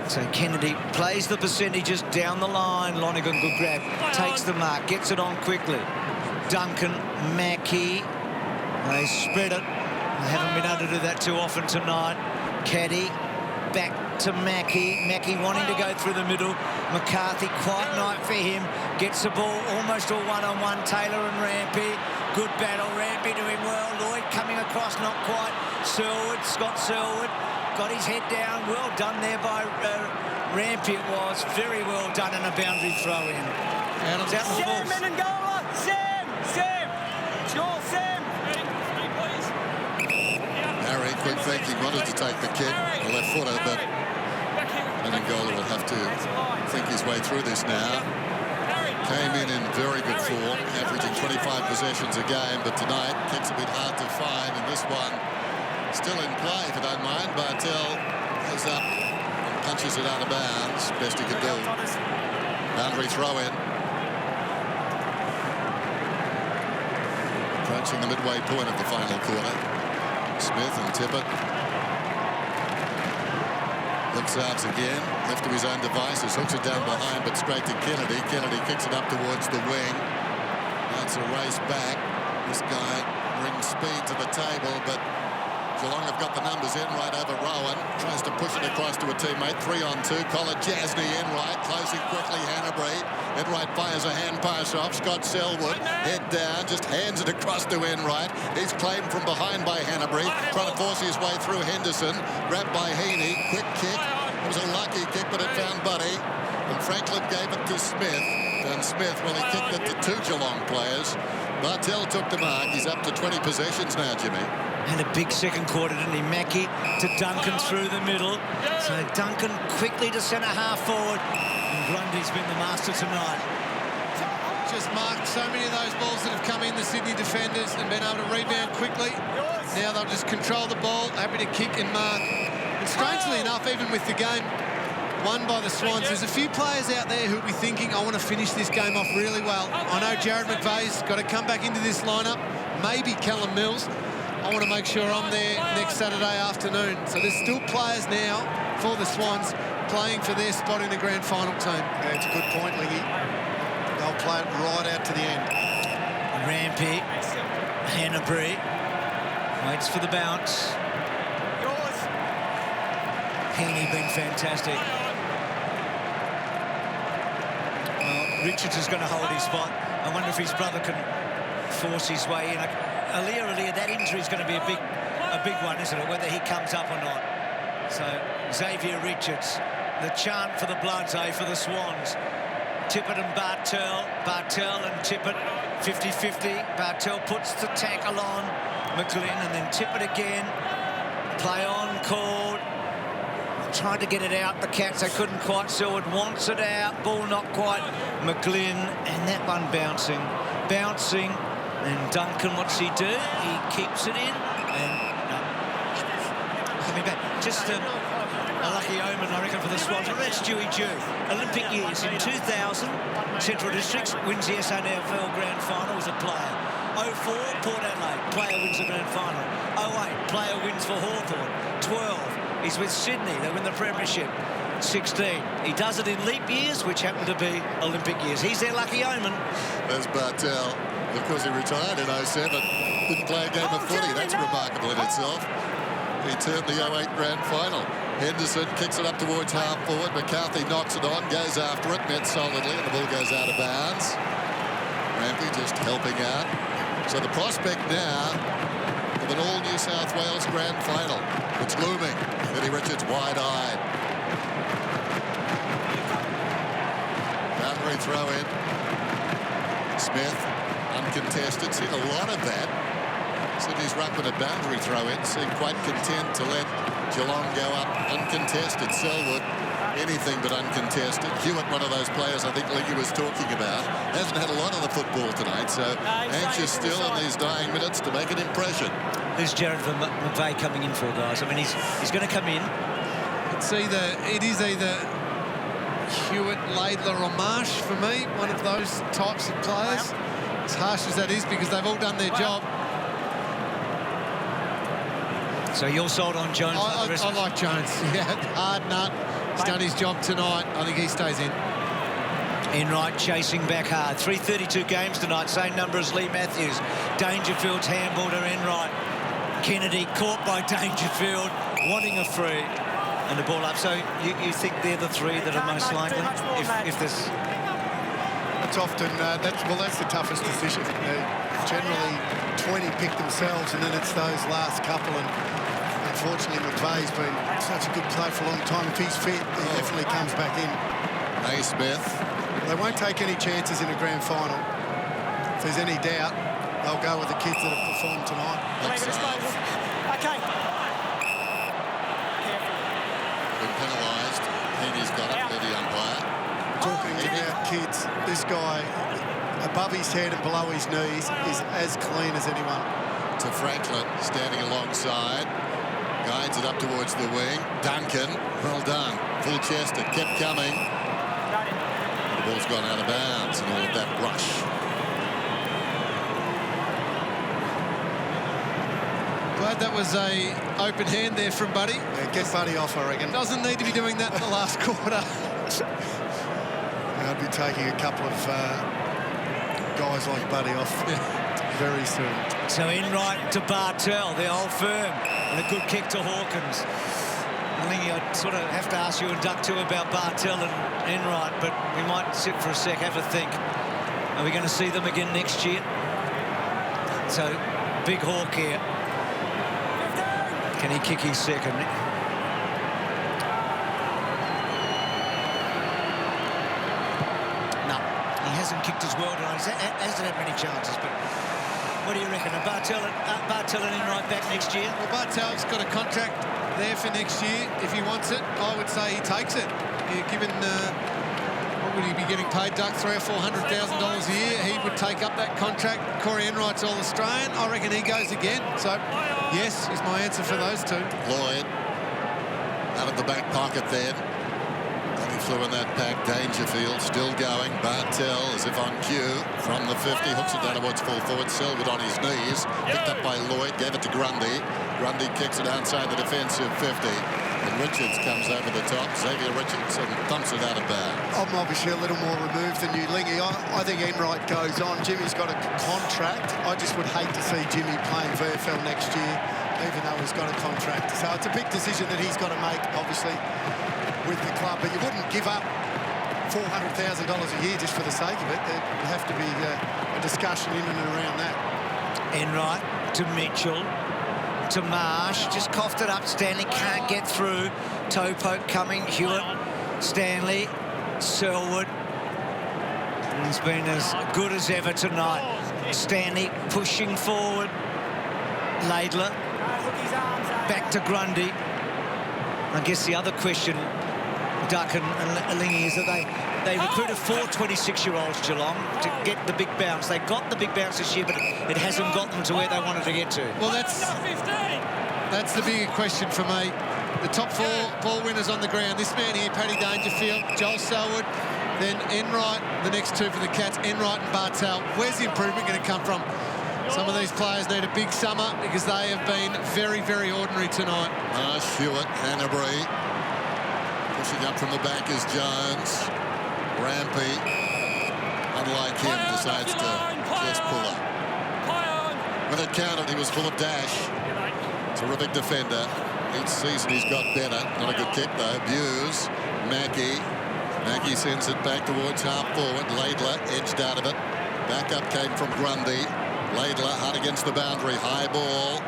Speaker 1: So Kennedy plays the percentages down the line. Lonergan, good grab, takes the mark, gets it on quickly. Duncan, Mackie, they spread it. They haven't been able to do that too often tonight. Caddy, back to Mackie. Mackie wanting to go through the middle. McCarthy, quiet night for him. Gets the ball almost all one-on-one. Taylor and Rampy. Good battle. Rampy doing well. Lloyd coming across, not quite. Selwood, Scott Selwood, got his head down. Well done there by Rampy. It was very well done, and a boundary throw in. Out of the
Speaker 3: Sam Menengola. Sam. Score, Sam.
Speaker 5: Harry, quick thinking, wanted to take the kick, the left footer, but Menengola will have to think his way through this now. Came in very good form, averaging 25 possessions a game, but tonight kicks a bit hard to find, and this one still in play, if you don't mind. Bartel goes up and punches it out of bounds. Best he could do. Boundary throw in. Approaching the midway point of the final quarter. Smith and Tippett. Looks out again. Left to his own devices. Hooks it down behind, but straight to Kennedy. Kennedy kicks it up towards the wing. That's a race back. This guy brings speed to the table, but Geelong have got the numbers in right over Rowan. Tries to push it across to a teammate. 3-on-2. Colin Jasny in right. Closing quickly. Hanbury. Enright fires a hand pass off. Scott Selwood. Head down. Just hands it across to Enright. He's claimed from behind by Hanbury. Trying to force his way through Henderson. Grabbed by Heaney. Quick kick. It was a lucky kick, but it found Buddy. And Franklin gave it to Smith. And Smith, well, he kicked it to 2 Geelong players. Bartell took the mark. He's up to 20 possessions now, Jimmy.
Speaker 1: And a big second quarter, didn't he? Mackie to Duncan through the middle. So Duncan quickly to centre half forward. And Grundy's been the master tonight.
Speaker 6: Just marked so many of those balls that have come in, the Sydney defenders, and been able to rebound quickly. Now they'll just control the ball, happy to kick and mark. And strangely enough, even with the game won by the Swans, there's a few players out there who'll be thinking, I want to finish this game off really well. I know Jared McVeigh's got to come back into this lineup. Maybe Callum Mills. I want to make sure I'm there next Saturday afternoon. So there's still players now for the Swans playing for their spot in the grand final team.
Speaker 7: Yeah, it's a good point, Lingy. They'll play it right out to the end.
Speaker 1: Rampy, Hanbury, waits for the bounce. Heaney been fantastic. Well, Richards is going to hold his spot. I wonder if his brother can force his way in. Earlier, that injury is going to be a big one, isn't it? Whether he comes up or not. So Xavier Richards, the chant for the Bloods, for the Swans. Tippett and Bartell and Tippett, 50-50. Bartell puts the tackle on McGlynn, and then Tippett again. Play on called. Tried to get it out. The Cats, they couldn't quite. Selwood wants it out. Ball not quite. McGlynn, and that one bouncing. And Duncan, what's he do? He keeps it in. And coming back. Just a lucky omen, I reckon, for the Swans. Well, that's Dewey Dew. Olympic years. In 2000, Central Districts wins the AFL Grand Final as a player. 04, Port Adelaide. Player wins the Grand Final. 08, player wins for Hawthorn. 12, he's with Sydney. They win the Premiership. 16, he does it in leap years, which happen to be Olympic years. He's their lucky omen.
Speaker 5: There's Bartell. Of course, he retired in 07. Didn't play a game of footy. That's remarkable in itself. He turned the 08 Grand Final. Henderson kicks it up towards half forward. McCarthy knocks it on, goes after it, met solidly, and the ball goes out of bounds. Rampy just helping out. So the prospect now of an all New South Wales Grand Final. It's looming. Eddie Richards wide-eyed. Boundary throw in. Smith, uncontested. Seen a lot of that. Sydney's ruckman a boundary throw in. Seemed quite content to let Geelong go up uncontested. Selwood, anything but uncontested. Hewitt, one of those players I think Lingy was talking about, hasn't had a lot of the football tonight, so anxious still in these dying minutes to make an impression.
Speaker 1: Who's Jared McVeigh coming in for, guys? I mean, he's going to come in.
Speaker 6: It is either Hewitt, Laidler or Marsh for me, one of those types of players. As harsh as that is, because they've all done their job.
Speaker 1: So you're sold on Jones?
Speaker 6: I like Jones. Yeah, hard nut. He's done his job tonight. I think he stays in.
Speaker 1: Enright chasing back hard. 332 games tonight, same number as Lee Matthews. Dangerfield's handball to Enright. Kennedy caught by Dangerfield, wanting a free, and the ball up. So you think they're the three that are most likely? If there's...
Speaker 7: It's often, that's the toughest decision. Generally, 20 pick themselves, and then it's those last couple. And unfortunately, McVeigh's been such a good player for a long time. If he's fit, he definitely comes back in.
Speaker 5: Hey, Smith.
Speaker 7: They won't take any chances in a grand final. If there's any doubt, they'll go with the kids that have performed tonight.
Speaker 3: Okay.
Speaker 5: Been penalised. Heaney's got it, the umpire.
Speaker 7: Talking about kids, this guy, above his head and below his knees, is as clean as anyone.
Speaker 5: To Franklin, standing alongside. Guy Slides it up towards the wing. Duncan, well done. Full-chested, kept coming. The ball's gone out of bounds and all of that rush.
Speaker 6: Glad that was a open hand there from Buddy.
Speaker 7: Yeah, get Buddy off, I reckon.
Speaker 6: Doesn't need to be doing that in the last quarter.
Speaker 7: I'd be taking a couple of guys like Buddy off very soon.
Speaker 1: So Enright to Bartel, the old firm, and a good kick to Hawkins. Lingy, I'd sort of have to ask you and Duck too about Bartel and Enright, but we might sit for a sec, have a think. Are we going to see them again next year? So, big Hawk here. Can he kick his second? No, he hasn't kicked as well tonight. He hasn't had many chances, but what do you reckon? Are Bartel and Enright back next year?
Speaker 6: Well, Bartel's got a contract there for next year. If he wants it, I would say he takes it. Given what would he be getting paid, Duck? $300,000 or $400,000 a year. He would take up that contract. Corey Enright's all Australian. I reckon he goes again. So, yes, is my answer for those two.
Speaker 5: Lloyd out of the back pocket then. And he flew in that pack. Dangerfield still going. Bartel as if on cue from the 50. Hooks it down towards full forward. Selwood on his knees. Picked up by Lloyd. Gave it to Grundy. Grundy kicks it outside the defensive 50. And Richards comes over the top. Xavier Richards and thumps it out of bounds.
Speaker 7: I'm obviously a little more removed than you, Lingy. I think Enright goes on. Jimmy's got a contract. I just would hate to see Jimmy playing VFL next year, even though he's got a contract. So it's a big decision that he's got to make, obviously, with the club. But you wouldn't give up $400,000 a year just for the sake of it. There would have to be a discussion in and around that.
Speaker 1: Enright to Mitchell. To Marsh, just coughed it up. Stanley can't get through. Toe poke coming. Hewitt, Stanley, Selwood. He's been as good as ever tonight. Stanley pushing forward. Laidler back to Grundy. I guess the other question, Duck and Lingy, is that they recruited 4 26-year-olds Geelong to get the big bounce. They got the big bounce this year, but it hasn't got them to where they wanted to get to.
Speaker 6: Well, that's the bigger question for me. The top 4 ball winners on the ground. This man here, Paddy Dangerfield, Joel Selwood, then Enright, the next 2 for the Cats, Enright and Bartel. Where's the improvement going to come from? Some of these players need a big summer because they have been very, very ordinary tonight.
Speaker 5: Hewitt, Hanbury. Pushing up from the back is Jones. Rampy, unlike him, decides to just pull up. When it counted, he was full of dash. Terrific defender. Each season he's got better. Not a good kick, though. Buse, Mackie. Mackie sends it back towards half forward. Laidler edged out of it. Back up came from Grundy. Laidler hard against the boundary. High ball.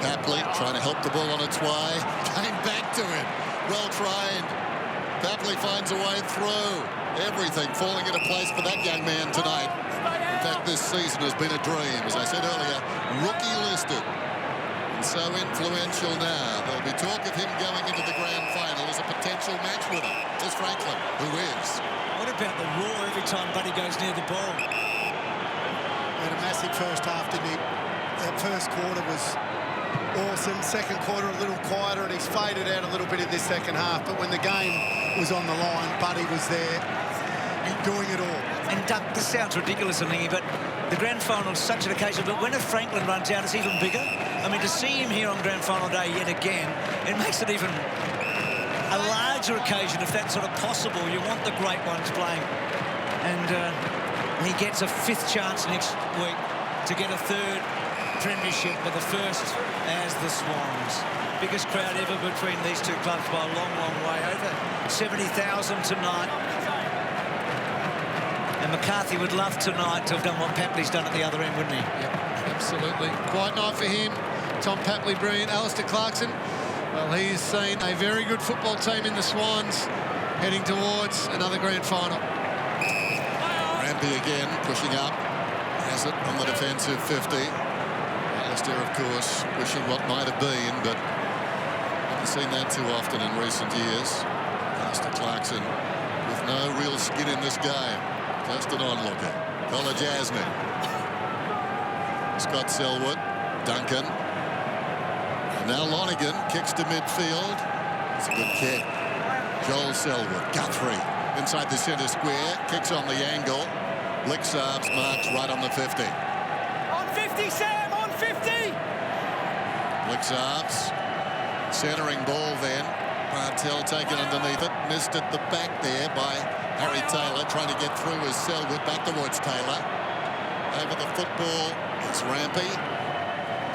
Speaker 5: Papley trying to help the ball on its way. Came back to him. Well trained. Papley finds a way through. Everything falling into place for that young man tonight. In fact, this season has been a dream. As I said earlier, rookie listed. And so influential now. There'll be talk of him going into the grand final as a potential match winner. There's Franklin, who is.
Speaker 1: What about the roar every time Buddy goes near the ball?
Speaker 7: He had a massive first half, didn't he? That first quarter was awesome. Second quarter a little quieter, and he's faded out a little bit in this second half. But when the game was on the line, Buddy was there doing it all.
Speaker 1: And Duck, this sounds ridiculous, Lingy, but the grand final is such an occasion. But when a Franklin runs out, it's even bigger. I mean, to see him here on grand final day yet again, it makes it even a larger occasion, if that's sort of possible. You want the great ones playing. And he gets a 5th chance next week to get a 3rd premiership, but the first as the Swans. Biggest crowd ever between these two clubs by a long, long way. Over 70,000 tonight. And McCarthy would love tonight to have done what Papley's done at the other end, wouldn't he?
Speaker 6: Yep, absolutely. Quiet night for him. Tom Papley, brilliant. Alistair Clarkson, well, he's seen a very good football team in the Swans heading towards another grand final.
Speaker 5: Rampy again, pushing up. Has it on the defensive 50. Alistair, of course, wishing what might have been, but haven't seen that too often in recent years. Alistair Clarkson with no real skin in this game. Just an onlooker. College Asney. Scott Selwood. Duncan. And Now Lonergan kicks to midfield. It's a good kick. Joel Selwood, Guthrie inside the centre square, kicks on the angle. Blixarves marks right on the 50.
Speaker 8: On 50, Sam, on 50!
Speaker 5: Blixarves, centering ball then. Bartel taken underneath it, missed at the back there by Harry Taylor, trying to get through as Selwood back towards Taylor. Over the football, it's Rampy.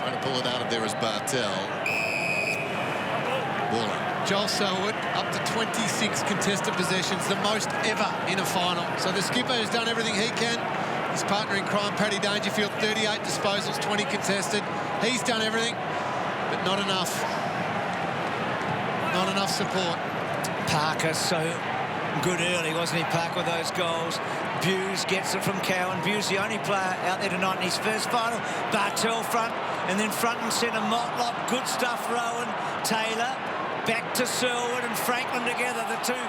Speaker 5: Trying to pull it out of there is Bartel. Waller.
Speaker 6: Joel Selwood up to 26 contested possessions, the most ever in a final. So the skipper has done everything he can. His partner in crime, Paddy Dangerfield, 38 disposals, 20 contested. He's done everything, but not enough. Not enough support.
Speaker 1: Parker so good early, wasn't he, Parker, with those goals. Buse gets it from Cowan. Buse, the only player out there tonight in his first final. Bartel front, and then front and centre, Motlop. Good stuff, Rowan. Taylor. Back to Selwood and Franklin together, the two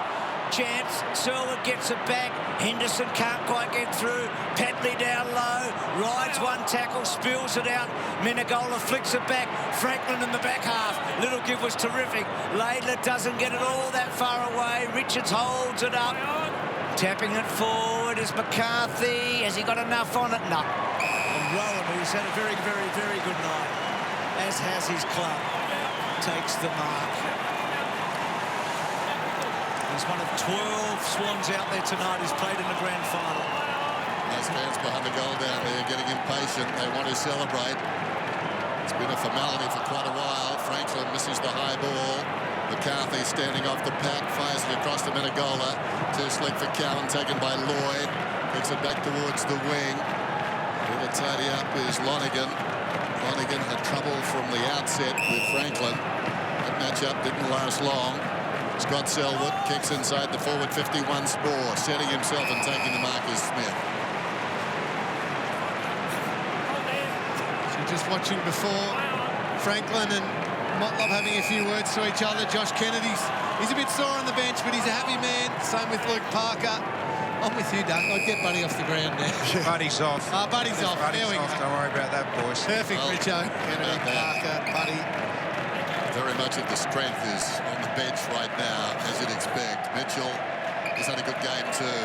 Speaker 1: champs. Selwood gets it back. Henderson can't quite get through. Patley down low. Rides one tackle, spills it out. Menegola flicks it back. Franklin in the back half. Little give was terrific. Laidler doesn't get it all that far away. Richards holds it up. Tapping it forward is McCarthy. Has he got enough on it? No. And Rowan, who's had a very, very, very good night, as has his club, takes the mark. He's one of 12 Swans out there tonight who's played in the grand final.
Speaker 5: Those fans behind the goal down there getting impatient. They want to celebrate. It's been a formality for quite a while. Franklin misses the high ball. McCarthy standing off the pack, fires it across to Menegola. Too slick for Cowan, taken by Lloyd. Kicks it back towards the wing. Here to tidy up is Lonergan. Lonergan had trouble from the outset with Franklin. That matchup didn't last long. Scott Selwood kicks inside the forward 51 Spore, setting himself and taking the mark is Smith.
Speaker 6: So just watching before, Franklin and Motlop having a few words to each other. Josh Kennedy's, he's a bit sore on the bench, but he's a happy man. Same with Luke Parker. I'm with you, Doug. I'd get Buddy off the ground now.
Speaker 11: Buddy's off.
Speaker 6: Buddy's off.
Speaker 11: Buddy's
Speaker 6: there we
Speaker 11: off.
Speaker 6: go.
Speaker 11: Don't worry about that, boys.
Speaker 6: Perfect, Richo. Kennedy, Parker, Buddy.
Speaker 5: Very much of the strength is on the bench right now, as you'd expect. Mitchell has had a good game too.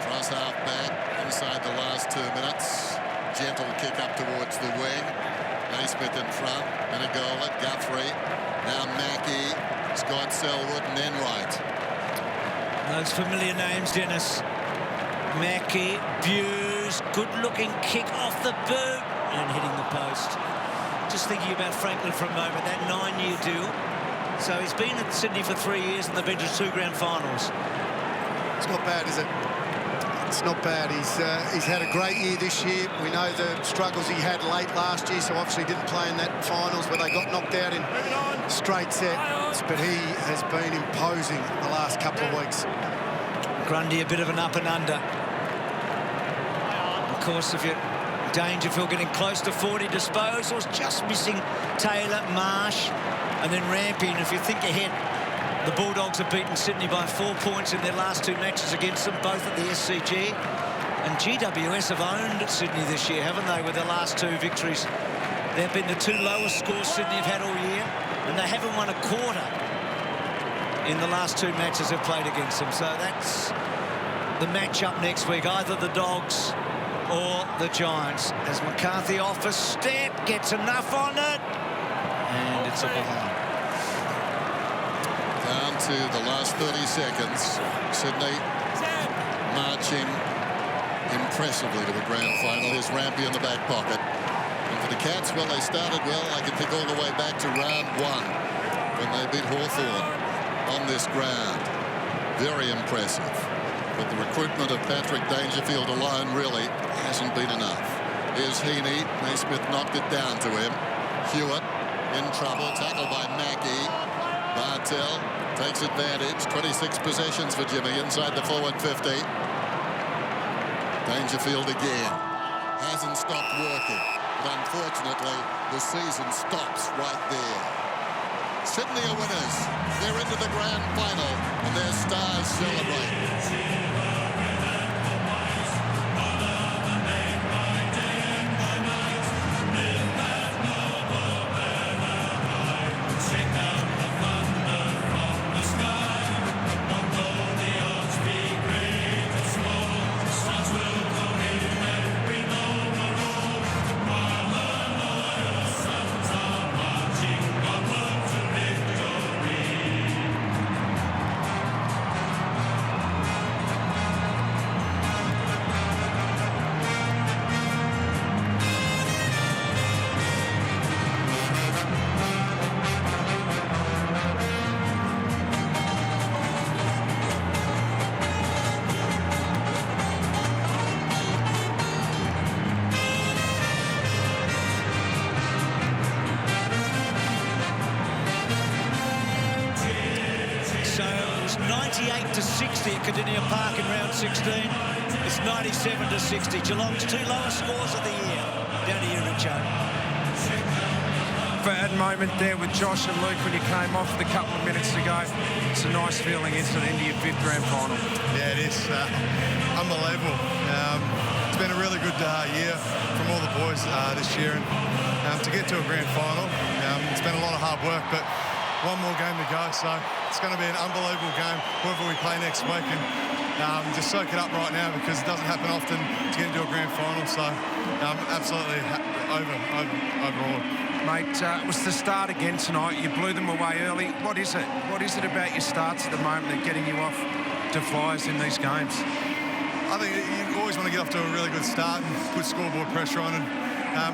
Speaker 5: Cross half back inside the last 2 minutes. Gentle kick up towards the wing. Naismith in front. Menegola, Guthrie. Now Mackey, Scott Selwood, and then Wright.
Speaker 1: Those familiar names, Dennis. Mackey, Buse, good-looking kick off the boot and hitting the post. Just thinking about Franklin for a moment, that 9-year deal. So he's been at Sydney for 3 years and they've been to 2 grand finals.
Speaker 7: It's not bad, is it? It's not bad. He's had a great year this year. We know the struggles he had late last year, so obviously didn't play in that finals where they got knocked out in straight sets. But he has been imposing the last couple of weeks.
Speaker 1: Grundy a bit of an up and under. Of course, if you're Dangerfield getting close to 40 disposals, just missing Taylor, Marsh, and then Rampy. And if you think ahead, the Bulldogs have beaten Sydney by 4 points in their last 2 matches against them, both at the SCG. And GWS have owned Sydney this year, haven't they, with their last 2 victories? They've been the 2 lowest scores Sydney have had all year, and they haven't won a quarter in the last 2 matches they've played against them. So that's the match-up next week, either the Dogs or the Giants. As McCarthy off a step, gets enough on it, and it's a ball.
Speaker 5: Down to the last 30 seconds. Sydney marching impressively to a grand final. Here's Rampy in the back pocket. And for the Cats, well, they started well. I can think all the way back to round 1 when they beat Hawthorn on this ground. Very impressive. But the recruitment of Patrick Dangerfield alone really hasn't been enough. Here's Heaney. Naismith knocked it down to him. Hewitt in trouble. Tackled by Mackey. Bartel takes advantage. 26 possessions for Jimmy inside the forward 50. Dangerfield again. Hasn't stopped working. But unfortunately, the season stops right there. Sydney are winners. They're into the grand final, and their stars celebrate.
Speaker 1: 98-60 at Cardinia Park in round 16. It's 97-60. Geelong's 2 lowest scores of the year. Down to you, Richo.
Speaker 2: For a moment there with Josh and Luke when you came off a couple of minutes ago, it's a nice feeling into the end of your 5th grand final.
Speaker 16: Yeah, it is. Unbelievable. It's been a really good year from all the boys this year, and to get to a grand final, it's been a lot of hard work, but one more game to go, so it's going to be an unbelievable game, whoever we play next week, and just soak it up right now because it doesn't happen often to get into a grand final, so absolutely overall.
Speaker 2: Mate, it was the start again tonight. You blew them away early. What is it? What is it about your starts at the moment that getting you off to flyers in these games?
Speaker 16: I think you always want to get off to a really good start and put scoreboard pressure on, and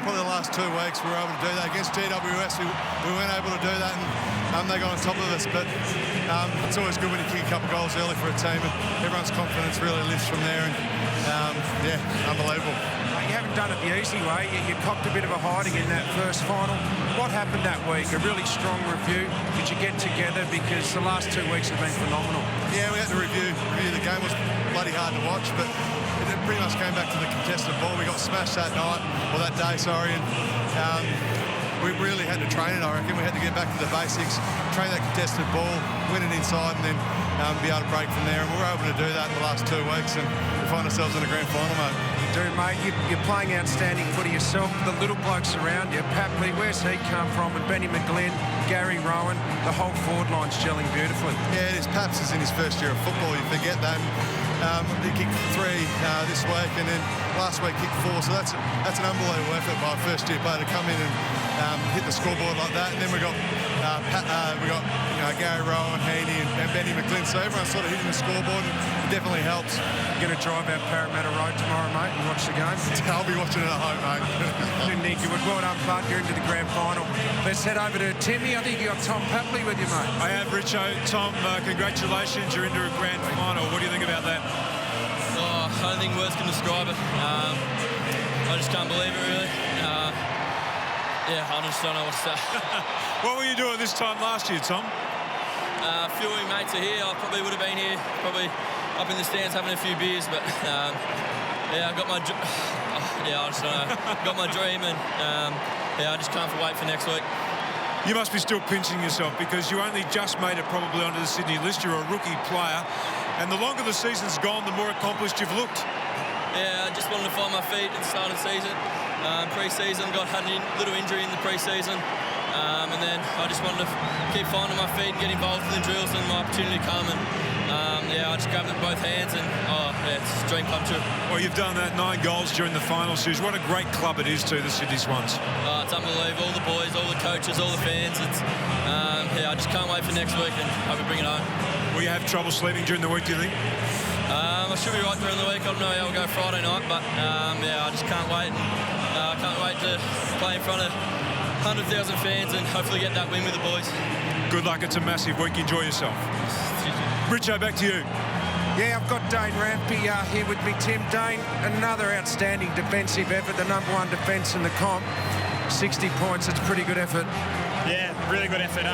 Speaker 16: probably the last 2 weeks we were able to do that. Against GWS we weren't able to do that, and they got on top of us, but it's always good when you kick a couple of goals early for a team, and everyone's confidence really lifts from there, and yeah, unbelievable.
Speaker 2: You haven't done it the easy way. You copped a bit of a hiding in that first final. What happened that week? A really strong review. Did you get together? Because the last 2 weeks have been phenomenal.
Speaker 16: Yeah, we had to review the game. It was bloody hard to watch, but it pretty much came back to the contested ball. We got smashed that night, or that day, sorry, and we really had to train it, I reckon. We had to get back to the basics, train that contested ball, win it inside, and then be able to break from there. And we were able to do that in the last 2 weeks, and we find ourselves in a grand final, mate.
Speaker 2: You do, mate. You're playing outstanding footy yourself. The little blokes around you, Papley, where's he come from? And Benny McGlynn, Gary Rowan, the whole forward line's gelling beautifully.
Speaker 16: Yeah, it is. Paps is in his first year of football. You forget that. He kicked 3 this week, and then last week kicked 4. So that's an unbelievable effort by a first-year player to come in and hit the scoreboard like that. And then we got Gary Rowan, Heaney, and Benny McGlynn. So everyone's sort of hitting the scoreboard, and it definitely helps.
Speaker 2: You're going to drive out Parramatta Road tomorrow, mate, and watch the game?
Speaker 16: I'll be watching it at home, mate.
Speaker 2: Nick, you would well done, bud. You're into the grand final. Let's head over to Timmy. I think you got Tom Papley with you, mate.
Speaker 4: I have, Richo. Tom, congratulations. You're into a grand final. What do you think about that?
Speaker 17: Oh, I don't think words can describe it. I just can't believe it, really. Yeah, I just don't know what to say.
Speaker 4: What were you doing this time last year, Tom?
Speaker 17: A few of my mates are here. I probably would have been here, probably up in the stands having a few beers, but yeah, I got my I just don't know. Got my dream, and yeah, I just can't wait for next week.
Speaker 4: You must be still pinching yourself because you only just made it probably onto the Sydney list. You're a rookie player, and the longer the season's gone, the more accomplished you've looked.
Speaker 17: Yeah, I just wanted to find my feet at the start of the season. Pre-season, had a little injury in the pre-season, and then I just wanted to keep finding my feet and get involved in the drills, and my opportunity come, and yeah, I just grabbed it with both hands, and yeah, it's a dream come true.
Speaker 4: Well, you've done that, 9 goals during the final series. What a great club it is to the Sydney Swans.
Speaker 17: It's unbelievable. All the boys, all the coaches, all the fans. It's yeah, I just can't wait for next week, and hope we bring it home.
Speaker 4: Will you have trouble sleeping during the week, do you think?
Speaker 17: I should be right during the week. I don't know how we'll go Friday night, but yeah, I just can't wait. I can't wait to play in front of 100,000 fans and hopefully get that win with the boys.
Speaker 4: Good luck. It's a massive week. Enjoy yourself. Richo, back to you.
Speaker 2: Yeah, I've got Dane Rampy here with me. Tim, Dane, another outstanding defensive effort, the #1 defence in the comp. 60 points, it's a pretty good effort.
Speaker 8: Yeah, really good effort.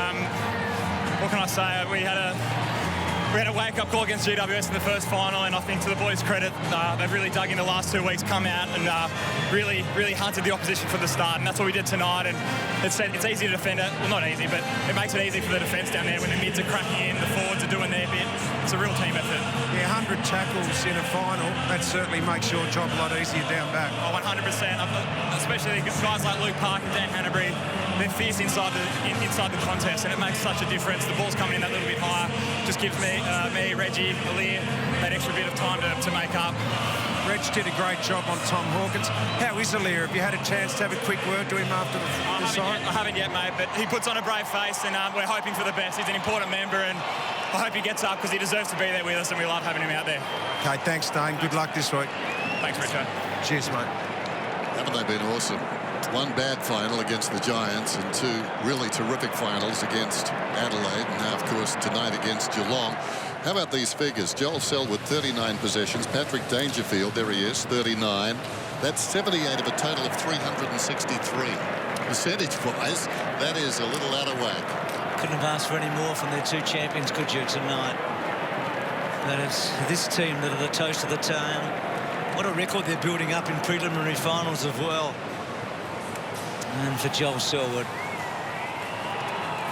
Speaker 8: What can I say? We had a wake-up call against GWS in the first final, and I think to the boys' credit, they've really dug in the last 2 weeks, come out and really hunted the opposition from the start, and that's what we did tonight. And it's easy to defend it. Well, not easy, but it makes it easy for the defence down there when the mids are cracking in, the forwards are doing their bit. It's a real team effort.
Speaker 2: Yeah, 100 tackles in a final, that certainly makes your job a lot easier down back.
Speaker 8: Oh, 100%. Especially guys like Luke Park and Dan Hanbury, they're fierce inside the contest, and it makes such a difference. The ball's coming in that little bit higher, just gives me, Reggie, Alir, that extra bit of time to make up.
Speaker 2: Reg did a great job on Tom Hawkins. How is Alir? Have you had a chance to have a quick word to him after the side?
Speaker 8: I haven't yet, mate, but he puts on a brave face, and we're hoping for the best. He's an important member, and I hope he gets up because he deserves to be there with us, and we love having him out there.
Speaker 2: Okay, thanks, Dane. Good luck this week.
Speaker 8: Thanks, Richard.
Speaker 2: Cheers, mate.
Speaker 5: Haven't they been awesome? 1 bad final against the Giants and 2 really terrific finals against Adelaide, and now, of course, tonight against Geelong. How about these figures? Joel Selwood, 39 possessions. Patrick Dangerfield, there he is, 39. That's 78 of a total of 363. Percentage-wise, that is a little out of whack.
Speaker 1: Couldn't have asked for any more from their 2 champions, could you, tonight? But it's this team that are the toast of the town. What a record they're building up in preliminary finals as well. And for Joel Selwood,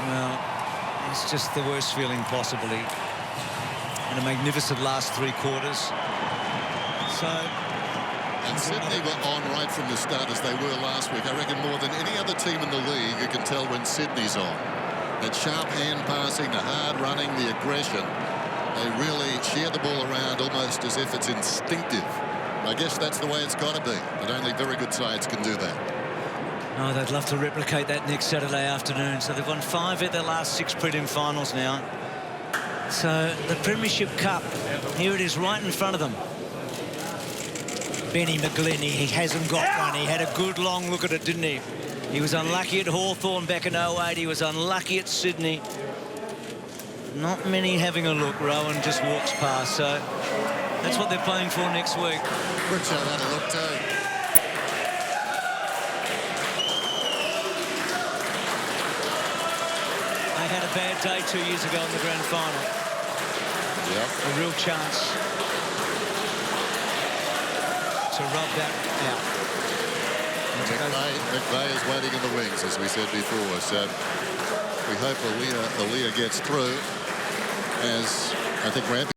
Speaker 1: well, it's just the worst feeling possibly. And a magnificent last 3 quarters. So...
Speaker 5: And Sydney were on right from the start as they were last week. I reckon more than any other team in the league, you can tell when Sydney's on. That sharp hand passing, the hard running, the aggression. They really share the ball around almost as if it's instinctive. I guess that's the way it's got to be, but only very good sides can do that.
Speaker 1: Oh, they'd love to replicate that next Saturday afternoon. So they've won 5 of their last 6 prelim finals now. So the Premiership Cup, here it is right in front of them. Benny McGlynn, he hasn't got one. He had a good long look at it, didn't he? He was unlucky at Hawthorn back in 08. He was unlucky at Sydney. Not many having a look. Rowan just walks past. So that's what they're playing for next week.
Speaker 5: Richard had a look too.
Speaker 1: They had a bad day 2 years ago in the grand final.
Speaker 5: Yep.
Speaker 1: A real chance to rub that out.
Speaker 5: McVeigh is waiting in the wings, as we said before. So we hope Aaliyah gets through, as I think we're